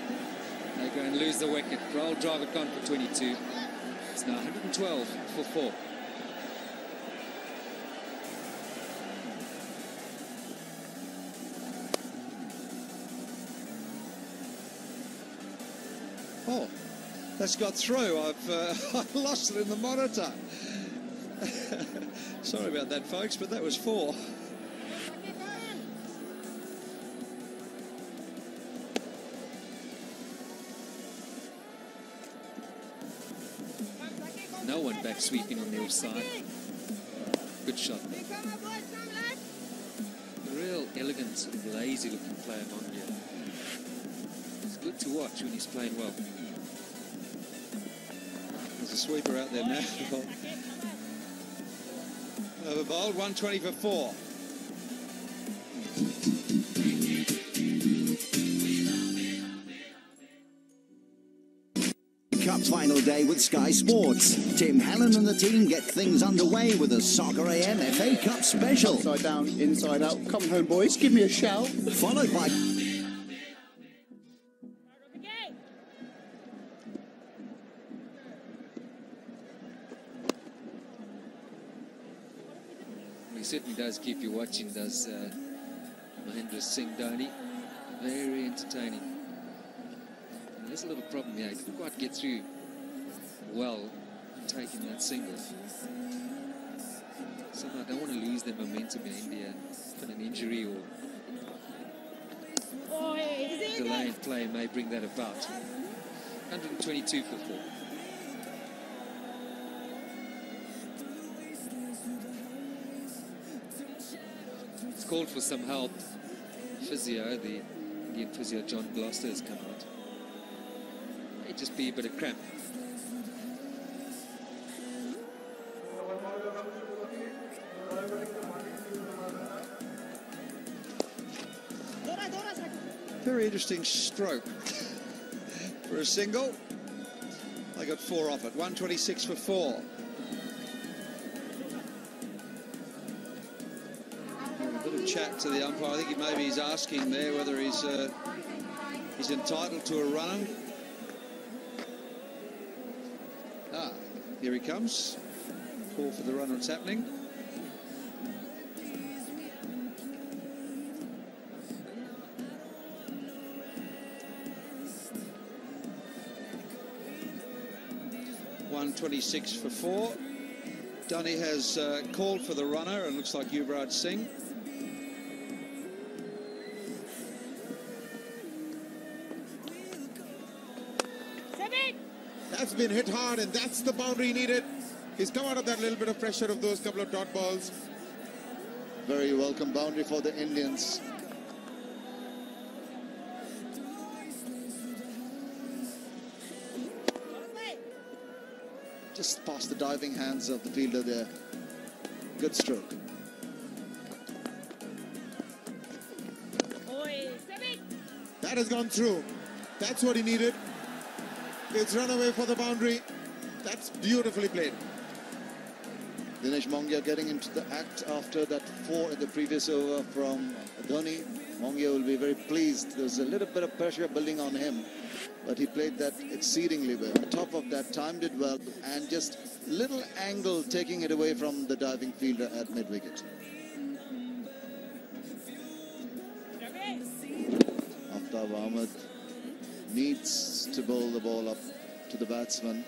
they go and lose the wicket. Roll drive it gone for 22. It's now 112 for 4.
Oh, that's got through. I've I lost it in the monitor. Sorry about that, folks, but that was 4.
No one back sweeping on the offside. Good shot. A real elegant, sort of lazy looking player, Mongia. It's good to watch when he's playing well.
There's a sweeper out there now. Over bowled, 120 for 4.
Cup final day with Sky Sports. Tim Helen and the team get things underway with a Soccer AM FA Cup special.
Upside down, inside out. Come home, boys. Give me a shout.
Followed by...
He certainly does keep you watching, does Mahendra Singh Dhoni. Very entertaining. And there's a little problem here. He didn't quite get through well taking that single. Somehow I don't want to lose their momentum in India. But an injury or delay in play may bring that about. 122 for 4. Called for some help. Physio, the Indian physio John Gloucester has come out. May just be a bit of cramp.
Very interesting stroke for a single. They got 4 off it. 126 for 4. Chat to the umpire. I think maybe he's asking there whether he's entitled to a run. Here he comes. Call for the runner. It's happening. .126 for 4. Dhoni has called for the runner, and looks like Yuvraj Singh.
That's been hit hard, and that's the boundary needed. He's come out of that little bit of pressure of those couple of dot balls.
Very welcome boundary for the Indians. Just past the diving hands of the fielder there. Good stroke.
That has gone through. That's what he needed. It's run away for the boundary. That's beautifully played.
Dinesh Mongia getting into the act after that 4 in the previous over from Dhoni. Mongia will be very pleased. There's a little bit of pressure building on him, but he played that exceedingly well. On top of that, timed it well, and just little angle taking it away from the diving fielder at mid-wicket. Aftab Ahmed needs to bowl the ball up to the batsman.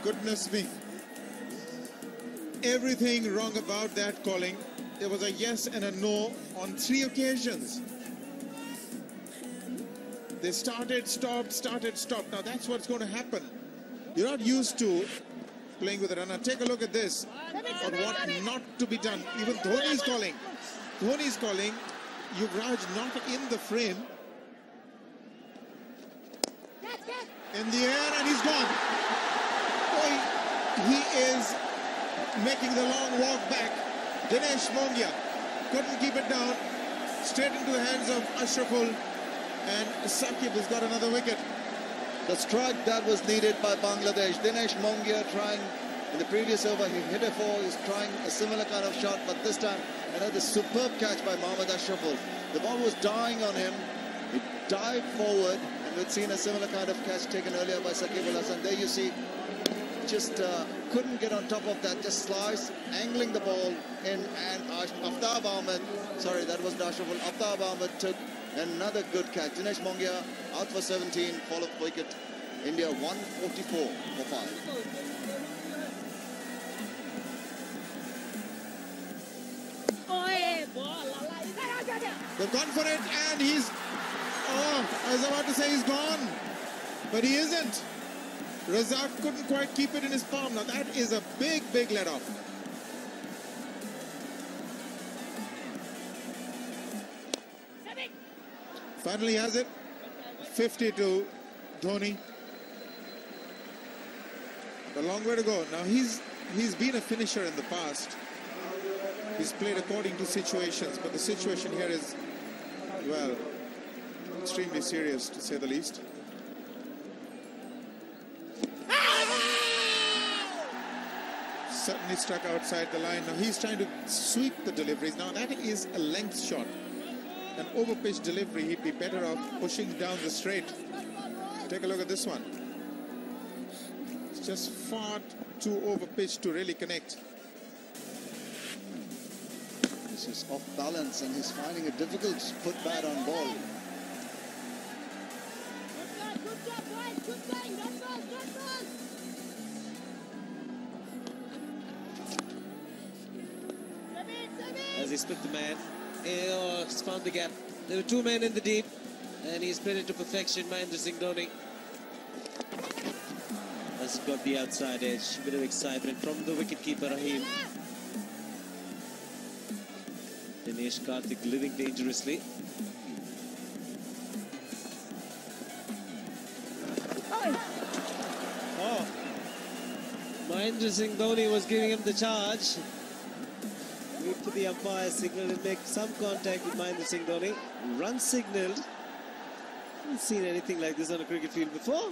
Goodness me. Everything wrong about that calling. There was a yes and a no on 3 occasions. They started, stopped, started, stopped. Now that's what's going to happen. You're not used to playing with a runner. Take a look at this. On what not to be done. Even Dhoni's calling. Dhoni's calling. Yuvraj not in the frame. In the air, and he's gone. Boy, he is making the long walk back. Dinesh Mongia couldn't keep it down. Straight into the hands of Ashraful, and Saqib has got another wicket.
The strike that was needed by Bangladesh. Dinesh Mongia trying, in the previous over he hit a 4, he's trying a similar kind of shot, but this time another superb catch by Mohammad Ashraful. The ball was dying on him, he dived forward, and we'd seen a similar kind of catch taken earlier by Saqib Al Hasan. There you see, just couldn't get on top of that, just sliced, angling the ball in, and Aftab Ahmed, sorry, that was Ashraful. Aftab Ahmed took another good catch. Dinesh Mongia out for 17, follow wicket. India 144 for 5.
They've gone for it, and he's... Oh, I was about to say he's gone, but he isn't. Razak couldn't quite keep it in his palm. Now that is a big, big let-off. Finally has it. 50 to Dhoni. A long way to go. Now he's been a finisher in the past. He's played according to situations, but the situation here is, well, extremely serious to say the least. Certainly struck outside the line. Now he's trying to sweep the deliveries. Now that is a length shot. An over-pitch delivery, he'd be better off pushing down the straight. Take a look at this one. It's just far too over-pitched to really connect.
This is off balance, and he's finding it difficult to put bat on ball.
As he split the man, he's found the gap. There were 2 men in the deep, and he split it to perfection. Mahendra Singh Dhoni has got the outside edge. Bit of excitement from the wicketkeeper Rahim. Dinesh Karthik living dangerously. Oh, Mahendra Singh Dhoni was giving him the charge. Wait for the umpire signal and make some contact with Mahendra Singh Dhoni. Run signaled. Haven't seen anything like this on a cricket field before.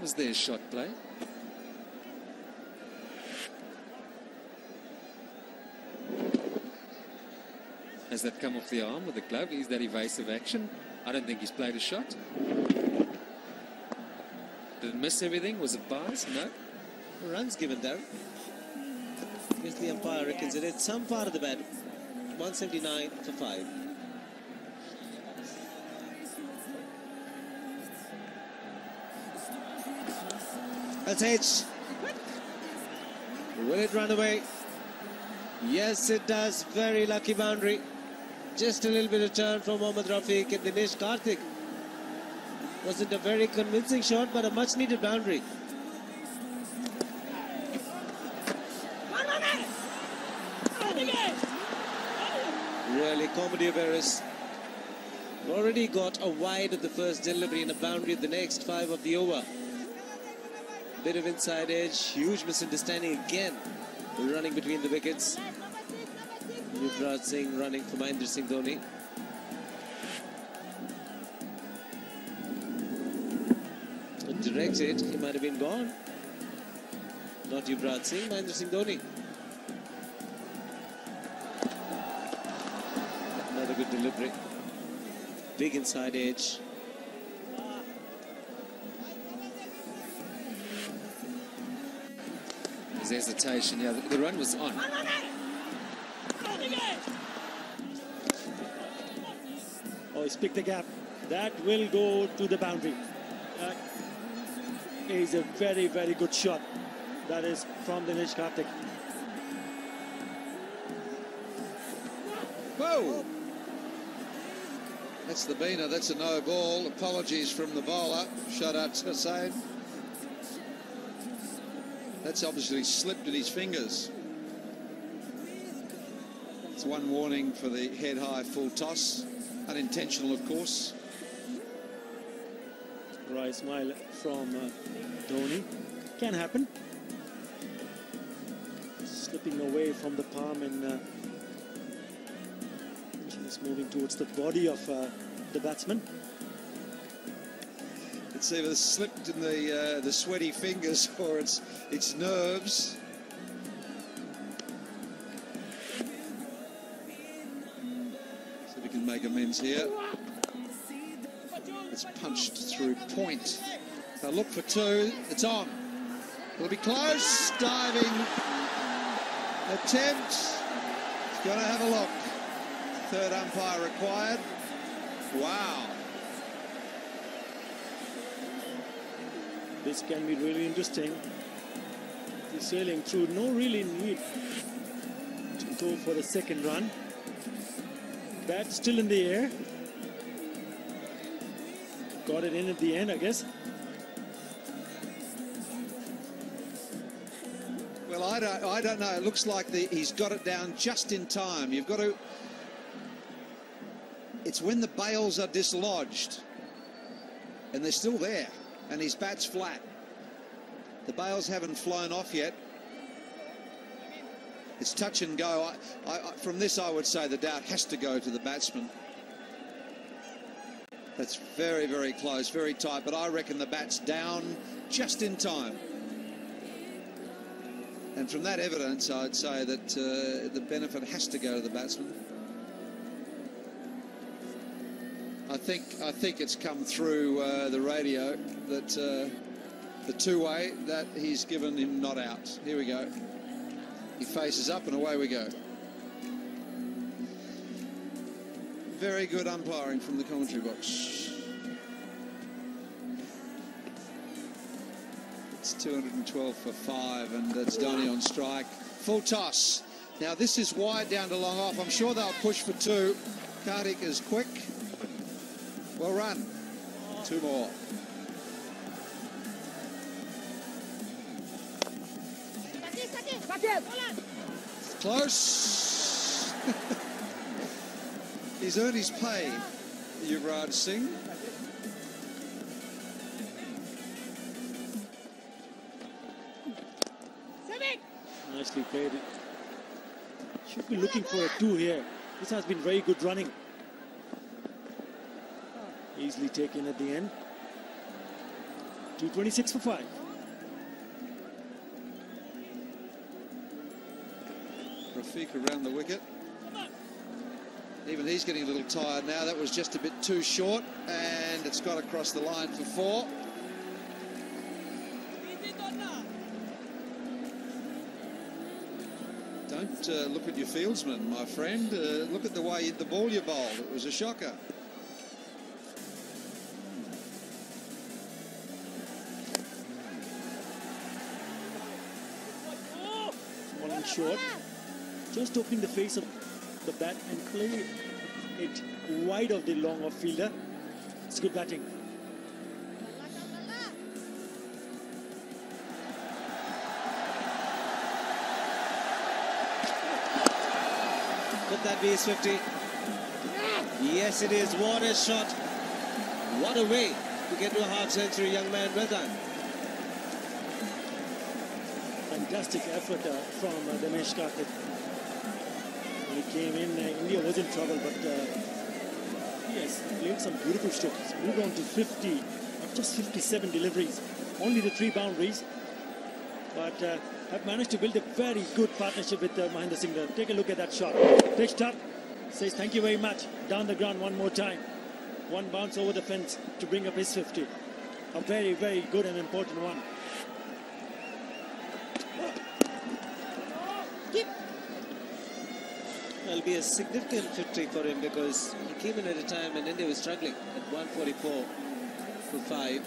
Was there a shot play? Has that come off the arm with the glove? Is that evasive action? I don't think he's played a shot. Did it miss everything? Was it bias? No.
Runs given there. I guess the umpire reckons it hit some part of the bat. 179 for 5. That's edge. Will it run away? Yes, it does. Very lucky boundary. Just a little bit of turn from Mohammad Rafiq, and Dinesh Karthik. Wasn't a very convincing shot, but a much needed boundary. Really comedy of errors. Already got a wide at the first delivery and a boundary at the next 5 of the over. Bit of inside edge, huge misunderstanding again. Running between the wickets. Yuvraj Singh running for Mahendra Singh Dhoni. direct hit, he might have been gone. Not Yuvraj Singh, Mahendra Singh Dhoni. Another good delivery. Big inside edge.
His hesitation, yeah, the run was on.
Oh, he's picked the gap. That will go to the boundary. That is a very, very good shot. That is from Dinesh Karthik.
Whoa! That's the beaner, that's a no ball. Apologies from the bowler, Sharat Hussain. That's obviously slipped in his fingers. It's one warning for the head-high full toss. Unintentional, of course.
Right smile from Dhoni. Can happen. Slipping away from the palm and just moving towards the body of the batsman.
It's either slipped in the sweaty fingers or it's nerves. So we can make amends here. It's punched through point. They'll look for two. It's on. It'll be close. Diving attempt. It's going to have a look. Third umpire required. Wow.
This can be really interesting. He's sailing through. No really need to go for the second run. Bat still in the air. Got it in at the end, I guess.
Well, I don't know. It looks like he's got it down just in time. You've got to... It's when the bails are dislodged and they're still there and his bat's flat. The bails haven't flown off yet. It's touch and go. From this, I would say the doubt has to go to the batsman. That's very, very close, very tight, but I reckon the bat's down just in time. And from that evidence, I'd say that the benefit has to go to the batsman. I think it's come through the radio that the two-way that he's given him not out. Here we go. He faces up and away we go. Very good umpiring from the commentary box. It's 212 for 5 and it's Dhoni on strike. Full toss. Now this is wide down to long off. I'm sure they'll push for 2. Karthik is quick. Well run. 2 more. Close. He's earned his pay, Yuvraj Singh.
Nicely played. Should be looking for a 2 here. This has been very good running. Easily taken at the end. 226 for 5.
Rafiq around the wicket. Even he's getting a little tired now. That was just a bit too short, and it's got across the line for 4. Don't look at your fieldsman, my friend. Look at the way the ball you bowled. It was a shocker.
Falling short. Just opening the face of the bat and play it wide of the long off fielder. It's good batting.
Could that be his 50? Yes, it is. What a shot. What a way to get to a half century, young man. Well done.
Fantastic effort from Dinesh Karthik. When he came in, India was in trouble, but yes, played some beautiful strokes. Moved on to 50 after just 57 deliveries, only the 3 boundaries, but have managed to build a very good partnership with Mahendra Singh. Take a look at that shot. Pitched up, says thank you very much, down the ground one more time. One bounce over the fence to bring up his 50. A very, very good and important one.
It'll be a significant victory for him because he came in at a time when India was struggling at 144 for 5.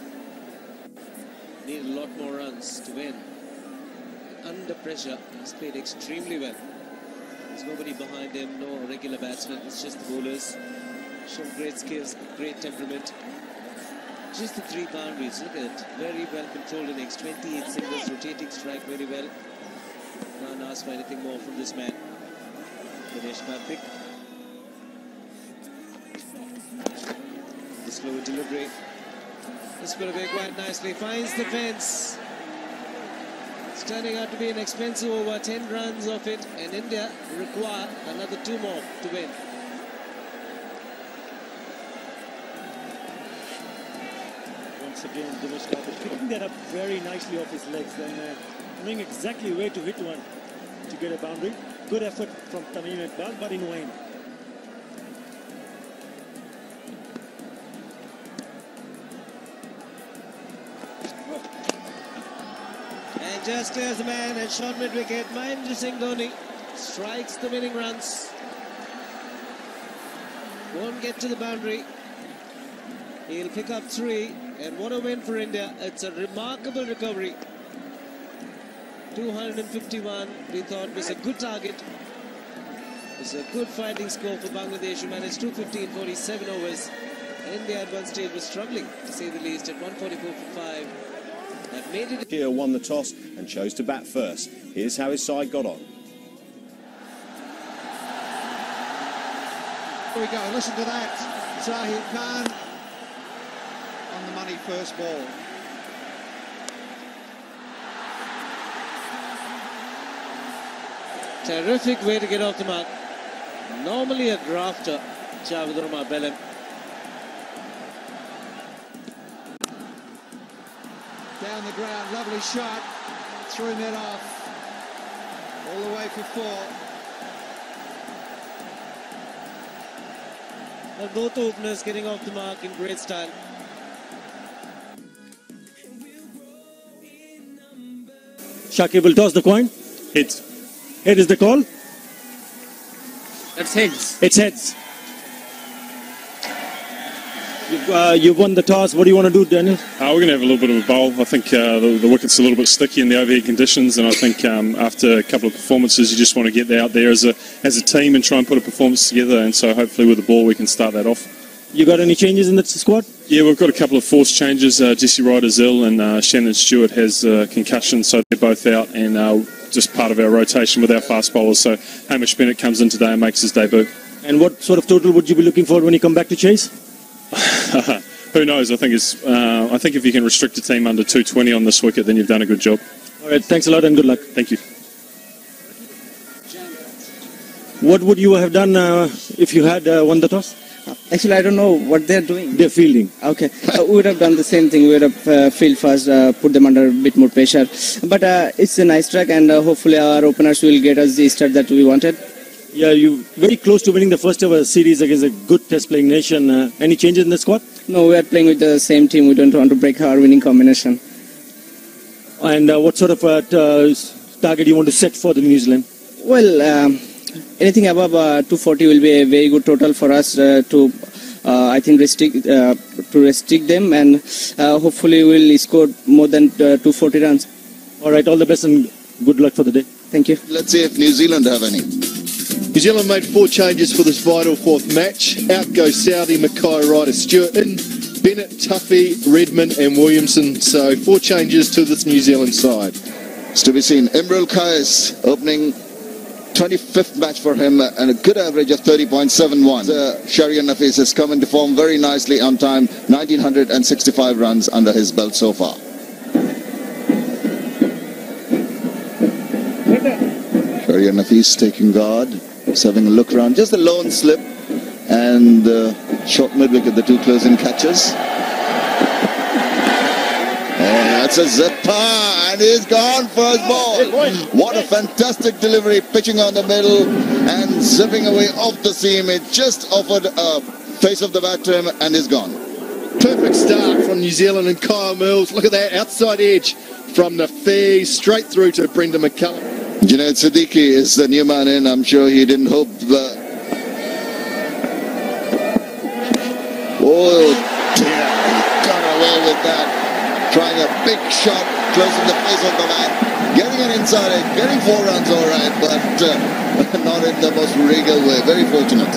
Needed a lot more runs to win. Under pressure, he's played extremely well. There's nobody behind him, no regular batsmen, it's just the bowlers. Shown great skills, great temperament. Just the 3 boundaries, look at it. Very well controlled innings, 28 singles, rotating strike very well. Can't ask for anything more from this man. Ganesh Karthik. The slow delivery. This will be quite nicely. Finds the fence. It's turning out to be an expensive over. 10 runs of it, and India require another 2 more to win.
Once again, Ganesh Karthik picking that up very nicely off his legs and knowing exactly where to hit one to get a boundary. Good effort from Tamim Iqbal, but in vain.
And just clears the man and shot mid-wicket. Mahendra Singh Dhoni strikes the winning runs. Won't get to the boundary. He'll pick up 3, and what a win for India. It's a remarkable recovery. 251 we thought was a good target. It's a good fighting score for Bangladesh, who managed 250 in 47 overs. India at one stage was struggling, to say the least, at 144 for 5. That made it.
Here won the toss and chose to bat first. Here's how his side got on.
Here we go, listen to that. Zahid Khan on the money first ball.
Terrific way to get off the mark. Normally a grafter, Javed Rahman Belem.
Down the ground, lovely shot. Threw net off. All the way for 4.
But both openers getting off the mark in great style.
Shakib will toss the coin.
Heads.
Head is the call.
That's heads.
It's heads. You've won the toss. What do you want to do, Daniel?
We're going to have a little bit of a bowl. I think the wicket's a little bit sticky in the overhead conditions, and I think after a couple of performances, you just want to get out there as a team and try and put a performance together. And so hopefully with the ball, we can start that off.
You got any changes in the squad?
Yeah, we've got a couple of forced changes. Jesse Ryder's ill, and Shannon Stewart has concussion, so they're both out, and just part of our rotation with our fast bowlers. So Hamish Bennett comes in today and makes his debut.
And what sort of total would you be looking for when you come back to chase?
Who knows? I think if you can restrict a team under 220 on this wicket, then you've done a good job.
All right, thanks a lot and good luck.
Thank you.
What would you have done if you had won the toss?
Actually, I don't know what they're doing.
They're fielding.
Okay. We would have done the same thing. We would have field first, put them under a bit more pressure. But it's a nice track, and hopefully our openers will get us the start that we wanted.
Yeah, you very close to winning the first ever series against a good test-playing nation. Any changes in the squad?
No, we are playing with the same team. We don't want to break our winning combination.
And what sort of target do you want to set for the New Zealand?
Well, anything above 240 will be a very good total for us to, I think, restrict them, and hopefully we'll score more than 240 runs.
All right, all the best and good luck for the day.
Thank you.
Let's see if New Zealand have any. New Zealand made 4 changes for this vital 4th match. Out goes Southey, Mackay, Ryder, Stewart. In Bennett, Tuffy, Redmond and Williamson. So 4 changes to this New Zealand side.
It's to be seen. Imrul Kais opening 25th match for him and a good average of 30.71. Shere Nafis has come into form very nicely on time. 1965 runs under his belt so far. Shere Nafis taking guard. Just having a look around, just a lone slip and short mid-wicket, the 2 closing catches.
That's a zipper, and he's gone first ball. What a fantastic delivery, pitching on the middle and zipping away off the seam. It just offered a face of the bat to him, and he's gone.
Perfect start from New Zealand and Kyle Mills. Look at that outside edge from the fee straight through to Brendan McCullum.
Junaid Siddiqui is the new man in. I'm sure he didn't hope the... Oh dear, he got away with that. Trying a big shot close in the face of the man. Getting an inside edge, getting 4 runs all right, but not in the most regal way. Very fortunate.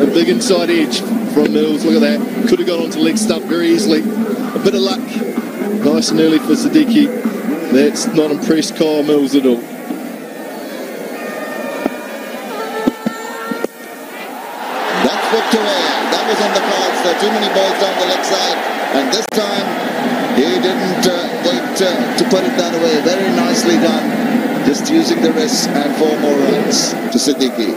A big inside edge from Mills. Look at that. Could have got onto leg stump very easily. A bit of luck. Nice and early for Siddiqui. That's not impressed Kyle Mills at all.
That's whipped away. That was on the cards. There are too many balls down the leg side. And this time, he didn't wait to put it that away. Very nicely done. Just using the wrist and 4 more runs to Siddiqui.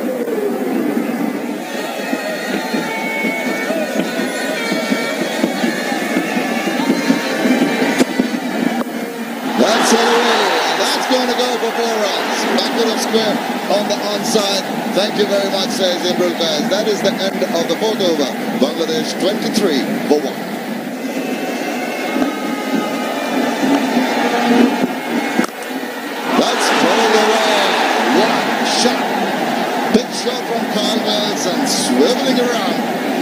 That's it away, and that's going to go for 4 runs. Backward of square on the onside. Thank you very much, says Imrul Faiz. That is the end of the 4th over. Bangladesh 23 for 1. That's pulled away. One shot. Big shot from Kyle Mills and swiveling around.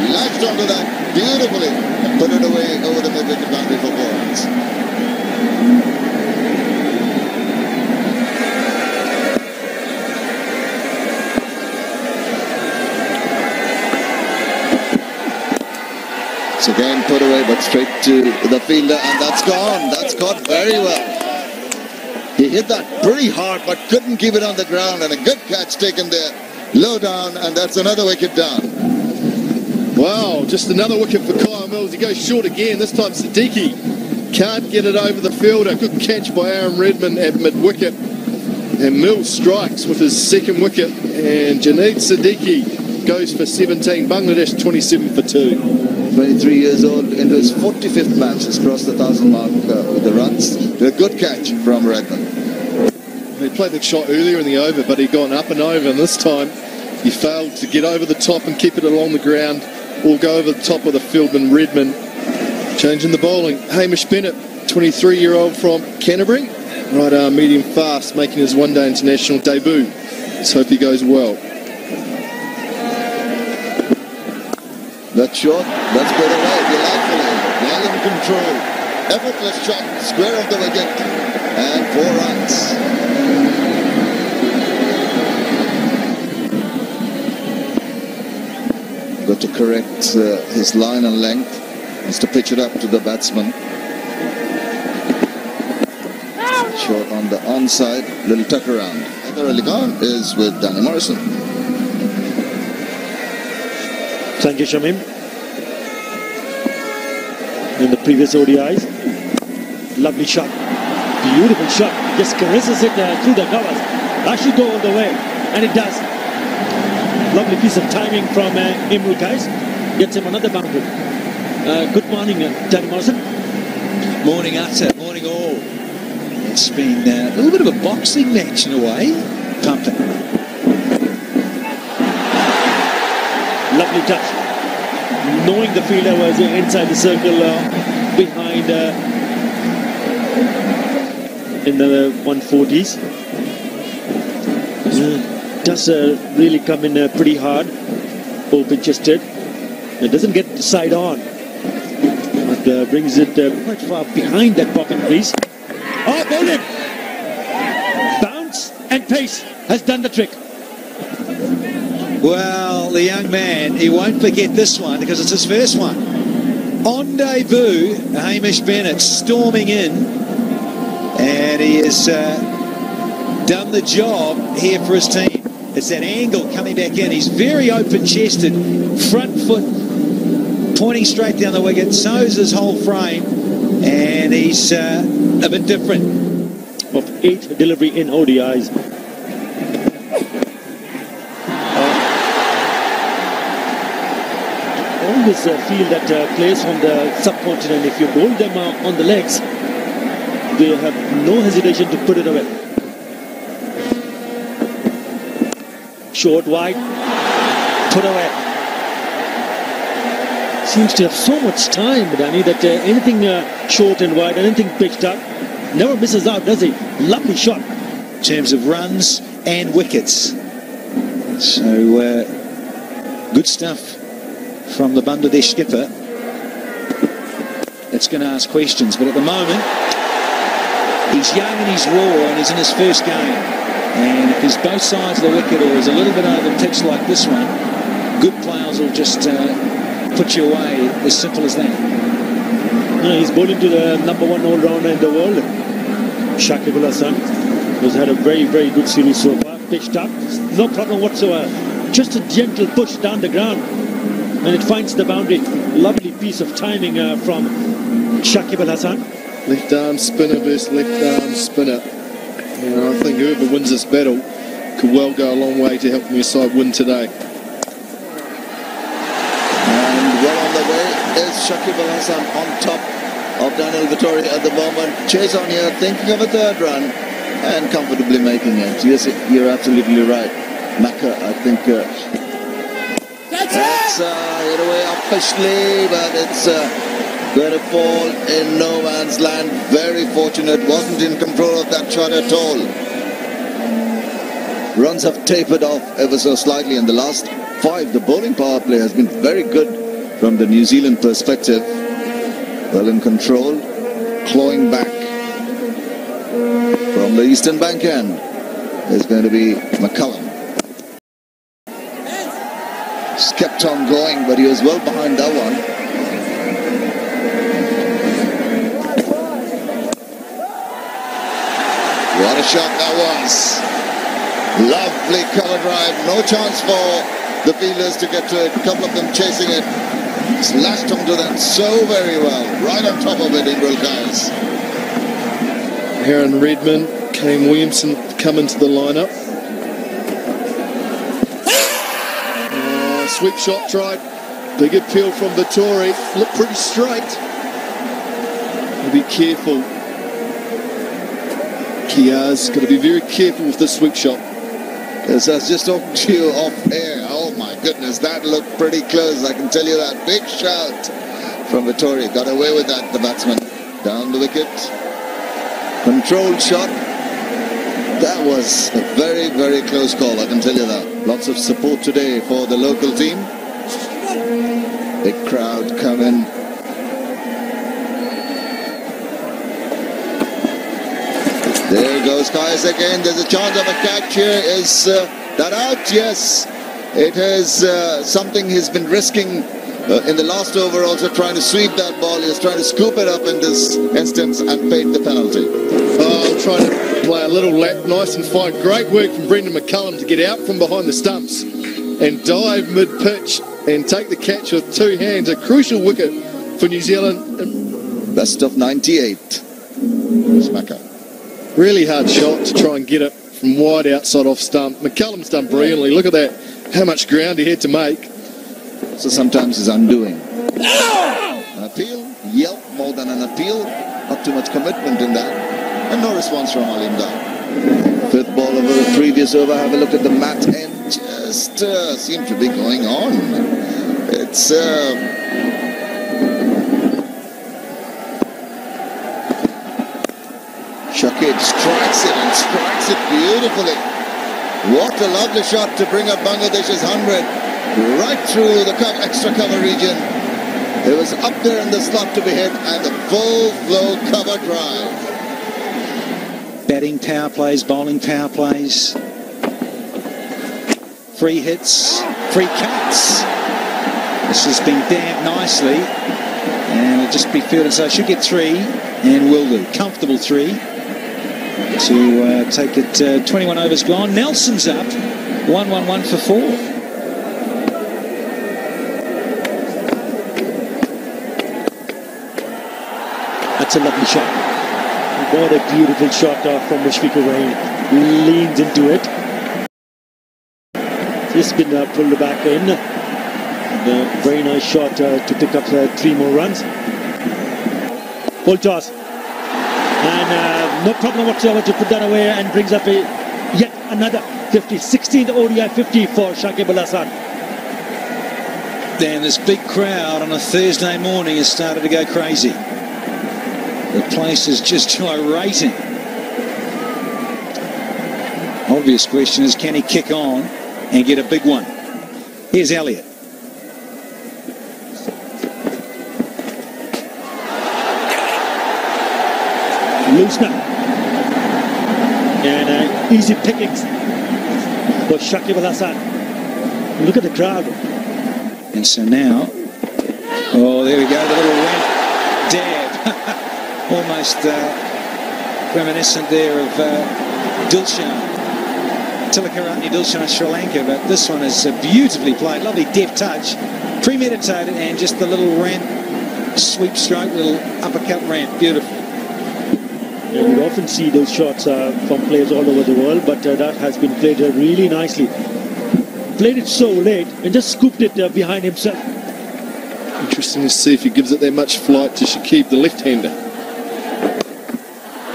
Latched onto that beautifully and put it away over the mid-wicket boundary for 4 runs. It's again put away, but straight to the fielder, and that's gone. That's caught very well. He hit that pretty hard, but couldn't keep it on the ground, and a good catch taken there. Low down, and that's another wicket down.
Wow, just another wicket for Kyle Mills. He goes short again. This time Siddiqui can't get it over the fielder. Good catch by Aaron Redmond at mid-wicket. And Mills strikes with his 2nd wicket, and Junaid Siddiqui goes for 17. Bangladesh 27 for 2.
23 years old, into his 45th match, has crossed the 1,000 mark with the runs. A good catch from Redmond.
He played the shot earlier in the over, but he'd gone up and over, and this time he failed to get over the top and keep it along the ground, or go over the top of the fieldman Redmond. Changing the bowling, Hamish Bennett, 23-year-old from Canterbury, right arm medium fast, making his one-day international debut. Let's hope he goes well.
That shot, that's put away delightfully. Well in control. Effortless shot, square of the wicket, and 4 runs. Got to correct his line and length. Has to pitch it up to the batsman. Shot on the onside, little tuck around. Heather Ali Khan is with Danny Morrison.
Thank you, Shamim. In the previous ODIs, lovely shot, beautiful shot, just caresses it through the covers. That should go all the way, and it does. Lovely piece of timing from Imrul Faiz, gets him another boundary. Good morning, Danny Morrison.
Morning, Atta. Morning, all. It's been a little bit of a boxing match in a way. Pumping.
Lovely touch. Knowing the fielder was inside the circle behind in the 140s. Does really come in pretty hard, open chested. It doesn't get side on, but brings it quite far behind that pocket crease. Oh, bowling! Bounce and pace has done the trick.
Well, the young man, he won't forget this one because it's his first one. On debut, Hamish Bennett storming in, and he has done the job here for his team. It's that angle coming back in. He's very open-chested, front foot pointing straight down the wicket, so's his whole frame, and he's a bit different.
Of 8 delivery in ODIs. always feel that players from the subcontinent, if you bowl them on the legs, they have no hesitation to put it away. Short, wide, put away. Seems to have so much time, Danny, that anything short and wide, anything pitched up, never misses out, does he? Lovely shot.
In terms of runs and wickets. So, good stuff from the Bangladesh skipper. That's going to ask questions, but at the moment, he's young and he's raw and he's in his first game. And if he's both sides of the wicket or he's a little bit over pitch like this one, good players will just put you away, as simple as that.
No, he's bowling to the #1 all-rounder in the world, Shakib Al Hasan, who's had a very, very good series so far. Pitched up, no problem whatsoever. Just a gentle push down the ground, and it finds the boundary. Lovely piece of timing from Shakib Al Hasan.
Left arm spinner versus left arm spinner. I think whoever wins this battle could well go a long way to helping your side win today.
Well on the way is Shakib Al Hasan on top of Daniel Vittori at the moment. Chase on here, thinking of a third run and comfortably making it. Yes, you're absolutely right. Macca, I think that's hit away officially, but it's going to fall in no man's land. Very fortunate, wasn't in control of that shot at all. Runs have tapered off ever so slightly in the last 5. The bowling power play has been very good from the New Zealand perspective. Well in control, clawing back from the eastern bank end is going to be McCullum. Just kept on going, but he was well behind that one. What a shot that was. Lovely cover drive, no chance for the fielders to get to it. A couple of them chasing it. Slashed onto them so very well. Right on top of it, Imrul Kais.
Aaron Redmond, Kane Williamson come into the lineup. Sweep shot tried. Big appeal from Vittori. Looked pretty straight. Be careful. Kia's got to be very careful with this sweep shot.
Yes, I was just talking to you off air. Oh my goodness, that looked pretty close. I can tell you that. Big shout from Vittori. Got away with that, the batsman. Down the wicket. Controlled shot. That was a very, very close call, I can tell you that. Lots of support today for the local team. Big crowd coming. There goes Kais again. There's a chance of a catch here. Is that out? Yes. It is something he's been risking in the last over, also trying to sweep that ball. He's trying to scoop it up in this instance and paid the penalty.
Trying to play a little lap, nice and fine. Great work from Brendan McCullum to get out from behind the stumps and dive mid-pitch and take the catch with 2 hands. A crucial wicket for New Zealand.
Best of 98. Smacker.
Really hard shot to try and get it from wide outside off stump. McCullum's done brilliantly. Look at that. How much ground he had to make.
So sometimes he's undoing. An appeal? Yelp more than an appeal. Not too much commitment in that. And no response from Alim Dar. 5th ball of the previous over. Have a look at the mat end. Just seems to be going on. It's Shakib strikes it and strikes it beautifully. What a lovely shot to bring up Bangladesh's 100 right through the extra cover region. It was up there in the slot to be hit and the full flow cover drive.
Batting power plays, bowling power plays. Free hits, free cuts. This has been damped nicely. And it'll just be fielded, so it should get 3 and will do. Comfortable 3 to take it 21 overs gone. Nelson's up. 1-1-1 for 4.
That's a lovely shot. What a beautiful shot from Mushfiqur Rahim. Leans into it. Just been pulled back in. And very nice shot to pick up 3 more runs. Full toss. And no problem whatsoever to put that away, and brings up yet another 50. 16th ODI 50 for Shakib Al Hasan.
And this big crowd on a Thursday morning has started to go crazy. The place is just gyrating. Obvious question is, can he kick on and get a big one? Here's Elliott.
Loosener. And easy pickings for Shakib Al Hasan. Look at the crowd.
And so now, oh, there we go, the little ramp dab. Almost reminiscent there of Dilshan. Tilakaratne Dilshan, Sri Lanka, but this one is beautifully played. Lovely deft touch, premeditated, and just the little ramp sweep stroke, little uppercut ramp. Beautiful.
Yeah, we often see those shots from players all over the world, but that has been played really nicely. Played it so late and just scooped it behind himself.
Interesting to see if he gives it that much flight to Shakib, the left-hander.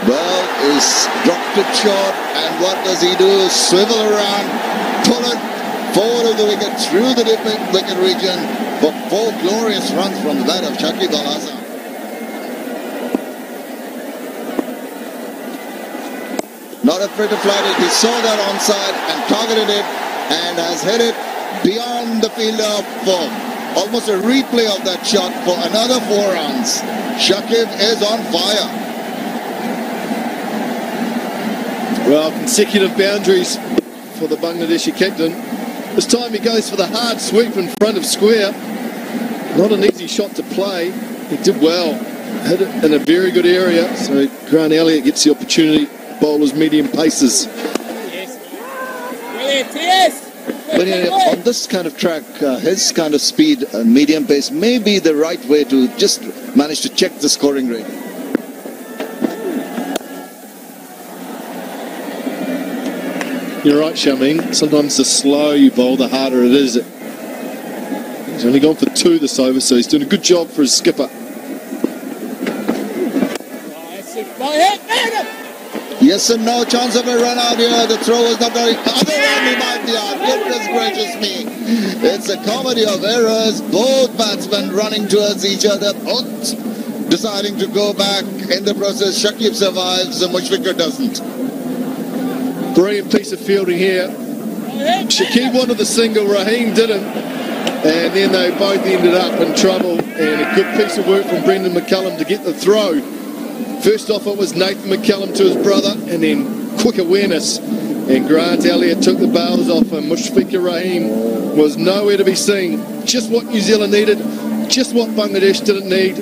Well, he's dropped it short, and what does he do? Swivel around, pull it forward of the wicket, through the wicket region for 4 glorious runs from the bat of Shakib Al Hasan. Not afraid to fly it. He saw that onside and targeted it, and has hit it beyond the fielder for almost a replay of that shot for another 4 runs. Shakib is on fire.
Well, consecutive boundaries for the Bangladeshi captain. This time he goes for the hard sweep in front of square. Not an easy shot to play. He did well. Hit it in a very good area. So Grant Elliott gets the opportunity. Bowlers medium paces.
But on this kind of track, his kind of speed and medium pace may be the right way to just manage to check the scoring rate.
You're right, Shamin. Sometimes the slower you bowl, the harder it is. He's only gone for 2 this over, so he's doing a good job for his skipper.
Yes and no chance of a run out here. The throw is not very... Other end he might be out. Goodness gracious me. It's a comedy of errors. Both batsmen running towards each other. Both deciding to go back. In the process, Shakib survives. Mushfiqur doesn't.
Brilliant piece of fielding here. Shakib wanted the single, Raheem didn't. And then they both ended up in trouble. And a good piece of work from Brendan McCullum to get the throw. First off, it was Nathan McCullum to his brother, and then quick awareness. And Grant Elliott took the bails off him. Mushfiqur Rahim was nowhere to be seen. Just what New Zealand needed, just what Bangladesh didn't need.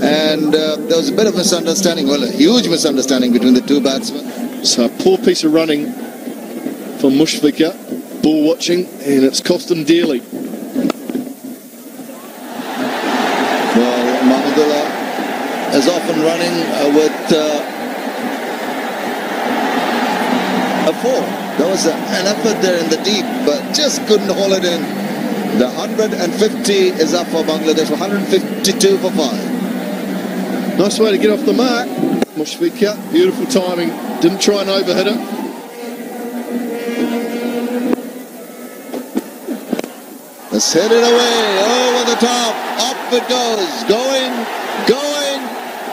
And there was a bit of misunderstanding, well, a huge misunderstanding between the 2 batsmen.
So a poor piece of running from Mushfiqur, ball watching, and it's cost him dearly.
Well, Mahmudullah is often running with a 4. There was an effort there in the deep, but just couldn't hold it in. The 150 is up for Bangladesh, 152 for 5.
Nice way to get off the mark. Mushfiqur, beautiful timing. Didn't try and overhit it.
Let's hit it away, over the top, up it goes, going,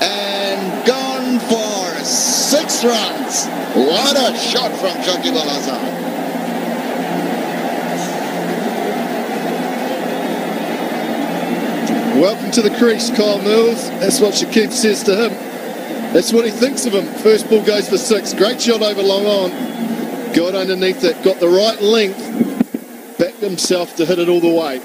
and gone for 6 runs. What a shot from Shakib Al Hasan.
Welcome to the crease, Kyle Mills. That's what Shakib says to him. That's what he thinks of him. First ball goes for 6. Great shot over long on. Got underneath it, got the right length, backed himself to hit it all the way.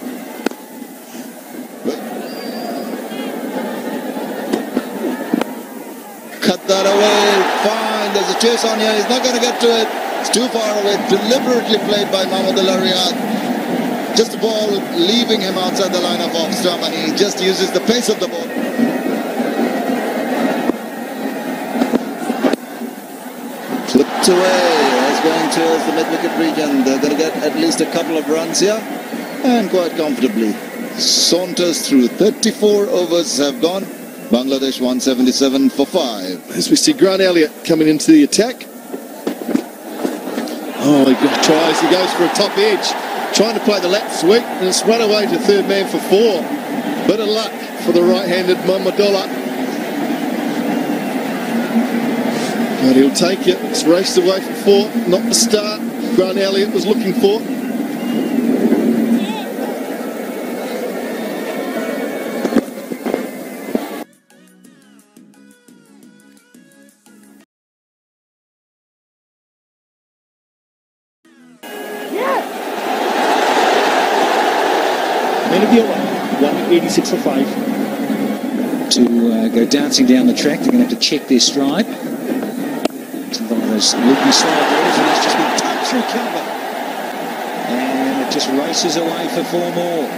Cut that away, fine. There's a chase on here. He's not going to get to it. It's too far away. Deliberately played by Mahmudullah Riyad. Just the ball leaving him outside the line of off stump, and he just uses the pace of the ball. Flipped away. It's going towards the mid-wicket region. They're going to get at least a couple of runs here. and quite comfortably saunters through. 34 overs have gone. Bangladesh 177 for 5.
As we see Grant Elliott coming into the attack. Oh, he tries, he goes for a top edge, trying to play the lap sweep, and it's run away to third man for 4. Bit of luck for the right-handed Mamadullah. But he'll take it. It's raced away for 4, not the start Grant Elliott was looking for.
Maybe 186 for 5.
To go dancing down the track, they're going to have to check their stride. It's one of those loopy slide balls, and it's just been tucked through cover. And it just races away for 4 more.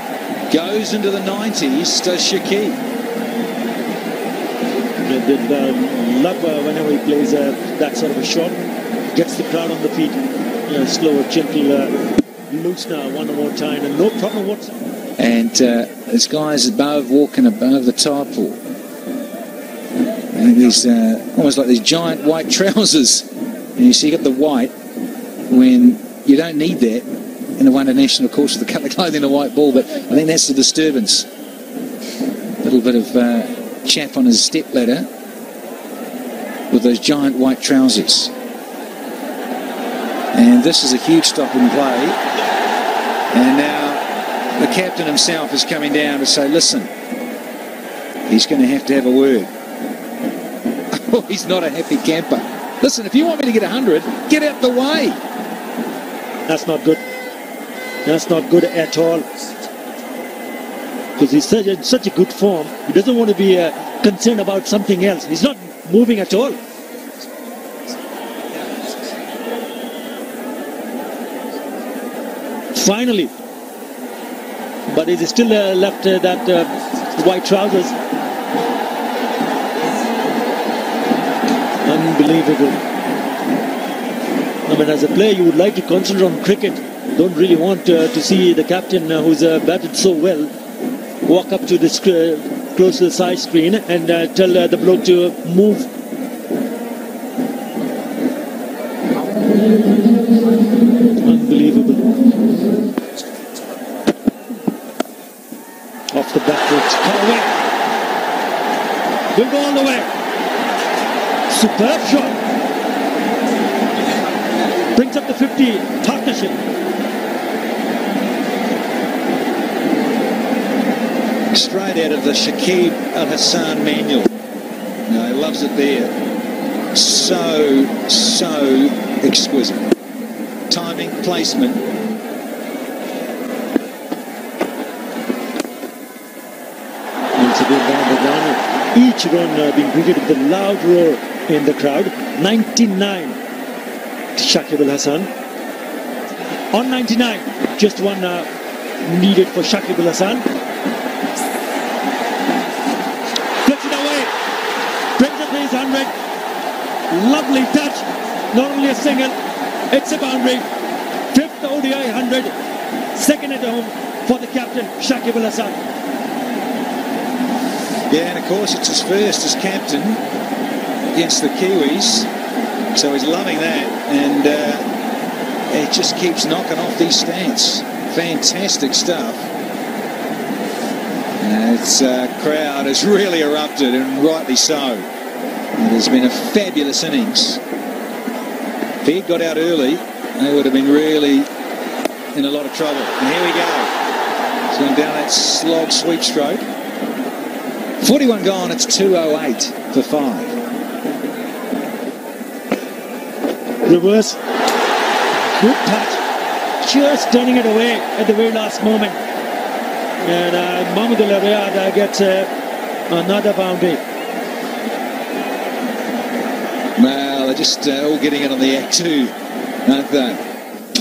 Goes into the 90s, does Shakib.
Love whenever he plays that sort of a shot. Gets the crowd on the feet. Slower, gentle, loose now one more time, and no problem whatsoever.
And this guy's walking above the tarpaul. And these almost like these giant white trousers. And you see, you got the white when you don't need that in the One Day National, of course, with the colour clothing and a white ball. But I think that's the disturbance. A little bit of chap on his step ladder with those giant white trousers. And this is a huge stop in play. And now the captain himself is coming down to say, listen, he's going to have a word. Oh, he's not a happy camper. Listen, if you want me to get 100, get out the way.
That's not good. That's not good at all. Because he's in such a good form. He doesn't want to be concerned about something else. He's not moving at all. Finally. But he's still left that white trousers. Unbelievable. I mean, as a player, you would like to concentrate on cricket. Don't really want to see the captain, who's batted so well, walk up to this close to the side screen and tell the bloke to move. Unbelievable. Off the back foot. Away. Will go all the way. Superb shot. Brings up the 50 partnership.
Straight out of the Shakib Al Hassan manual. No, he loves it there. So exquisite. Timing, placement.
Each run being greeted with a loud roar in the crowd. 99 Shakib Al Hassan. On 99, just one needed for Shakib Al Hassan. Flips it away. Brings up his 100. Lovely touch. Not only a single, it's a boundary. 5th ODI 100. Second at home for the captain, Shakib Al Hassan.
Yeah, and of course it's his first as captain against the Kiwis, so he's loving that, and it just keeps knocking off these stats. Fantastic stuff. Its crowd has really erupted, and rightly so. It has been a fabulous innings. If he got out early, they would have been really in a lot of trouble. And here we go. He's gone down that slog sweep stroke. 41 gone, it's 208 for 5.
Reverse. Good touch. Just turning it away at the very last moment. And Mahmudullah Riyad gets another boundary.
Well, they're just all getting it on the act too, aren't they?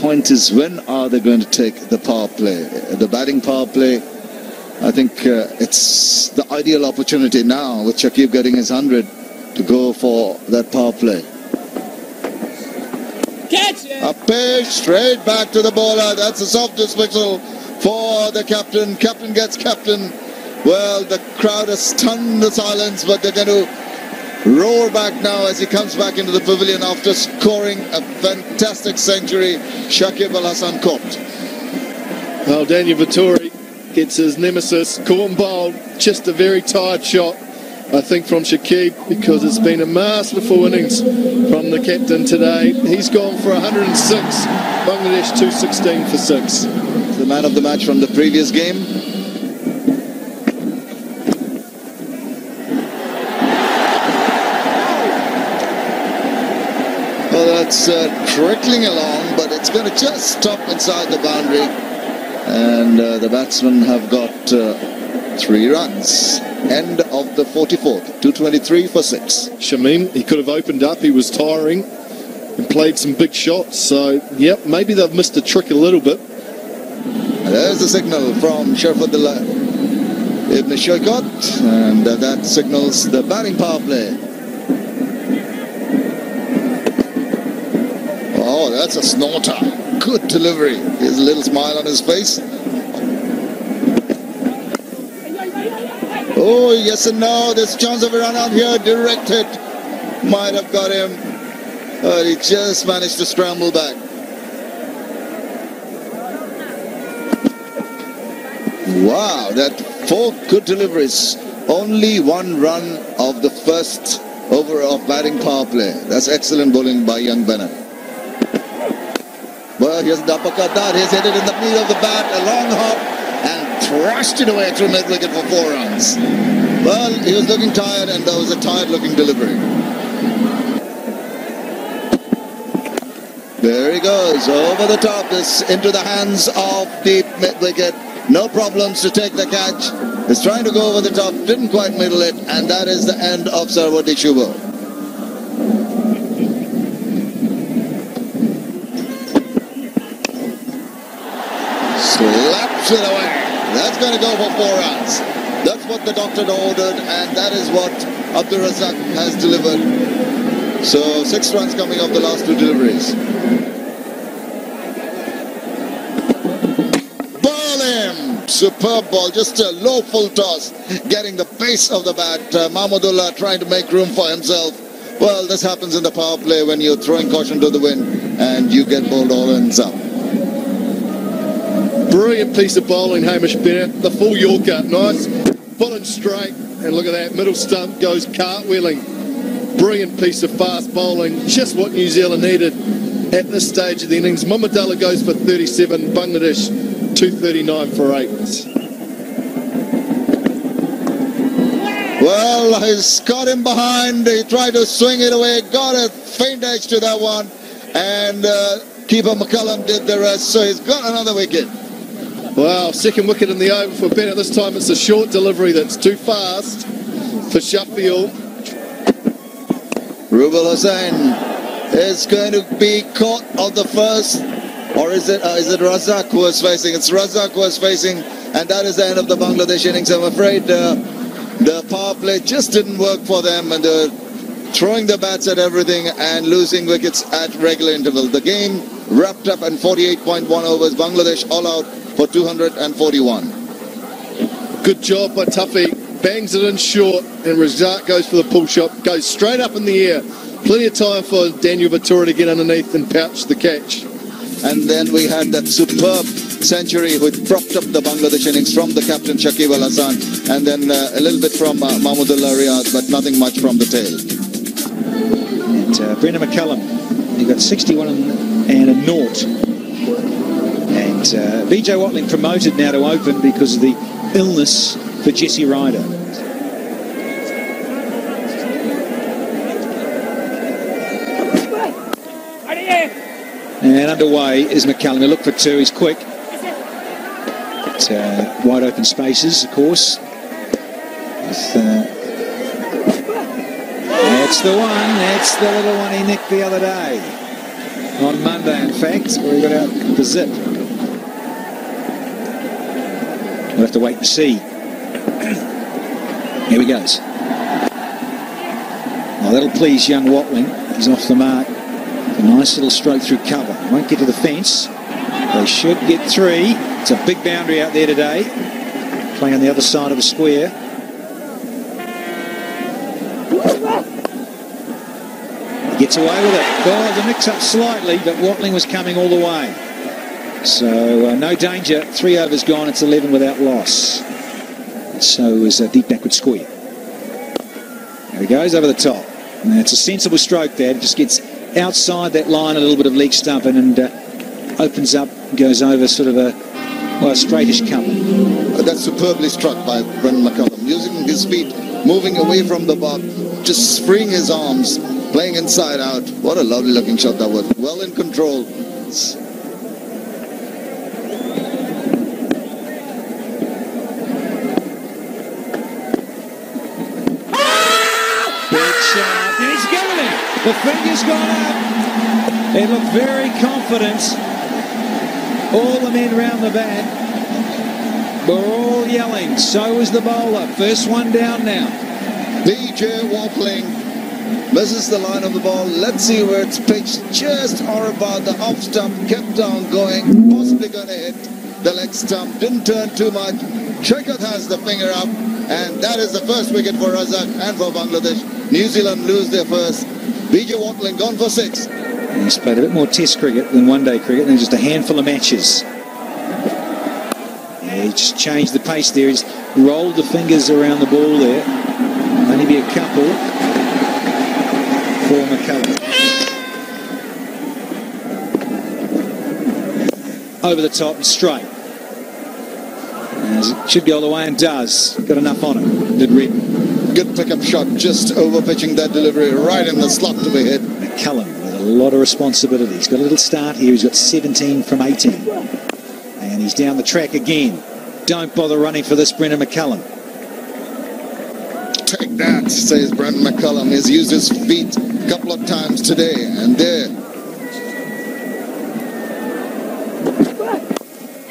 Point is, when are they going to take the power play? The batting power play, I think it's the ideal opportunity now with Shakib getting his 100 to go for that power play.
Catch it!
A pitch straight back to the bowler. That's the softest whistle for the captain. Captain gets captain. Well, the crowd has stunned the silence, but they're going to roar back now as he comes back into the pavilion after scoring a fantastic century. Shakib Al Hasan caught.
Well, Daniel Vettori gets his nemesis caught and bowled. Just a very tired shot, I think, from Shakib, because it's been a masterful innings from the captain today. He's gone for 106. Bangladesh 216 for 6.
The man of the match from the previous game. Well, that's trickling along, but it's going to just stop inside the boundary. And the batsmen have got 3 runs. End of the 44th, 223 for 6.
Shamim, he could have opened up. He was tiring and played some big shots. So, yep, maybe they've missed a trick a little bit.
There's the signal from Sharafullah Ibn Shaiqat, and that signals the batting power play. Oh, that's a snorter. Good delivery. There's a little smile on his face. Oh, yes and no. There's a chance of a run out here. Direct hit. Might have got him. But he just managed to scramble back. Wow, that 4 good deliveries. Only 1 run of the first over of batting power play. That's excellent bowling by young Bennett. Well, here's the uppercut dart. He's hit it in the middle of the bat. A long hop and thrashed it away through mid-wicket for 4 runs. Well, he was looking tired, and that was a tired-looking delivery. There he goes, over the top. This into the hands of the mid-wicket. No problems to take the catch. He's trying to go over the top, didn't quite middle it, and that is the end of Sarwati Shubha. Slaps it away. That's going to go for 4 runs. That's what the doctor ordered, and that is what Abdur Razak has delivered. So 6 runs coming off the last 2 deliveries. Ball him! Superb ball, just a low full toss, getting the base of the bat. Mahmudullah trying to make room for himself. Well, this happens in the power play when you're throwing caution to the wind and you get bowled all ends up.
Brilliant piece of bowling, Hamish Bennett. The full Yorker, nice, full and straight. And look at that, middle stump goes cartwheeling. Brilliant piece of fast bowling, just what New Zealand needed at this stage of the innings. Mahmudullah goes for 37, Bangladesh 239 for 8.
Well, he's got him behind. He tried to swing it away, got a faint edge to that one, and keeper McCullum did the rest, so he's got another wicket.
Wow, 2nd wicket in the over for Bennett. This time it's a short delivery that's too fast for Sheffield.
Rubal Hussain is going to be caught on the first, or is it Razak who is facing? It's Razak who is facing, and that is the end of the Bangladesh innings. I'm afraid the power play just didn't work for them, and they're throwing the bats at everything and losing wickets at regular intervals. The game wrapped up in 48.1 overs. Bangladesh all out for 241.
Good job by Tuffy. Bangs it in short, and Razak goes for the pull shot. Goes straight up in the air. Plenty of time for Daniel Vettori to get underneath and pouch the catch.
And then we had that superb century which propped up the Bangladesh innings from the captain Shakib Al Hasan, and then a little bit from Mahmudullah Riyad, but nothing much from the tail.
And Brendan McCullum, he got 61 and a naught. And BJ Watling promoted now to open because of the illness for Jesse Ryder. And underway is McCullum. He'll look for 2. He's quick. But, wide open spaces, of course. That's the one. That's the little one he nicked the other day. On Monday, in fact, where he got out the zip. We'll have to wait and see. Here he goes. Oh, that'll please young Watling. He's off the mark. A nice little stroke through cover. Won't get to the fence. They should get 3. It's a big boundary out there today. Playing on the other side of the square. Gets away with it. Oh, the mix-up slightly, but Watling was coming all the way. So no danger. 3 overs gone. It's 11 without loss. So is a deep backward square. There he goes over the top. And it's a sensible stroke there. It just gets outside that line, a little bit of leg stumping, and opens up, goes over sort of a straightish cover.
That's superbly struck by Brendan McCullum, using his feet, moving away from the bar, just freeing his arms, playing inside out. What a lovely looking shot that was. Well in control.
Big shot. And he's given it. The finger's gone up. They look very confident. All the men round the bat were all yelling. So was the bowler. First one down now.
BJ Watling misses the line of the ball. Let's see where it's pitched. Just or about the off stump. Kept on going. Possibly going to hit the leg stump. Didn't turn too much. Shaikat has the finger up. And that is the first wicket for Razak and for Bangladesh. New Zealand lose their first. BJ Watling gone for 6.
He's played a bit more test cricket than one-day cricket, and just a handful of matches. Yeah, he just changed the pace there. He's rolled the fingers around the ball there. Only be a couple for McCullum. Over the top and straight. As it should go all the way, and does. Got enough on it. Did Reed.
Good pickup shot, just over pitching that delivery right in the slot to be hit.
McCullum with a lot of responsibility. He's got a little start here. He's got 17 from 18. And he's down the track again. Don't bother running for this, Brendan McCullum.
Take that, says Brendan McCullum. He's used his feet a couple of times today. And there.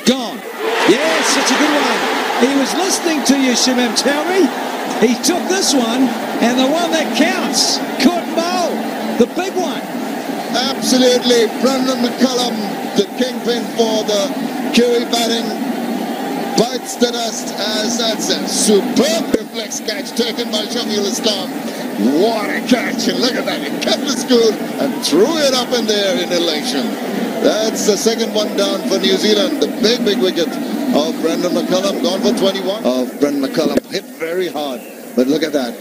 Gone. Yes, that's a good one. He was listening to you, Shimam Tauri. He took this one, and the one that counts. Couldn't bowl. The big one.
Absolutely. Brendan McCullum, the kingpin for the Kiwi batting, bites the dust as that's a superb reflex catch taken by Shafil Islam. What a catch. And look at that. He kept the school and threw it up in there in elation. That's the second one down for New Zealand. The big wicket of Brendan McCullum, gone for 21. Of Brendan McCullum, hit very hard. But look at that.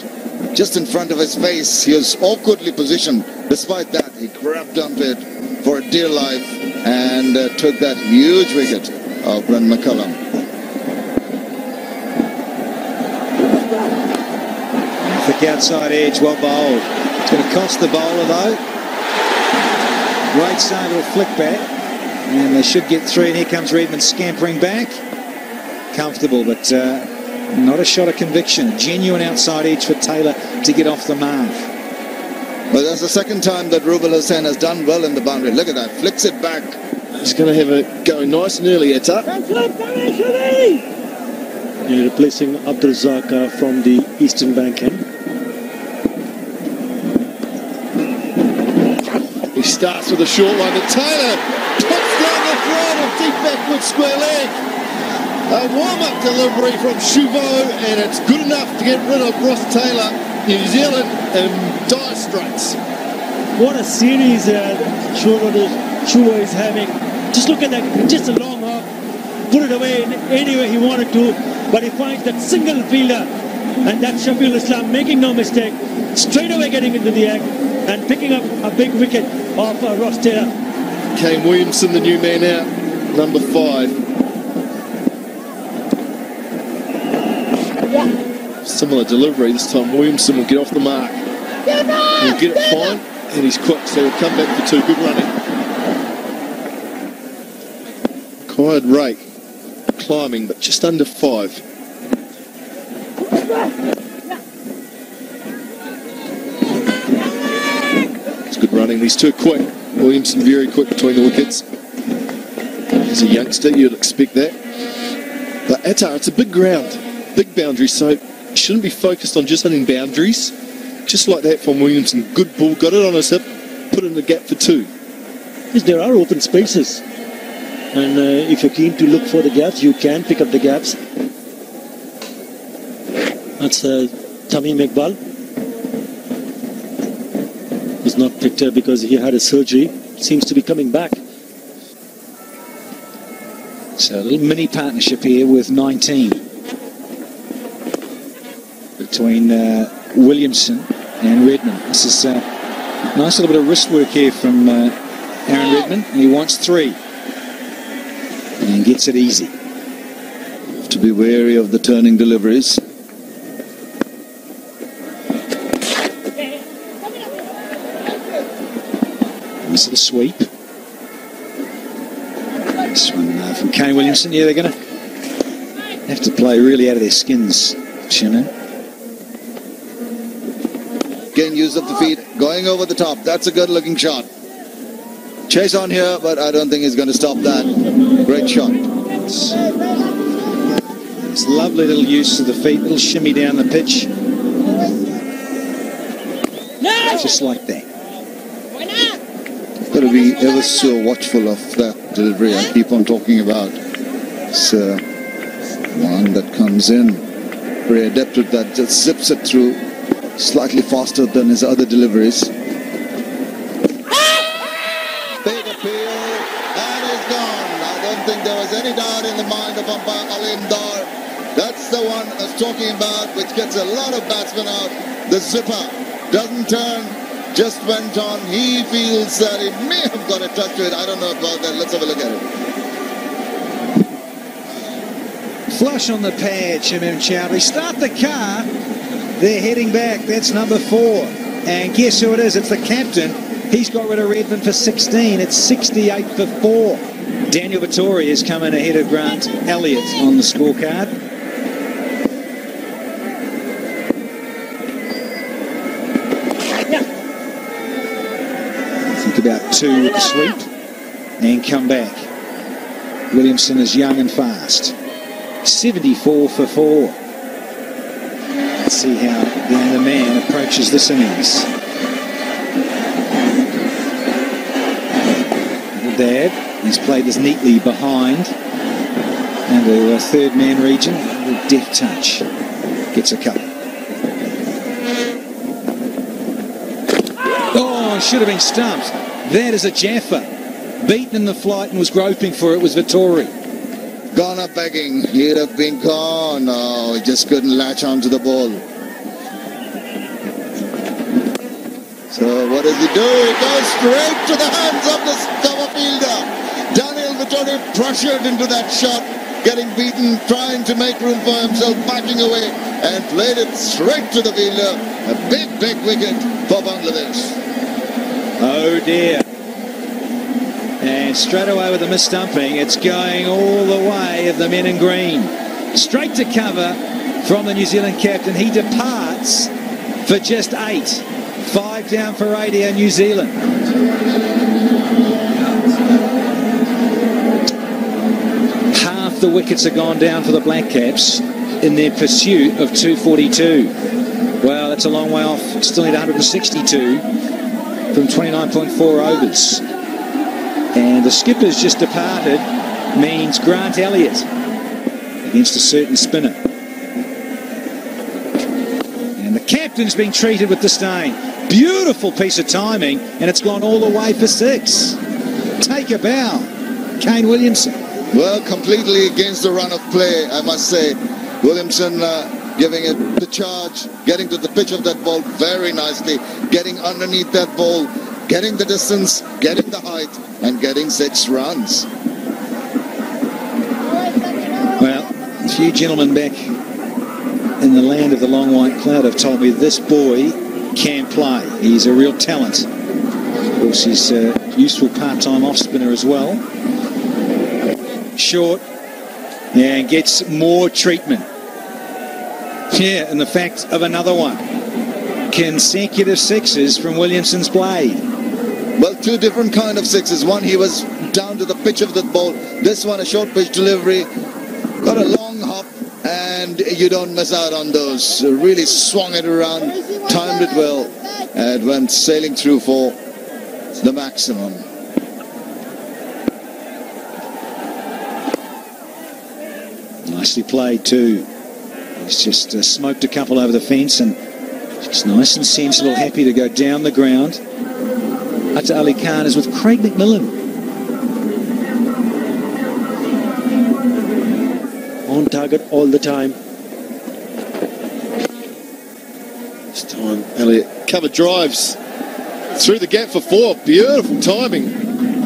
Just in front of his face, he was awkwardly positioned. Despite that, he grabbed onto it for dear life and took that huge wicket of Brendan McCullum.
Thick outside edge, well bowled. It's going to cost the bowler though. Right side will flick back. And they should get 3, and here comes Redmond scampering back. Comfortable, but not a shot of conviction. Genuine outside edge for Taylor to get off the mark.
Well, that's the second time that Rubel Hussain has done well in the boundary. Look at that, flicks it back.
He's going to have it going nice and early, Etta.
And replacing Abdul Razak from the Eastern Bank end.
He starts with a short one, and Taylor puts down the throw of deep backward square leg. A warm-up delivery from Shuvo, and it's good enough to get rid of Ross Taylor. New Zealand in dire straits.
What a series Shuvo is having. Just look at that, just a long hop. Put it away in any way he wanted to, but he finds that single fielder, and that's Shafil Islam making no mistake, straight away getting into the act and picking up a big wicket off Ross Taylor.
Kane Williamson, the new man out, number 5. Similar delivery, this time Williamson will get off the mark. He'll get it fine, and he's quick, so he'll come back for 2. Good running. Required rate, climbing, but just under 5. It's good running, these 2 are quick. Williamson very quick between the wickets. As a youngster, you'd expect that. But Attar, it's a big ground, big boundary, so shouldn't be focused on just hitting boundaries. Just like that from Williamson. Good ball, got it on his hip, put it in the gap for 2.
Yes, there are open spaces. And if you're keen to look for the gaps, you can pick up the gaps. That's Tamim Iqbal. He's not picked up because he had a surgery. Seems to be coming back.
So a little mini partnership here with 19 between Williamson and Redmond. This is a nice little bit of wrist work here from Aaron Redmond, and he wants 3 and gets it easy.
To be wary of the turning deliveries.
Nice little sweep. This one from Kane Williamson. Yeah, they're going to have to play really out of their skins, Shannon.
Again, use of the feet, going over the top. That's a good looking shot. Chase on here, but I don't think he's going to stop that. Great shot.
It's lovely little use of the feet, little shimmy down the pitch. Just like that.
Got to be ever so watchful of that delivery I keep on talking about. It's one that comes in, very adept with that, just zips it through, slightly faster than his other deliveries. Big appeal, and he's gone. I don't think there was any doubt in the mind of umpire Alim Dar. That's the one I was talking about, which gets a lot of batsmen out. The zipper doesn't turn. Just went on. He feels that he may have got a touch to it. I don't know about that. Let's have a look at it.
Flush on the pad, Shamim Chowdhury. Start the car. They're heading back. That's number 4. And guess who it is? It's the captain. He's got rid of Redmond for 16. It's 68 for 4. Daniel Vittori is coming ahead of Grant Elliott on the scorecard. About 2 with the sweep and come back. Williamson is young and fast. 74 for 4. Let's see how the younger man approaches this innings. Little Dad, he's played this neatly behind under the third man region. A little deft touch. Gets a couple. Oh, should have been stumped. That is a Jaffa. Beaten in the flight and was groping for it was Vittori.
Gone up begging. He'd have been gone. No, he just couldn't latch onto the ball. So what does he do? He goes straight to the hands of the cover fielder. Daniel Vittori pressured into that shot, getting beaten, trying to make room for himself, backing away, and played it straight to the fielder. A big, big wicket for Bangladesh.
Oh dear. And straight away with the mis-stumping, it's going all the way of the men in green. Straight to cover from the New Zealand captain. He departs for just 8. 5 down for 80 New Zealand. Half the wickets have gone down for the Black Caps in their pursuit of 242. Well, that's a long way off. Still need 162. From 29.4 overs. And the skipper's just departed means Grant Elliott against a certain spinner. And the captain's been treated with disdain. Beautiful piece of timing, and it's gone all the way for 6. Take a bow, Kane Williamson.
Well, completely against the run of play, I must say. Williamson giving it the charge, getting to the pitch of that ball very nicely, getting underneath that ball, getting the distance, getting the height, and getting 6 runs.
Well, a few gentlemen back in the land of the long white cloud have told me this boy can play. He's a real talent. Of course, he's a useful part-time off-spinner as well. Short, and gets more treatment. Yeah, and the fact of another one. Consecutive 6s from Williamson's blade.
Well, 2 different kind of 6s. One, he was down to the pitch of the ball. This one, a short pitch delivery. Got a long hop, and you don't miss out on those. Really swung it around, timed it well, and went sailing through for the maximum.
Nicely played too. He's just smoked a couple over the fence and just nice and sensible, happy to go down the ground. Atta Ali Khan is with Craig McMillan.
On target all the time.
This time, Elliott cover drives through the gap for 4. Beautiful timing.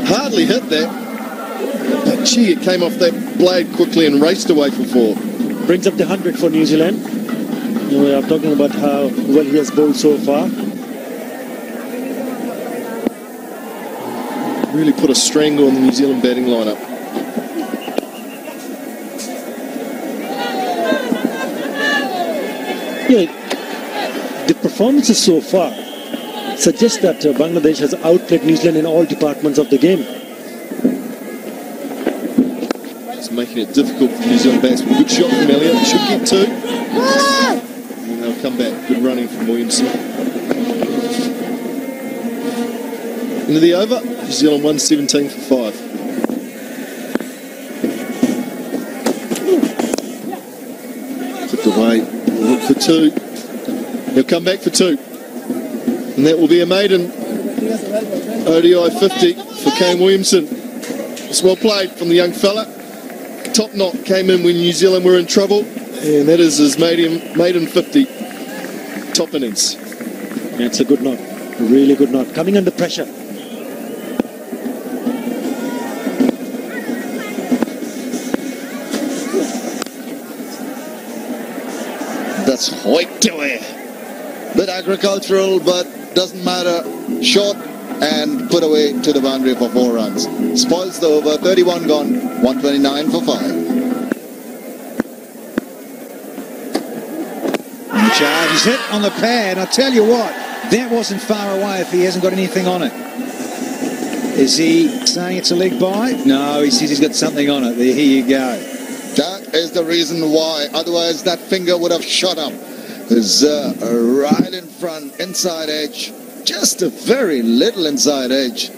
Hardly hit that. But gee, it came off that blade quickly and raced away for 4.
Brings up the 100 for New Zealand. We are talking about how well he has bowled so far.
Really put a strangle on the New Zealand batting lineup.
Yeah, the performances so far suggest that Bangladesh has outplayed New Zealand in all departments of the game.
It's making it difficult for New Zealand batsmen. Good shot from Elliott. Should get 2. And they'll come back. Good running from Williamson. Into the over. New Zealand 117 for 5. Flipped away. Look for 2. He'll come back for 2. And that will be a maiden ODI 50 for Kane Williamson. It's well played from the young fella. Top knot came in when New Zealand were in trouble. And that is his maiden 50. Top innings.
That's a good knot. A really good knot. Coming under pressure.
That's Hoyt away. Bit agricultural, but doesn't matter. Short and put away to the boundary for 4 runs. Spoils the over. 31 gone. 129 for 5.
And the charge is hit on the pad. I'll tell you what, that wasn't far away if he hasn't got anything on it. Is he saying it's a leg by? No, he says he's got something on it. There, here you go.
That is the reason why. Otherwise, that finger would have shot up. It's right in front, inside edge. Just a very little inside edge.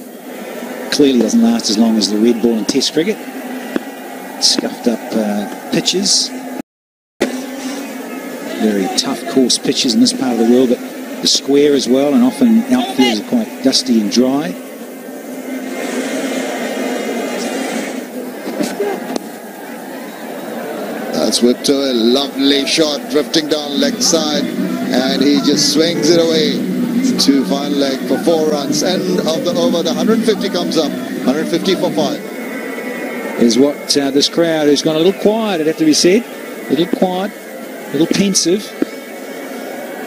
Clearly doesn't last as long as the red ball in Test cricket. Scuffed up pitches. Very tough course pitches in this part of the world, but the square as well, and often outfields are quite dusty and dry.
That's whipped to a lovely shot, drifting down leg side, and he just swings it away to final leg for 4 runs. End of the over, the 150 comes up, 150 for 5.
Is what this crowd has gone a little quiet, it have to be said. A little quiet, a little pensive.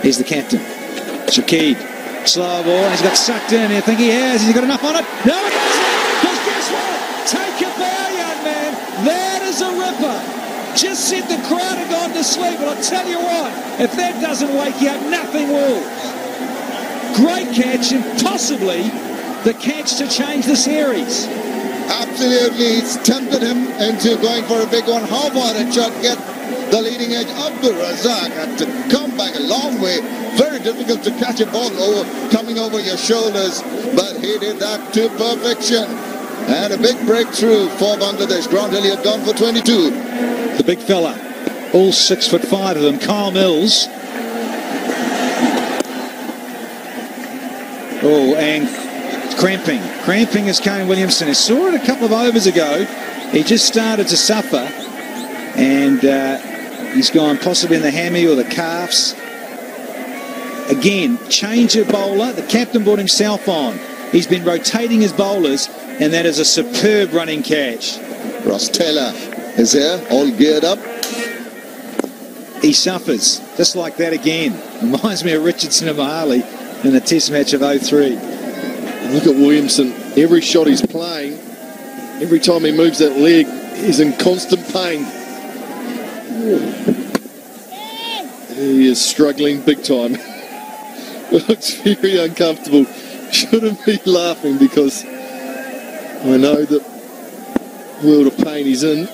Here's the captain, Shakib. Slow ball, and he's got sucked in. You think he has? Has he got enough on it? No, he doesn't! Because guess what? Take a bow, young man. That is a ripper. Just said the crowd had gone to sleep, but I'll tell you what, if that doesn't wake you up, nothing will. Great catch, and possibly the catch to change the series.
Absolutely, it's tempted him into going for a big one. How far it shot get the leading edge? Abdul Razak had to come back a long way. Very difficult to catch a ball coming over your shoulders, but he did that to perfection. And a big breakthrough for Bangladesh. Grant Elliott gone for 22.
The big fella, all 6'5" of them. Kyle Mills. Oh, and cramping. Cramping is Kane Williamson. I saw it a couple of overs ago. He just started to suffer, and he's gone possibly in the hammy or the calves. Again, change of bowler. The captain brought himself on. He's been rotating his bowlers, and that is a superb running catch.
Ross Taylor is here, all geared up.
He suffers, just like that again. Reminds me of Richardson and Mahali in the test match of 03.
And look at Williamson. Every shot he's playing, every time he moves that leg, he's in constant pain. He is struggling big time. It looks very uncomfortable. Shouldn't be laughing because I know the world of pain he's in.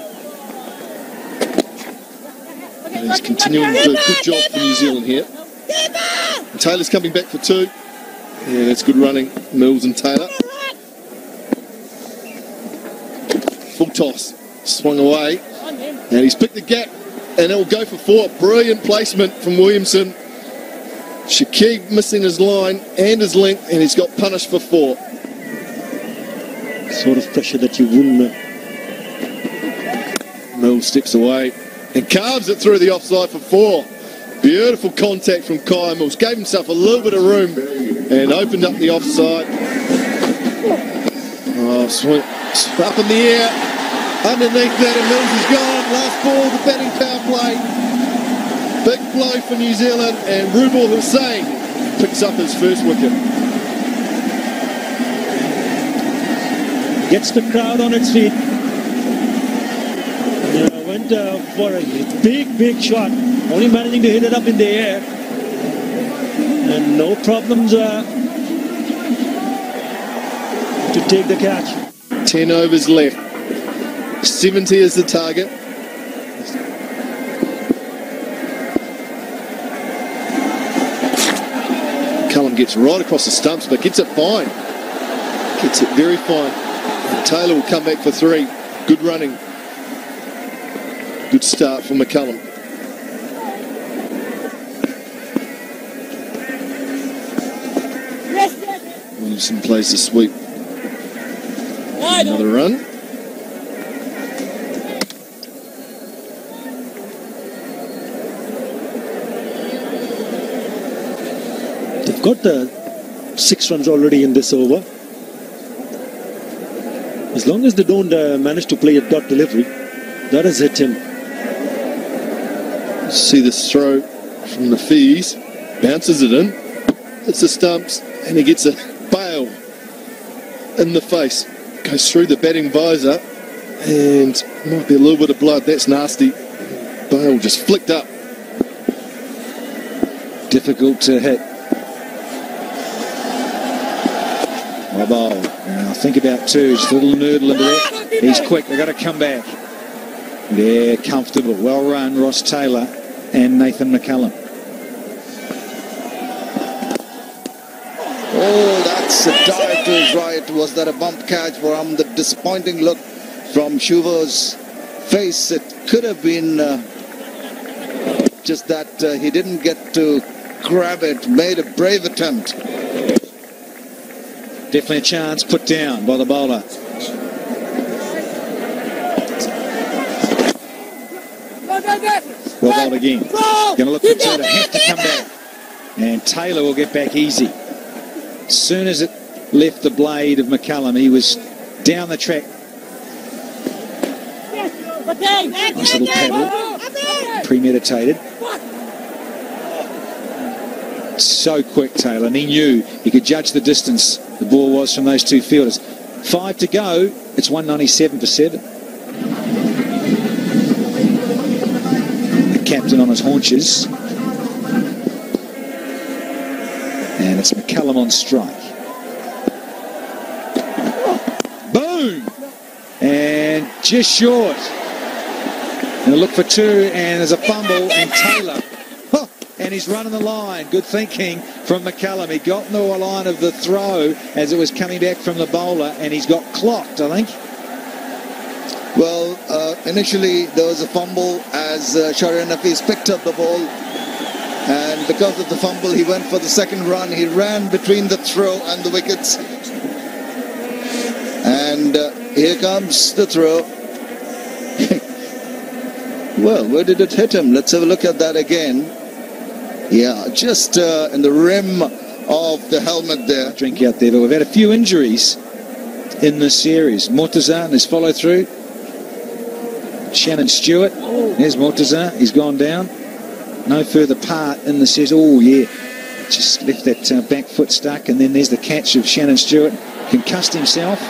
And he's continuing to do a good job for New Zealand here. And Taylor's coming back for 2. Yeah, that's good running. Mills and Taylor. Full toss. swung away, and he's picked the gap, and it'll go for 4. Brilliant placement from Williamson. Shakib missing his line and his length, and he's got punished for 4.
Sort of pressure that you wouldn't.
Mill steps away and carves it through the offside for 4. Beautiful contact from Kyle Mills. Gave himself a little bit of room and opened up the offside. Oh, swing up in the air. Underneath that, and Mills is gone. Last ball, the batting power play. Big blow for New Zealand, and Rubal Hussain picks up his first wicket.
Gets the crowd on its feet. Went for a big shot, only managing to hit it up in the air, and no problems to take the catch.
10 overs left. 70 is the target. Cullum gets right across the stumps, but gets it fine. Gets it very fine. And Taylor will come back for 3. Good running. Good start from McCullum. Williamson plays the sweep. Another run.
They've got 6 runs already in this over. As long as they don't manage to play a dot delivery, that has hit him.
See this throw from the Fees. Bounces it in. Hits the stumps, and he gets a bail in the face. Goes through the batting visor, and might be a little bit of blood. That's nasty. Bale just flicked up.
Difficult to hit. Ball. Now think about 2. Just a little noodle into that. He's quick. They've got to come back. Yeah, comfortable. Well run, Ross Taylor and Nathan McCullum.
Oh, that's a dive to his right. Was that a bump catch from the disappointing look from Shuva's face? It could have been just that he didn't get to grab it. Made a brave attempt.
Definitely a chance put down by the bowler. Well bowled again. Going to look for 2 to have to come back. And Taylor will get back easy. As soon as it left the blade of McCullum, he was down the track. Nice little paddle. Premeditated. So quick, Taylor, and he knew he could judge the distance the ball was from those 2 fielders. 5 to go. It's 197 for 7. The captain on his haunches. And it's McCullum on strike. Boom! And just short. And a look for 2, and there's a fumble, and Taylor. And he's running the line. Good thinking from McCullum. He got in the line of the throw as it was coming back from the bowler, and he's got clocked, I think.
Well, initially there was a fumble as Shere picked up the ball. And because of the fumble, he went for the second run. He ran between the throw and the wickets. And here comes the throw. Well, where did it hit him? Let's have a look at that again. Yeah, just in the rim of the helmet there.
Drink out there, but we've had a few injuries in this series. Mortaza and his follow through. Shannon Stewart. There's Mortaza. He's gone down. No further part in the series. Oh, yeah. Just left that back foot stuck. And then there's the catch of Shannon Stewart. Concussed himself.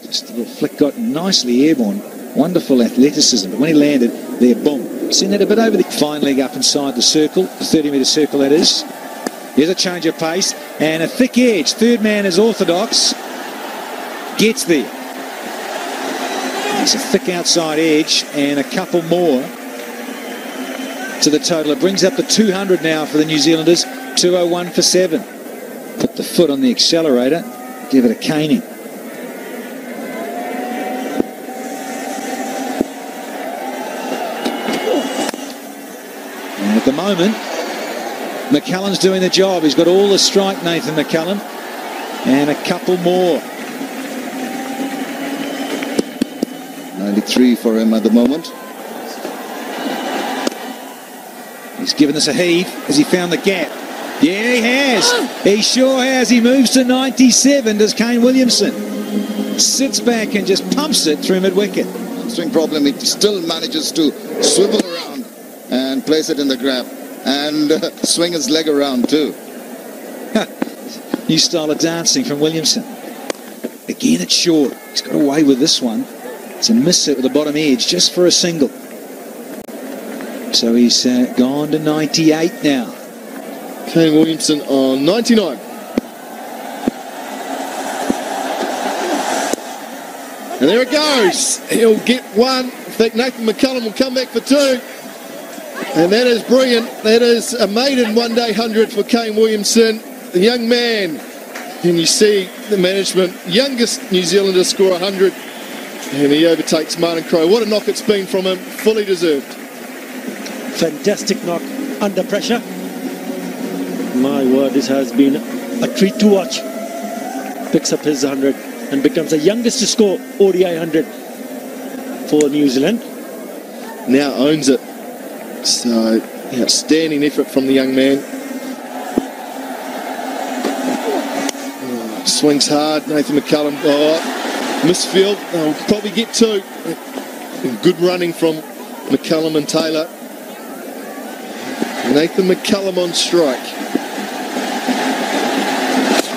Just a little flick, got nicely airborne. Wonderful athleticism. But when he landed, there, boom. Seen that a bit over the fine leg up inside the circle, the 30-metre circle that is. Here's a change of pace and a thick edge. Third man is orthodox. Gets there. It's a thick outside edge and a couple more to the total. It brings up the 200 now for the New Zealanders. 201 for 7. Put the foot on the accelerator. Give it a caning. moment, McCallum's doing the job. He's got all the strike, Nathan McCallum, and a couple more.
93 for him at the moment.
He's given us a heave. Has he found the gap? Yeah, he has. He sure has. He moves to 97, does Kane Williamson. Sits back and just pumps it through mid-wicket.
Swing problem, he still manages to swivel around and place it in the grab. And swing his leg around too.
New style of dancing from Williamson. Again, it's short. He's got away with this one. It's a miss it with the bottom edge just for a single. So he's gone to 98 now.
Kane Williamson on 99. And there it goes. He'll get one. I think Nathan McCallum will come back for two. And that is brilliant. That is a maiden one-day 100 for Kane Williamson, the young man. And you see the management, youngest New Zealander to score 100. And he overtakes Martin Crowe. What a knock it's been from him. Fully deserved.
Fantastic knock under pressure. My word, this has been a treat to watch. Picks up his 100 and becomes the youngest to score ODI 100 for New Zealand.
Now owns it. So, outstanding effort from the young man. Swings hard, Nathan McCallum. Misfield, they'll probably get two. Good running from McCallum and Taylor. Nathan McCallum on strike.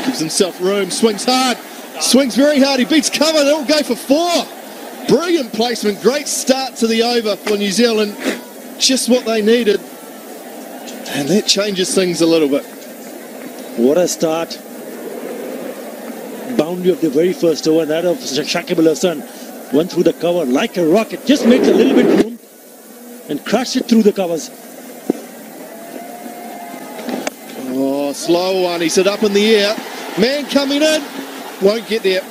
Gives himself room, swings hard. Swings very hard, he beats cover, they'll go for four. Brilliant placement, great start to the over for New Zealand. Just what they needed. And that changes things a little bit.
What a start. Boundary of the very first over, that of Shakib Al Hasan went through the cover like a rocket. Just makes a little bit room and crashed it through the covers.
Oh, slow one, he's it up in the air. Man coming in, won't get there.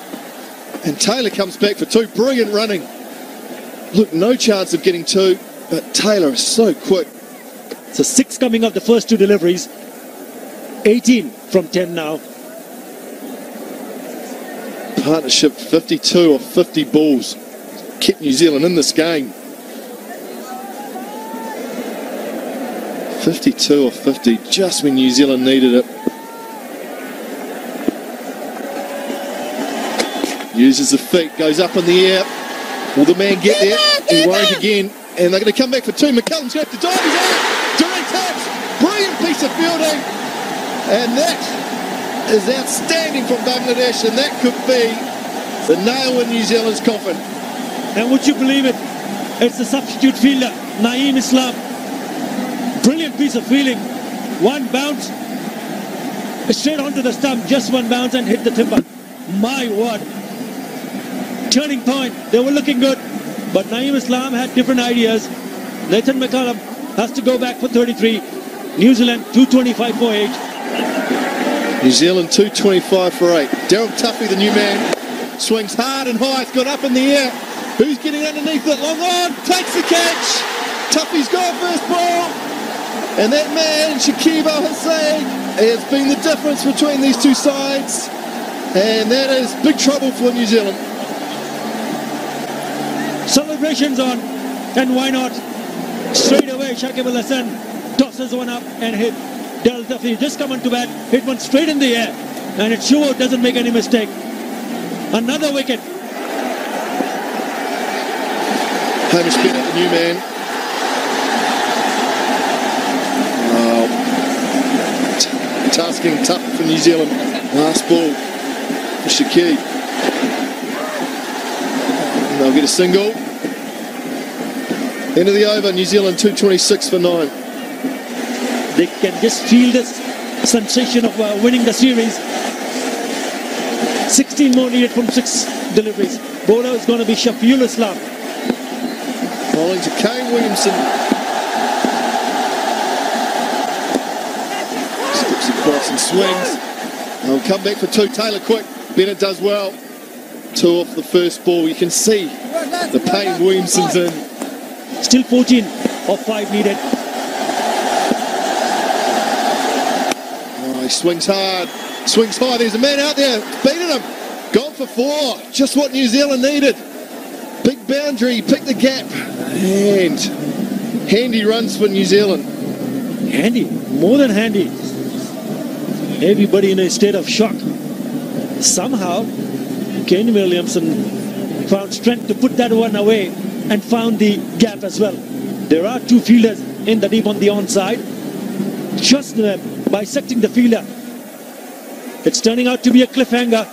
And Taylor comes back for two. Brilliant running. Look, no chance of getting two, but Taylor is so quick.
So 6 coming off the first 2 deliveries. 18 from 10 now.
Partnership 52 or 50 balls. Kept New Zealand in this game. 52 or 50, just when New Zealand needed it. Uses the feet, goes up in the air. Will the man get there? He won't again. And they're going to come back for two. McCallum's going to have to dive. He's out. Direct touch. Brilliant piece of fielding. And that is outstanding from Bangladesh. And that could be the nail in New Zealand's coffin.
And would you believe it? It's the substitute fielder, Naeem Islam. Brilliant piece of fielding. One bounce. Straight onto the stump. Just one bounce and hit the timber. My word. Turning point. They were looking good. But Naeem Islam had different ideas. Nathan McCallum has to go back for 33. New Zealand 225 for 8.
New Zealand 225 for 8. Daryl Tuffy, the new man, swings hard and high. It's got up in the air. Who's getting underneath it? Long on. Takes the catch. Tuffy's got first ball. And that man, Shakib Al Hasan, has been the difference between these two sides. And that is big trouble for New Zealand.
Celebrations on, and why not? Straight away, Shakib Al Hasan tosses one up and hit. Daryl Tuffy just come onto bat, hit one straight in the air, and it sure doesn't make any mistake. Another wicket.
Hamish Bennett, the new man. Tasking tough for New Zealand. Last ball for Shakib. And they'll get a single. End of the over, New Zealand 226 for 9.
They can just feel this sensation of winning the series. 16 more needed from 6 deliveries. Bowler is going to be Shafiul Islam.
Bowling to Kane Williamson. Steps across and swings. They'll come back for 2. Taylor quick. Bennett does well. 2 off the first ball. You can see the pain Williamson's in.
Still 14 of 5 needed.
he swings hard, swings high. There's a man out there beating him. Gone for 4. Just what New Zealand needed. Big boundary, pick the gap. And handy runs for New Zealand.
Handy, more than handy. Everybody in a state of shock. Somehow, Kane Williamson found strength to put that one away and found the gap as well. There are 2 fielders in the deep on the onside. Just bisecting the fielder. It's turning out to be a cliffhanger.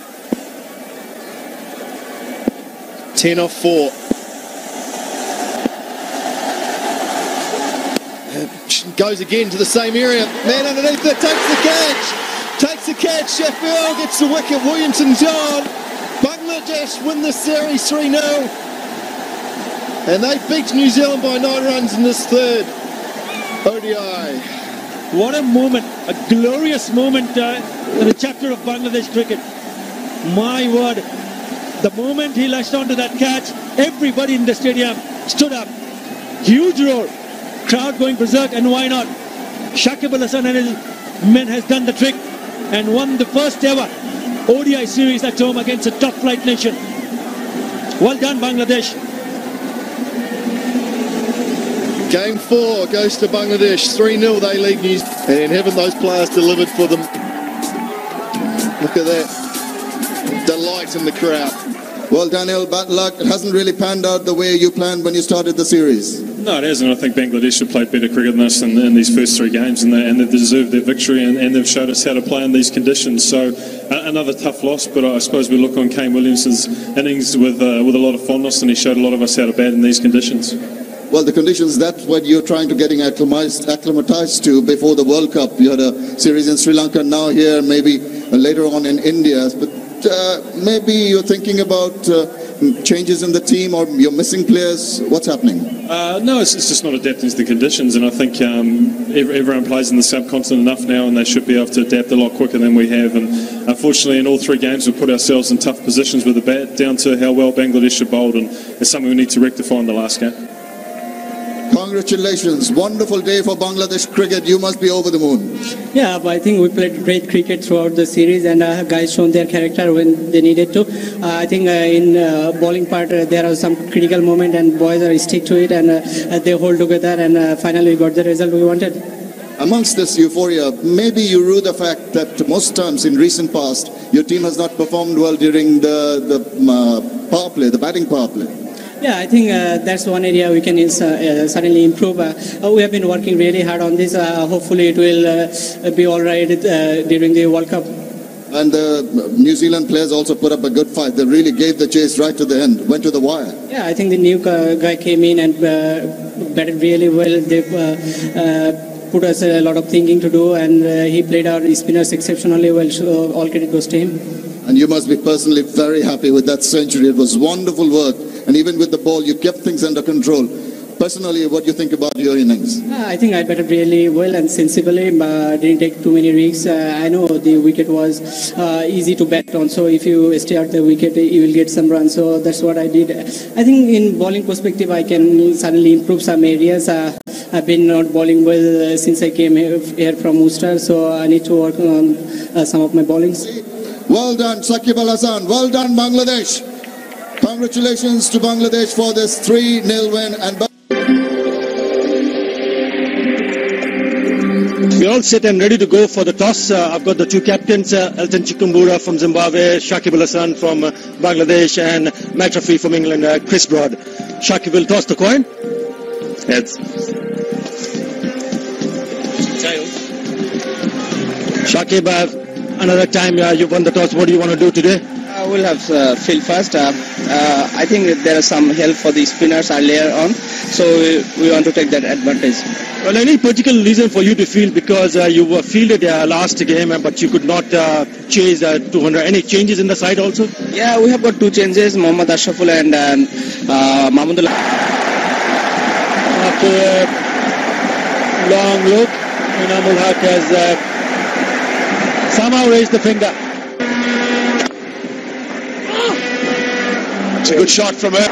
10 off 4. Goes again to the same area. Man underneath it, takes the catch. Takes the catch. Sheffield gets the wicket. Williamson's on. Bangladesh win the series 3-0. And they beat New Zealand by 9 runs in this third ODI.
What a moment. A glorious moment in the chapter of Bangladesh cricket. My word. The moment he lashed onto that catch, everybody in the stadium stood up. Huge roar. Crowd going berserk, and why not? Shakib Al Hasan and his men has done the trick and won the first ever ODI series at home against a top flight nation. Well done, Bangladesh.
Game 4 goes to Bangladesh. 3-0 they lead New Zealand. And haven't those players delivered for them? Look at that. Delight in the crowd.
Well, Daniel, bad luck. It hasn't really panned out the way you planned when you started the series.
No, it hasn't. I think Bangladesh have played better cricket than us in these first 3 games, and they deserved their victory, and they've showed us how to play in these conditions. So another tough loss, but I suppose we look on Kane Williamson's innings with a lot of fondness, and he showed a lot of us how to bat in these conditions.
Well, the conditions, that's what you're trying to getting acclimatized to before the World Cup. You had a series in Sri Lanka, now here, maybe later on in India. But maybe you're thinking about changes in the team, or you're missing players. What's happening?
No, it's just not adapting to the conditions, and I think everyone plays in the subcontinent enough now, and they should be able to adapt a lot quicker than we have. And unfortunately, in all 3 games, we've put ourselves in tough positions with the bat, down to how well Bangladesh have bowled, and it's something we need to rectify in the last game.
Congratulations. Wonderful day for Bangladesh cricket. You must be over the moon.
Yeah, but I think we played great cricket throughout the series, and guys shown their character when they needed to. I think in bowling part there are some critical moment, and boys are stick to it, and they hold together, and finally got the result we wanted.
Amongst this euphoria, maybe you rue the fact that most times in recent past, your team has not performed well during the power play, the batting power play.
Yeah, I think that's one area we can certainly improve. We have been working really hard on this. Hopefully it will be all right during the World Cup.
And the New Zealand players also put up a good fight. They really gave the chase right to the end, went to the wire.
Yeah, I think the new guy came in and batted really well. They put us a lot of thinking to do, and he played our spinners exceptionally well. So all credit goes to him.
And you must be personally very happy with that century. It was wonderful work. And even with the ball, you kept things under control. Personally, what do you think about your innings?
I think I batted really well and sensibly. Didn't take too many risks. I know the wicket was easy to bat on. So if you stay at the wicket, you will get some runs. So that's what I did. I think in bowling perspective, I can certainly improve some areas. I've been not bowling well since I came here from Worcester. So I need to work on some of my bowlings.
Well done, Shakib Al Hasan. Well done, Bangladesh. Congratulations to Bangladesh for this 3-0 win. And
we're all set and ready to go for the toss. I've got the 2 captains, Elton Chikumbura from Zimbabwe, Shakib Al Hasan from Bangladesh, and Matt Rafi from England, Chris Broad. Shakib will toss the coin. Heads. Tails. Shakib, another time you've won the toss. What do you want to do today?
We'll have Phil first. I think there is some help for the spinners earlier on, so we want to take that advantage.
Well, any particular reason for you to field? Because you were fielded last game, but you could not chase 200. Any changes in the side also?
Yeah, we have got 2 changes, Mohammad Ashraful and Mahmudullah.
After a long look, Inamul Haq has somehow raised the finger. It's a good shot from her.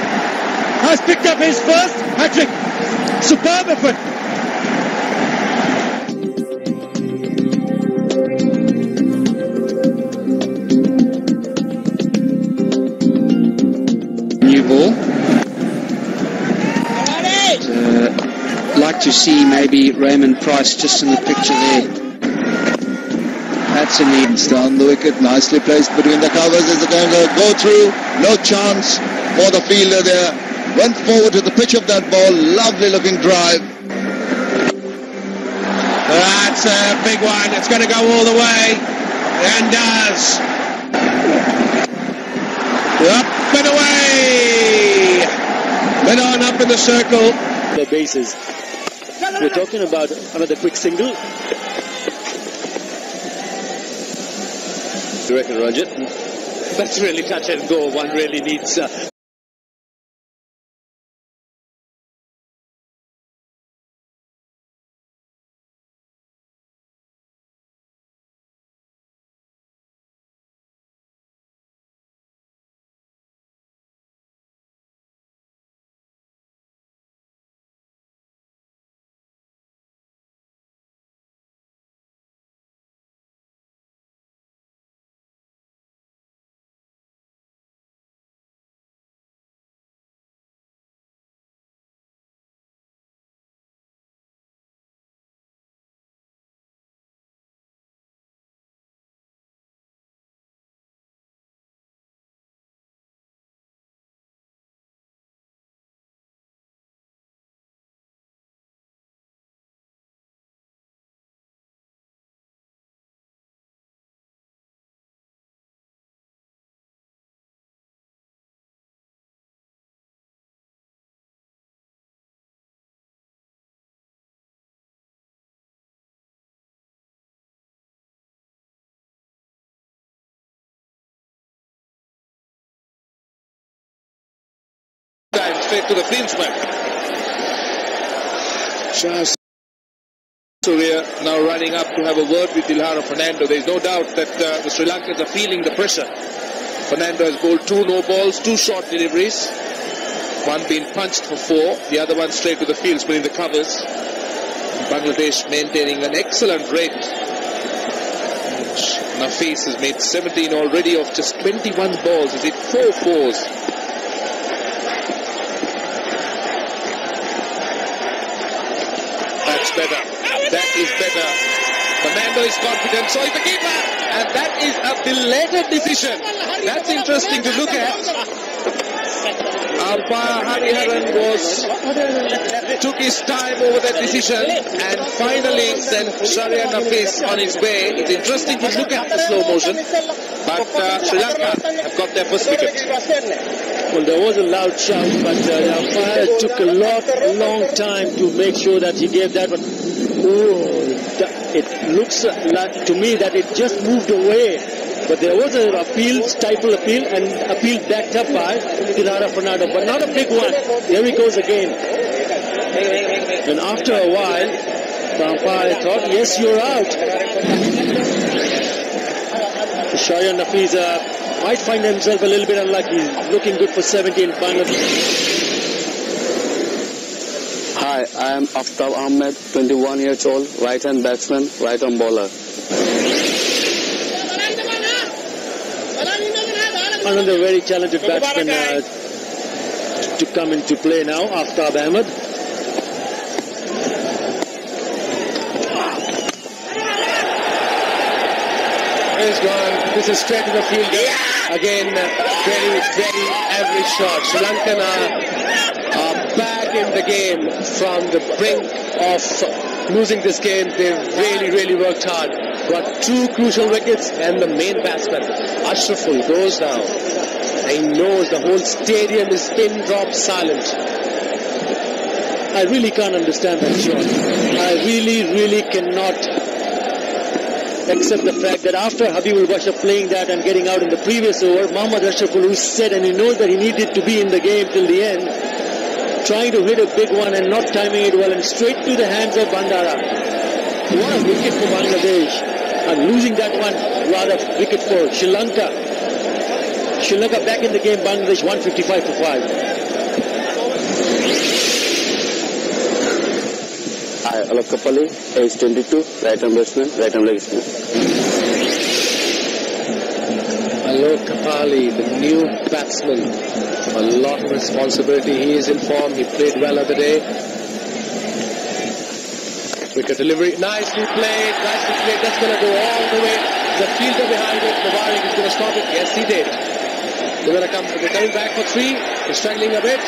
Has picked up his first hat-trick. Superb effort.
see maybe Raymond Price just in the picture there. That's a neat.
It's down the wicket, nicely placed between the covers. Is it going to go through? No chance for the fielder there. Went forward to the pitch of that ball. Lovely looking drive.
That's a big one. It's going to go all the way. And does. Up and away. Then on up in the circle.
The bases. We're talking about another quick single.
You reckon, Roger? That's really touch and go. One really needs... straight to the fieldsman. Shah Surya now running up to have a word with Dilhara Fernando. There is no doubt that the Sri Lankans are feeling the pressure. Fernando has bowled 2 no balls, 2 short deliveries. One being punched for 4, the other one straight to the fields, putting the covers. Bangladesh maintaining an excellent rate. Nafis has made 17 already of just 21 balls. He's hit 4 fours. That's better. That is better. Fernando is confident, so is the keeper. And that is a belated decision. That's interesting to look at. Umpire Hariharan took his time over that decision and finally sent Sharia Nafis on his way. It's interesting to look at the slow motion, but Sri Lanka have got their first wicket.
Well, there was a loud shout, but the umpire took a long time to make sure that he gave that one. It looks like to me that it just moved away. But there was an appeal, stifle appeal, and appeal backed up by Dilhara Fernando, but not a big one. Here he goes again. And after a while, the umpire thought, yes, you're out. Shayan Nafis might find himself a little bit unlucky. He's looking good for 70 in Bangladesh.
Hi, I am Aftab Ahmed, 21 years old, right-hand batsman, right-arm bowler.
Another very talented batsman to come into play now, Aftab Ahmed. He's gone. This is straight to the field. Again, very average shot. Sri Lankan are back in the game from the brink of losing this game. They've really worked hard. Got 2 crucial wickets, and the main batsman, Ashraful, goes down. He knows the whole stadium is pin drop silent. I really can't understand that shot. I really cannot accept the fact that after Habibul Bashar playing that and getting out in the previous over, Mohammad Ashraful, who said and he knows that he needed to be in the game till the end, trying to hit a big one and not timing it well, and straight to the hands of Bandara. What a wicket for Bangladesh. And losing that one, rather wicket for Sri Lanka. Sri Lanka back in the game, Bangladesh 155 for 5.
Hi, Alok Kapali, age 22, right-arm batsman, right-arm leg spinner.
Alok Kapali, the new batsman. A lot of responsibility. He is in form. He played well the other day. Wicket delivery, nicely played. That's going to go all the way. The fielder behind it, Mubarak is going to stop it. Yes, he did. They're coming back for 3. They're struggling a bit.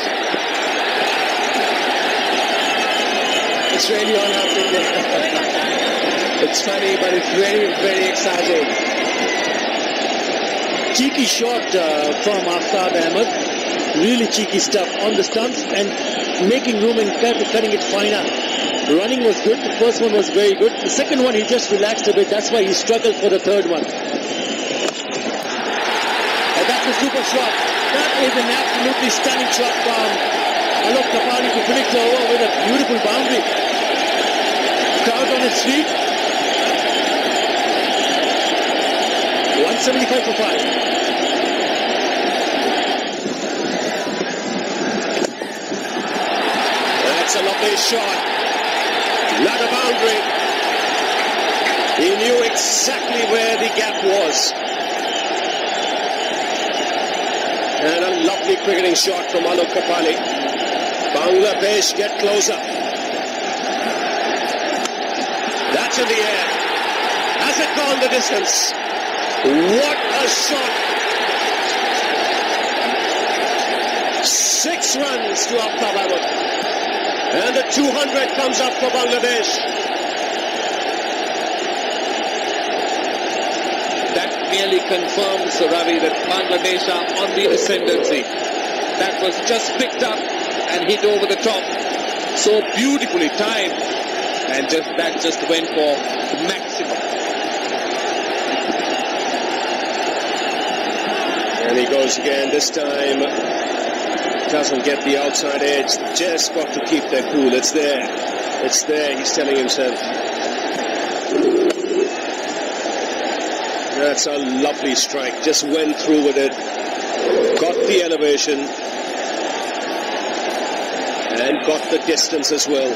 It's really all happening there. It's funny, but it's very, very exciting.
Cheeky shot from Aftab Ahmed. Really cheeky stuff on the stumps and making room and cutting it finer. Running was good. The first one was very good. The second one, he just relaxed a bit. That's why he struggled for the third one. And that's a super shot. That is an absolutely stunning shot from Alok Kapali to finish the over with a beautiful boundary. Crowd on his feet. 175 for 5.
That's a lovely shot. Another boundary. He knew exactly where the gap was. And a lovely cricketing shot from Alok Kapali. Bangladesh get closer. That's in the air. Has it gone the distance? What a shot. 6 runs to Aftab Ahmed. And the 200 comes up for Bangladesh.
That merely confirms, Ravi, that Bangladesh are on the ascendancy. That was just picked up and hit over the top. So beautifully timed. And that just went for maximum.
And he goes again, this time doesn't get the outside edge, just got to keep their cool. It's there, he's telling himself. That's a lovely strike, just went through with it, got the elevation and got the distance as well.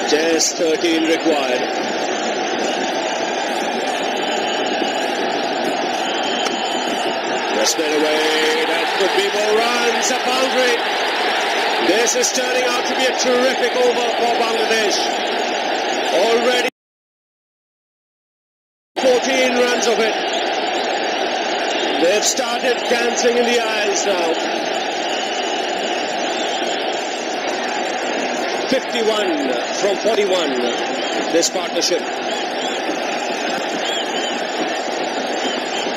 Just 13 required. Just made away. That could be more runs. A boundary. This is turning out to be a terrific over for Bangladesh. Already 14 runs of it. They've started dancing in the aisles now. 51 from 41, this partnership.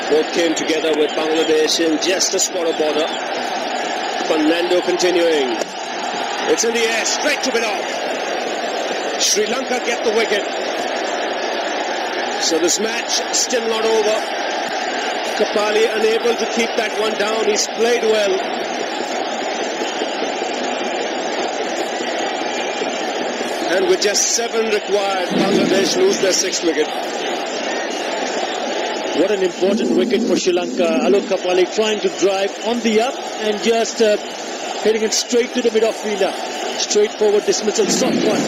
Both came together with Bangladesh in just a spot of border. Fernando continuing. It's in the air, straight to mid-off. Sri Lanka get the wicket. So this match still not over. Kapali unable to keep that one down. He's played well. And with just 7 required, Bangladesh lose their 6th wicket.
What an important wicket for Sri Lanka. Alok Kapali trying to drive on the up and just hitting it straight to the mid-off fielder. Straightforward dismissal, soft one.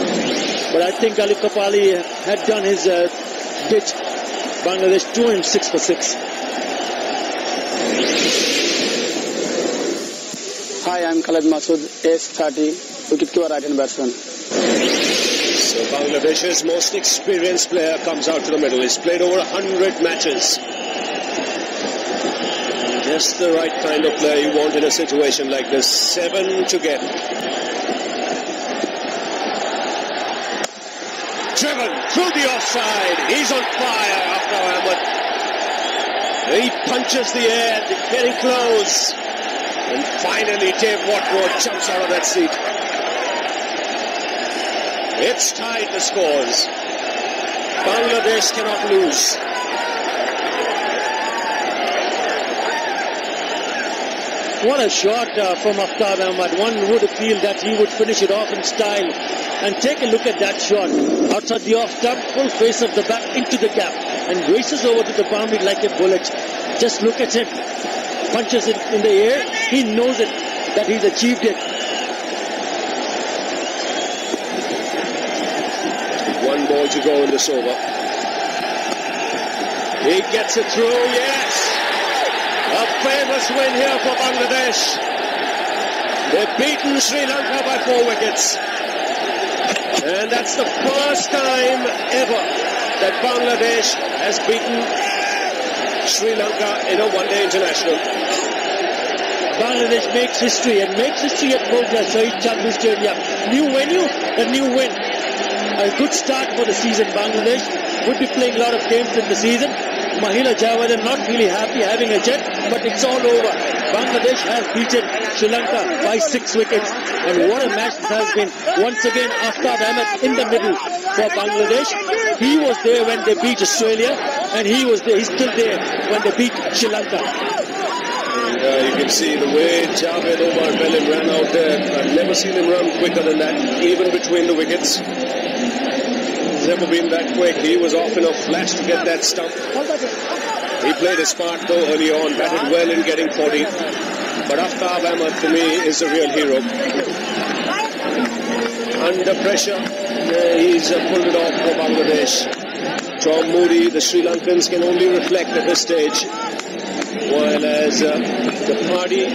But I think Alok Kapali had done his bit. Bangladesh 206 for 6.
Hi, I'm Khaled Masood, ace 30, wicketkeeper right-hand batsman.
So Bangladesh's most experienced player comes out to the middle. He's played over 100 matches. Just the right kind of player you want in a situation like this. 7 to get. Driven through the offside. He's on fire after Ahmed. He punches the air, getting close. And finally Dave Watford jumps out of that seat. It's tied the scores. Bangladesh cannot lose.
What a shot from Aftab Ahmed. One would feel that he would finish it off in style. And take a look at that shot. Outside the off stump, full face of the bat into the gap. And races over to the boundary like a bullet. Just look at him. Punches it in the air. He knows it, that he's achieved it.
One ball to go in this over. He gets it through, yes! A
famous win here for Bangladesh. They've beaten Sri Lanka by 4 wickets. And that's the first time ever that Bangladesh has beaten Sri Lanka in a one-day international.
Bangladesh makes history and makes history at Bangla Shahid Chandru Stadium. New venue, a new win. A good start for the season. Bangladesh would be playing a lot of games in the season. Mahila Javadan not really happy having a jet, but it's all over. Bangladesh has beaten Sri Lanka by 6 wickets. And what a match this has been. Once again, Aftab Ahmed in the middle for Bangladesh. He was there when they beat Australia, and he's still there when they beat Sri Lanka.
And you can see the way Javed Omar Belin ran out there. I've never seen him run quicker than that, even between the wickets. He's never been that quick. He was off in a flash to get that stump. He played his part though early on, batted well in getting 40. But Aftab Ahmed, to me, is the real hero. Under pressure, he's pulled it off for Bangladesh. Tom Moody, the Sri Lankans can only reflect at this stage. While as the party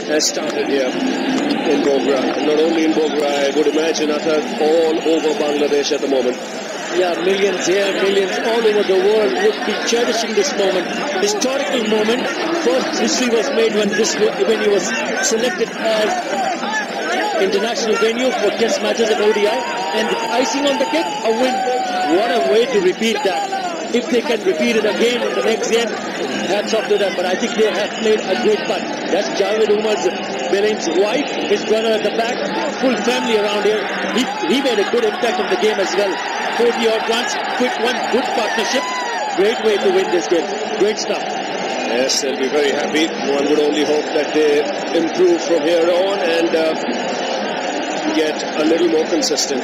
has started here in Bogra. And not only in Bogra, I would imagine all over Bangladesh at the moment.
Yeah, millions here, millions all over the world would be cherishing this moment. Historical moment. First history was made when this venue was selected as international venue for test matches at ODI. And the icing on the cake, a win. What a way to repeat that. If they can repeat it again in the next game, hats off to them. But I think they have played a great part. That's Javed Umar's Belin's wife, his brother at the back, full family around here. He made a good impact on the game as well. 40 odd runs, quick one, good partnership. Great way to win this game. Great stuff.
Yes, they'll be very happy. One would only hope that they improve from here on and get a little more consistent.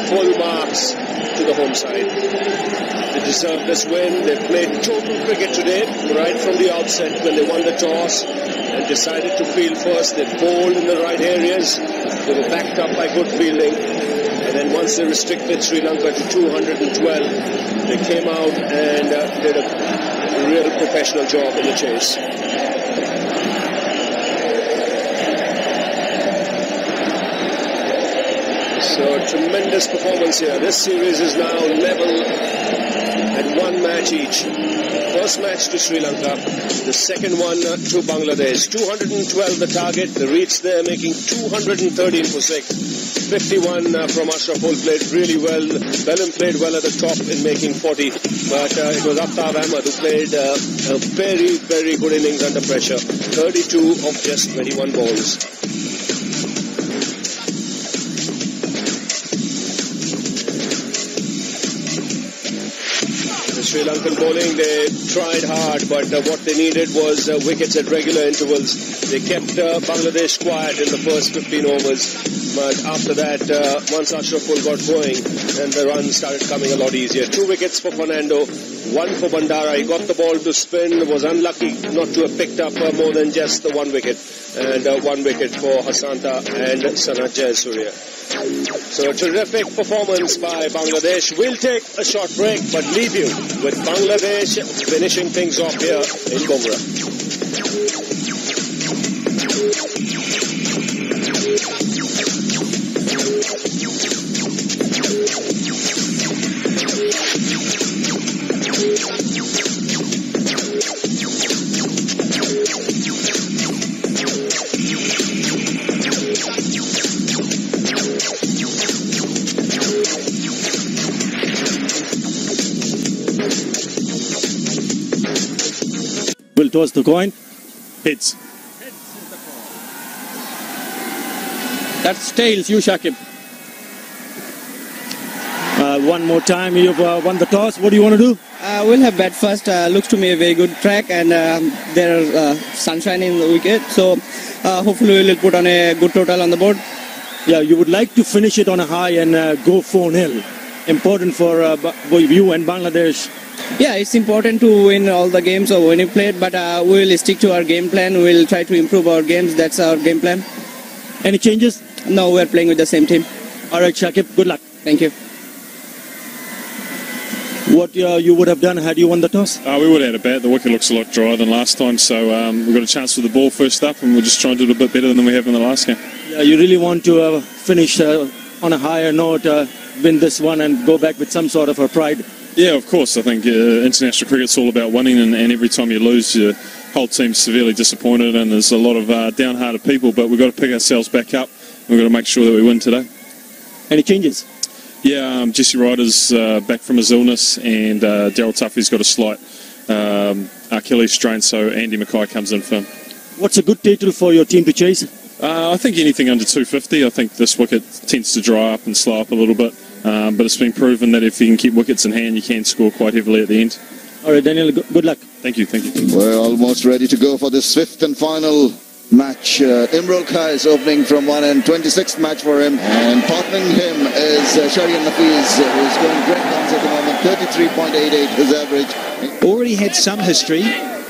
Full marks to the home side. They deserve this win. They played total cricket today, right from the outset when they won the toss and decided to field first. They bowled in the right areas. They were backed up by good fielding. And then once they restricted Sri Lanka to 212, they came out and did a real professional job in the chase. So tremendous performance here. This series is now level at 1 match each. First match to Sri Lanka, the second one to Bangladesh. 212 the target. They reached there making 213 for 6. 51 from Ashraful, played really well. Belin played well at the top in making 40. But it was Aftab Ahmed who played a very, very good innings under pressure. 32 of just 21 balls. Sri Lankan bowling, they tried hard, but what they needed was wickets at regular intervals. They kept Bangladesh quiet in the first 15 overs, but after that, once Ashraful got going, then the runs started coming a lot easier. 2 wickets for Fernando, 1 for Bandara. He got the ball to spin, was unlucky not to have picked up more than just the 1 wicket, and 1 wicket for Hasanta and Sanat Jayasuriya. So a terrific performance by Bangladesh. We'll take a short break, but leave you with Bangladesh finishing things off here in Bogra.
Will toss the coin.
Heads.
That's tails, you Shakib.
One more time, you've won the toss. What do you want to do?
We'll have bat first. Looks to me a very good track, and there are sunshine in the wicket. So hopefully we'll put on a good total on the board.
Yeah, you would like to finish it on a high and go 4-0. Important for you and Bangladesh.
Yeah, it's important to win all the games or when you play it, but we will stick to our game plan. We'll try to improve our games. That's our game plan.
Any changes?
No, we're playing with the same team.
All right, Shakib, good luck.
Thank you.
what you would have done had you won the toss?
We would have had a bat. The wicket looks a lot drier than last time, so we've got a chance with the ball first up, and we'll just try and do it a bit better than we have in the last game.
Yeah, you really want to finish on a higher note, win this one, and go back with some sort of a pride.
Yeah, of course. I think international cricket's all about winning, and every time you lose, your whole team's severely disappointed, and there's a lot of downhearted people, but we've got to pick ourselves back up. We've got to make sure that we win today.
Any changes?
Yeah, Jesse Ryder's back from his illness, and Daryl Tuffy's got a slight Achilles strain, so Andy Mackay comes in for him.
What's a good total for your team to chase?
I think anything under 250. I think this wicket tends to dry up and slow up a little bit, but it's been proven that if you can keep wickets in hand, you can score quite heavily at the end.
All right, Daniel, good luck.
Thank you, thank you.
We're almost ready to go for this fifth and final match. Imrul Khan is opening from one end, 26th match for him, and partnering him is Share Nafiz, who's going great guns at the moment, 33.88 his average.
Already had some history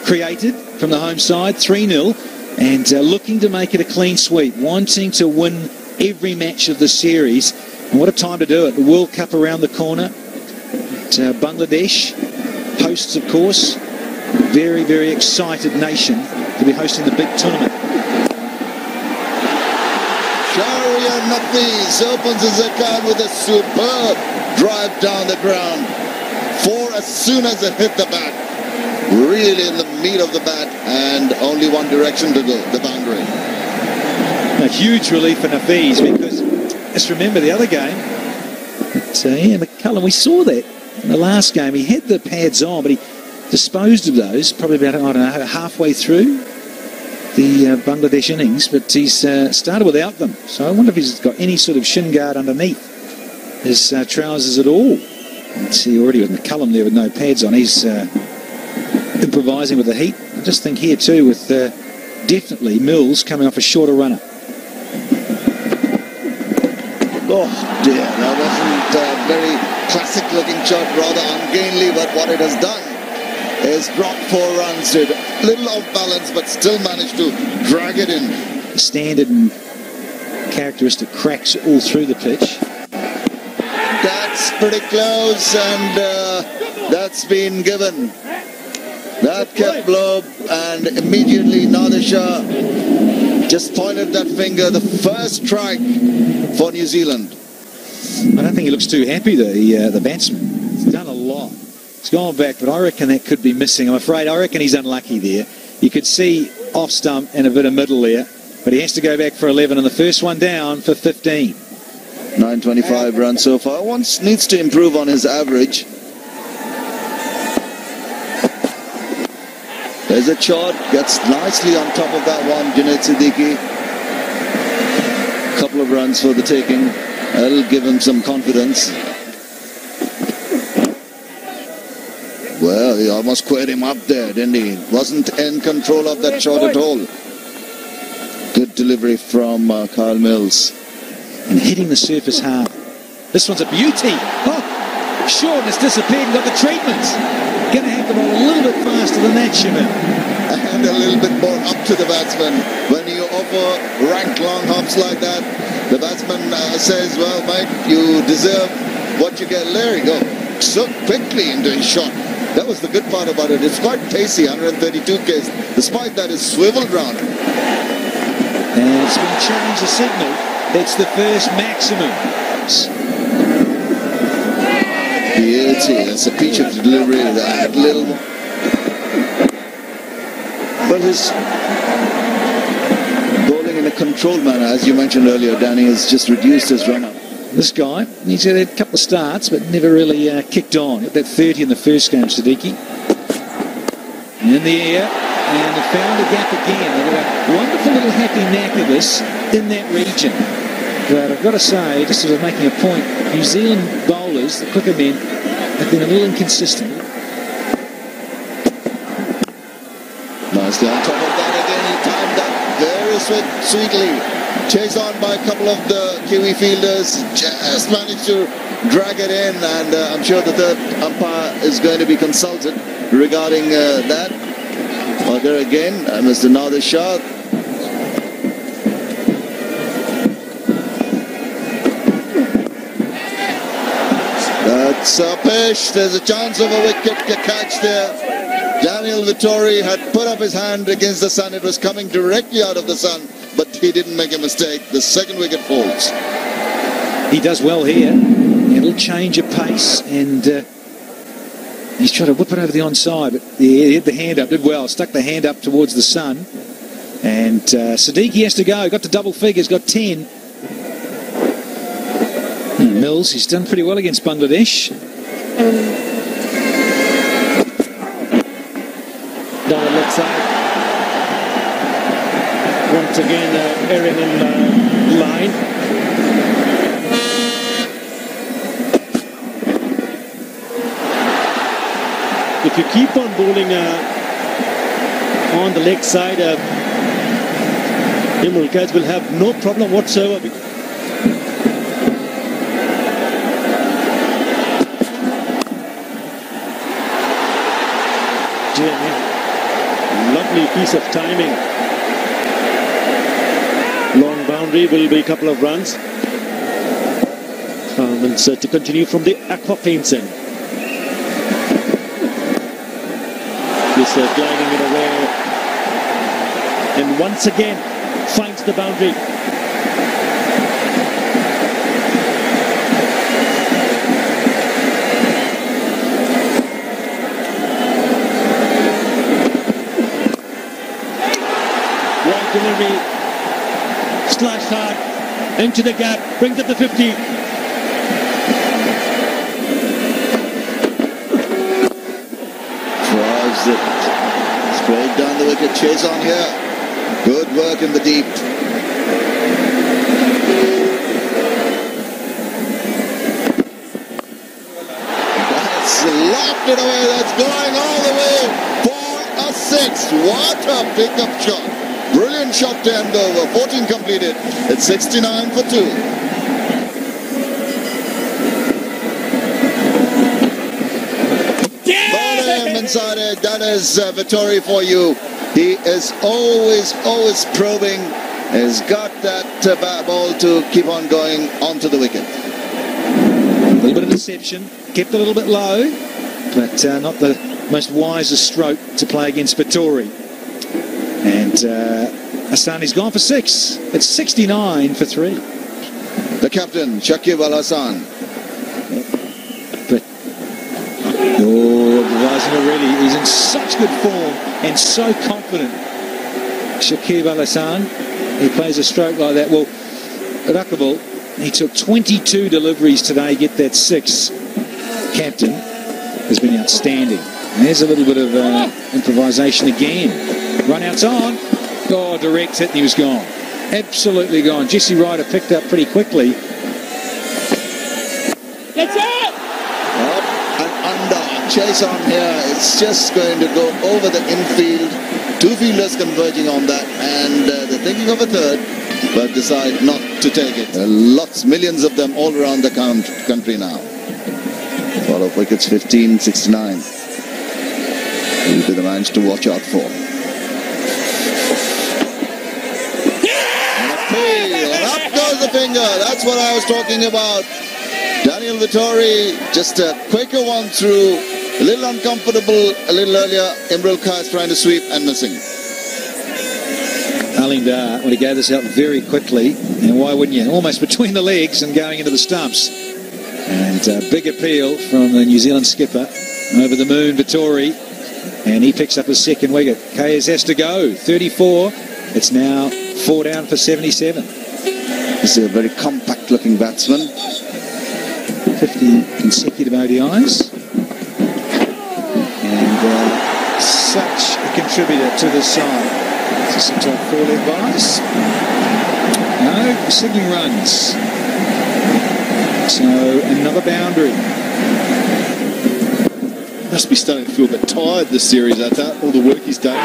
created from the home side, 3-0, and looking to make it a clean sweep, wanting to win every match of the series. And what a time to do it. The World Cup around the corner at Bangladesh. Hosts, of course, very, very excited nation to be hosting the big tournament.
Share Nafiz opens his account with a superb drive down the ground. 4 as soon as it hit the bat. Really in the meat of the bat, and only one direction to go, the boundary.
A huge relief for Nafiz, because let's remember the other game at Ian McCullum, we saw that in the last game. He had the pads on, but he disposed of those probably about, I don't know, halfway through the Bangladesh innings, but he's started without them. So I wonder if he's got any sort of shin guard underneath his trousers at all. Let's see, already with McCullum there with no pads on. He's improvising with the heat. I just think here too with definitely Mills coming off a shorter runner.
Oh dear, that wasn't a very classic looking shot, rather ungainly, but what it has done is dropped 4 runs, did a little off balance, but still managed to drag it in.
Standard and characteristic cracks all through the pitch.
That's pretty close, and that's been given. That kept low, and immediately Nader Shah just pointed that finger, the first strike for New Zealand.
I don't think he looks too happy, the batsman. He's done a lot. He's gone back, but I reckon that could be missing. I'm afraid, I reckon he's unlucky there. You could see off stump and a bit of middle there, but he has to go back for 11, and the first one down for 15.
925 runs so far. One needs to improve on his average. There's a shot, gets nicely on top of that one, Junaid Siddiqui. Couple of runs for the taking. That'll give him some confidence. Well, he almost squared him up there, didn't he? Wasn't in control of that shot at all. Good delivery from Kyle Mills.
And hitting the surface hard. This one's a beauty. Oh, shortness disappeared and got the treatment. Going to have to roll a little bit faster than that, Shimon.
And a little bit more up to the batsman. When you offer rank long hops like that, the batsman says, well, mate, you deserve what you get. There you go. So quickly into his shot. That was the good part about it. It's quite pacey, 132 k's. Despite that, it's swiveled round.
And it's been changed the signal. It's the first maximum.
Beauty. It's a peach of delivery. That little... But his bowling in a controlled manner, as you mentioned earlier, Danny, has just reduced his run-up.
This guy, he's had a couple of starts, but never really kicked on. Got that 30 in the first game, Siddiqui. In the air, and they found a gap again. They've got a wonderful little happy knack of this in that region. But I've got to say, just sort of making a point, New Zealand bowlers, the quicker men, have been a little inconsistent.
Nicely on top of that again, he timed that very sweetly. Chased on by a couple of the Kiwi fielders, just managed to drag it in, and I'm sure the third umpire is going to be consulted regarding that. There again, Mr. Nader Shah. It's a pitch. There's a chance of a wicket catch there. Daniel Vittori had put up his hand against the sun. It was coming directly out of the sun, but he didn't make a mistake. The second wicket falls.
He does well here. A little change of pace, and he's trying to whip it over the onside, but he had the hand up, did well, stuck the hand up towards the sun. And Siddiqui has to go, got to double figures, got 10. Mills, he's done pretty well against Bangladesh.
Down the left side. Once again, Aaron in line. If you keep on bowling on the leg side, Imrul Kais will have no problem whatsoever. Lovely piece of timing. Long boundary will be a couple of runs. And so to continue from the aquaplanes end. Just gliding it away. And once again finds the boundary. Delivery, slashed hard into the gap, brings up the 50.
Drives it straight down the wicket. Chase on here. Good work in the deep. That's locked it away. That's going all the way for a 6. What a pickup shot. Brilliant shot to end over. 14 completed. It's 69 for 2. Bowling inside it. That is Vittori for you. He is always probing. He's got that ball to keep on going onto the wicket.
A little bit of deception. Kept a little bit low, but not the most wisest stroke to play against Vittori. And Hassani's gone for 6. It's 69 for 3.
The captain, Shakib Al Hassan.
But, rising already. He's in such good form and so confident. Shakib Al Hassan, he plays a stroke like that. Well, Rakibul, he took 22 deliveries today, get that 6. Captain has been outstanding. And there's a little bit of improvisation again. Run outs on. Oh, direct hit and he was gone. Absolutely gone. Jesse Ryder picked up pretty quickly.
That's it! Up and under. Chase on here. It's just going to go over the infield. 2 fielders converging on that. And they're thinking of a third, but decide not to take it. Millions of them all around the country now. 12 wickets, 15, 69. Will be the match to watch out for. And up goes the finger. That's what I was talking about. Daniel Vittori, just a quicker one through. A little uncomfortable a little earlier. Imrul Kais trying to sweep and missing.
Alindar, well, he gave this out very quickly. And why wouldn't you? Almost between the legs and going into the stumps. And big appeal from the New Zealand skipper. Over the moon, Vittori. And he picks up his second wicket. Kayes has to go. 34. It's now 4 down for 77.
This is a very compact-looking batsman.
50 consecutive ODIs. And such a contributor to the side. It's some top 4-leg buys. No, signalling runs. So another boundary.
Must be starting to feel a bit tired this series, Atta. All the work he's done.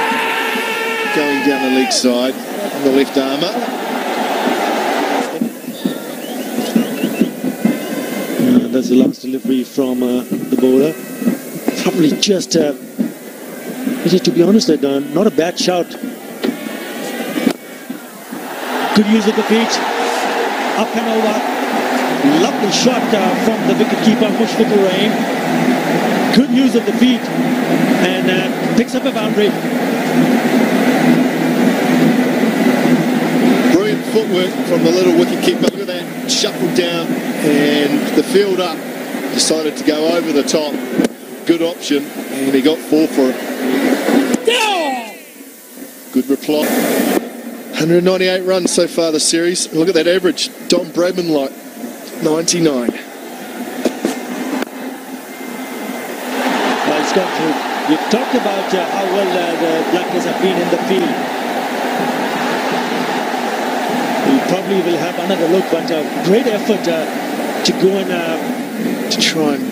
Going down the leg side on the left armour.
That's the last delivery from the bowler. Probably just, to be honest, not a bad shout. Good use of the feet. Up and over. Lovely shot from the wicketkeeper, Mushfiqur Rahim. Good use of the feet and picks up a boundary.
Brilliant footwork from the little wicketkeeper. Look at that, shuffled down, and the field up decided to go over the top. Good option, and he got 4 for it. Good reply. 198 runs so far this series. Look at that average. Don Bradman like 99.
Well, Scott, you talked about how well the Blackers have been in the field. We probably will have another look, but great effort to go and
to try and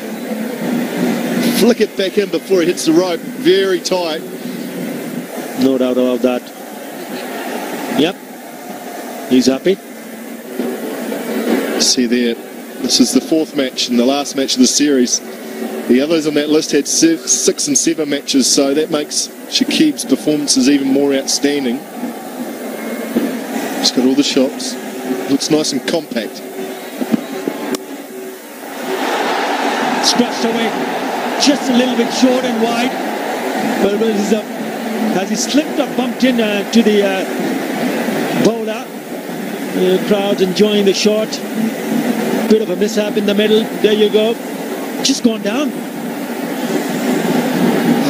flick it back in before he hits the rope. Very tight.
No doubt about that. Yep. He's happy.
See there, this is the 4th match and the last match of the series. The others on that list had 6 and 7 matches, so that makes Shakib's performances even more outstanding. He's got all the shots. Looks nice and compact.
Scratched away, just a little bit short and wide. But as he slipped or bumped in to the bowler, the crowd enjoying the shot. Bit of a mishap in the middle. There you go. Just gone down.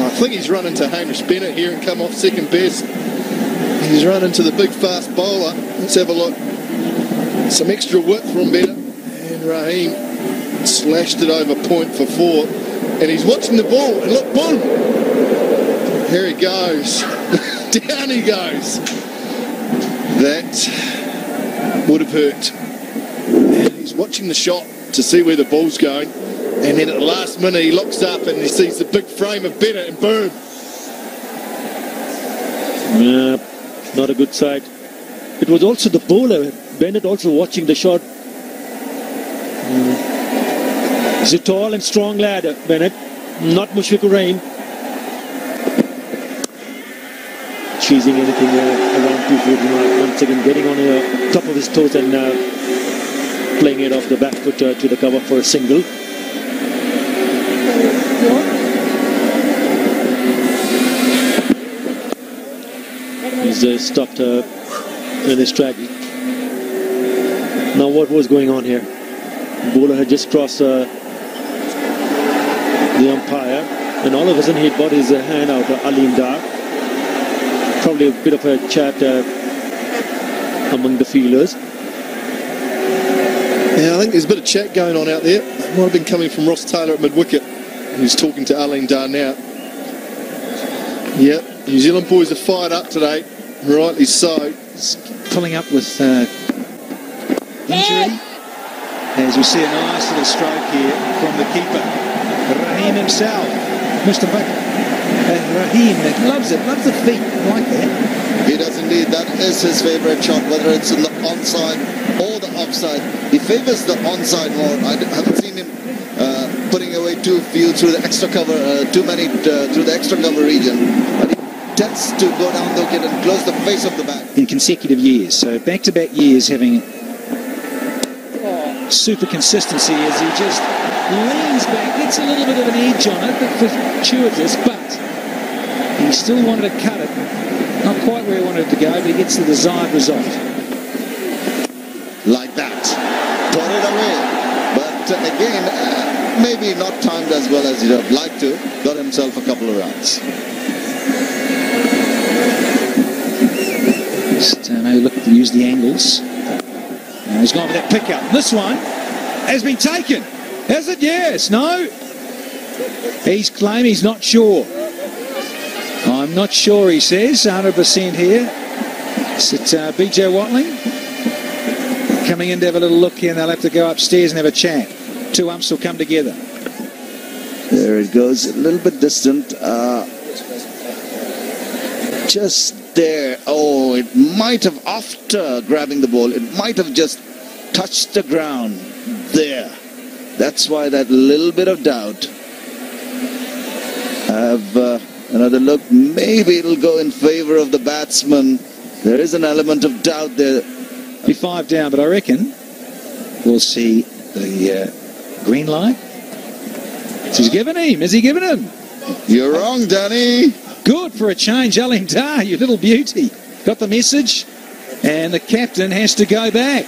I think he's run into Hamish Bennett here and come off second best. He's run into the big fast bowler. Let's have a look. Some extra width from Bennett. And Rahim slashed it over point for 4. And he's watching the ball. And look, boom! Here he goes. Down he goes. That would have hurt. And he's watching the shot to see where the ball's going. And then at the last minute he looks up and he sees the big frame of Bennett and boom.
Not a good sight. It was also the bowler, Bennett, also watching the shot. He's a tall and strong lad, Bennett. Not Mushfiqur Rahim. Chasing anything around 240 mark. Once again getting on the top of his toes and playing it off the back foot to the cover for a single. He's stopped in his track. Now what was going on here? The bowler had just crossed the umpire, and all of a sudden he brought his hand out to Alim Dar. Probably a bit of a chat among the fielders.
Yeah, I think there's a bit of chat going on out there. It might have been coming from Ross Taylor at mid-wicket, who's talking to Alim Dar now. Yep, New Zealand boys are fired up today, rightly so.
Pulling up with injury. As we see a nice little stroke here from the keeper, Rahim himself. Mr. Rahim loves it, loves the feet like that.
He does indeed. That is his favourite shot, whether it's in the onside or the offside. He favours the onside more. I haven't seen him putting away too few through the extra cover, too many through the extra cover region. But he tends to go down the wicket and close the face of the bat.
In consecutive years, so back-to-back years having super consistency as he just leans back, gets a little bit of an edge on it, but fortuitous, but he still wanted to cut it. Not quite where he wanted it to go, but he gets the desired result.
Like that. Put it away. But again, maybe not timed as well as he'd have liked to. Got himself a couple of runs.
Just maybe look to use the angles. Now he's gone for that pickup. This one has been taken. Has it? Yes. No? He's claiming he's not sure. I'm not sure, he says. 100% here. Is it BJ Watling? Coming in to have a little look here, and they'll have to go upstairs and have a chat. 2 umps will come together.
There it goes. A little bit distant. Just there. Oh, it might have, after grabbing the ball, it might have just touched the ground there. That's why that little bit of doubt. Have another look. Maybe it'll go in favor of the batsman. There is an element of doubt there.
Be 5 down, but I reckon we'll see the green light. She's given him. Is he giving him?
You're wrong, Danny.
Good for a change, Alindar, you little beauty. Got the message, and the captain has to go back.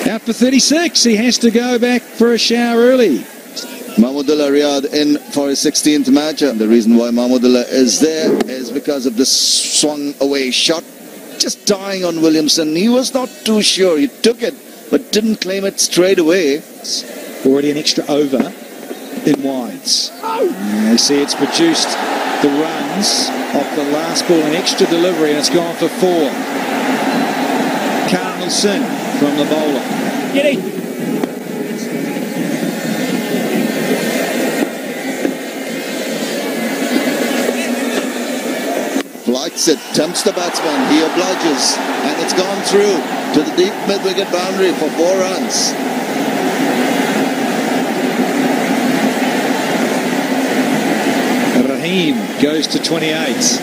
Out for 36, he has to go back for a shower early.
Mahmudullah Riyad in for his 16th match. And the reason why Mahmudullah is there is because of the swung away shot. Just dying on Williamson. He was not too sure. He took it, but didn't claim it straight away.
Already an extra over in wides. You see it's produced the runs of the last ball, an extra delivery, and it's gone for 4. Cardinal Sin from the bowler.
Get it.
Flights it, tempts the batsman, he obliges, and it's gone through to the deep mid-wicket boundary for 4 runs.
Rahim goes to 28,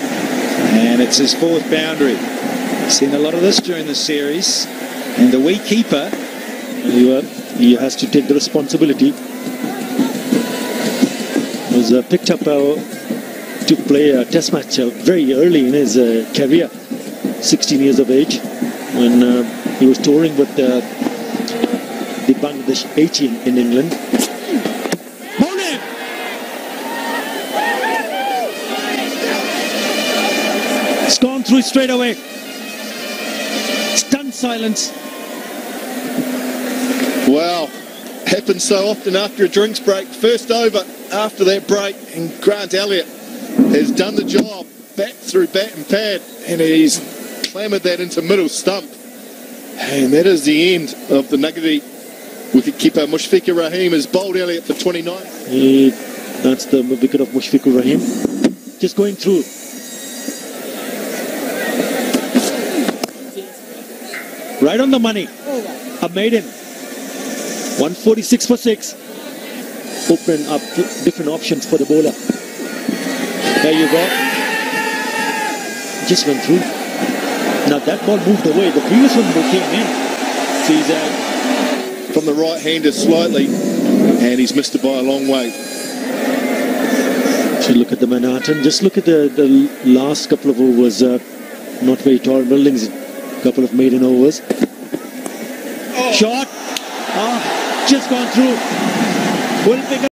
and it's his 4th boundary. Seen a lot of this during the series, and the wee keeper,
He has to take the responsibility. Was picked up to play a test match very early in his career, 16 years of age, when he was touring with the Bangladesh A team in England. It's gone through straight away. Stunned silence.
Wow, happens so often after a drinks break. First over after that break, and Grant Elliott has done the job, bat through bat and pad, and he's clamoured that into middle stump. And that is the end of the Nuggety wicketkeeper. Mushfiqur Rahim has bowled Elliott for 29.
That's the wicket of Mushfiqur Rahim. Just going through. Right on the money. A maiden. 146 for 6. Open up different options for the bowler. There you go. Just went through. Now that ball moved away. The previous one came in. So he's
from the right-hander slightly, and he's missed it by a long way.
So look at the Manhattan. Just look at the last couple of overs. Not very tall buildings. Couple of maiden overs. Shot. Just gone through. Will pick up.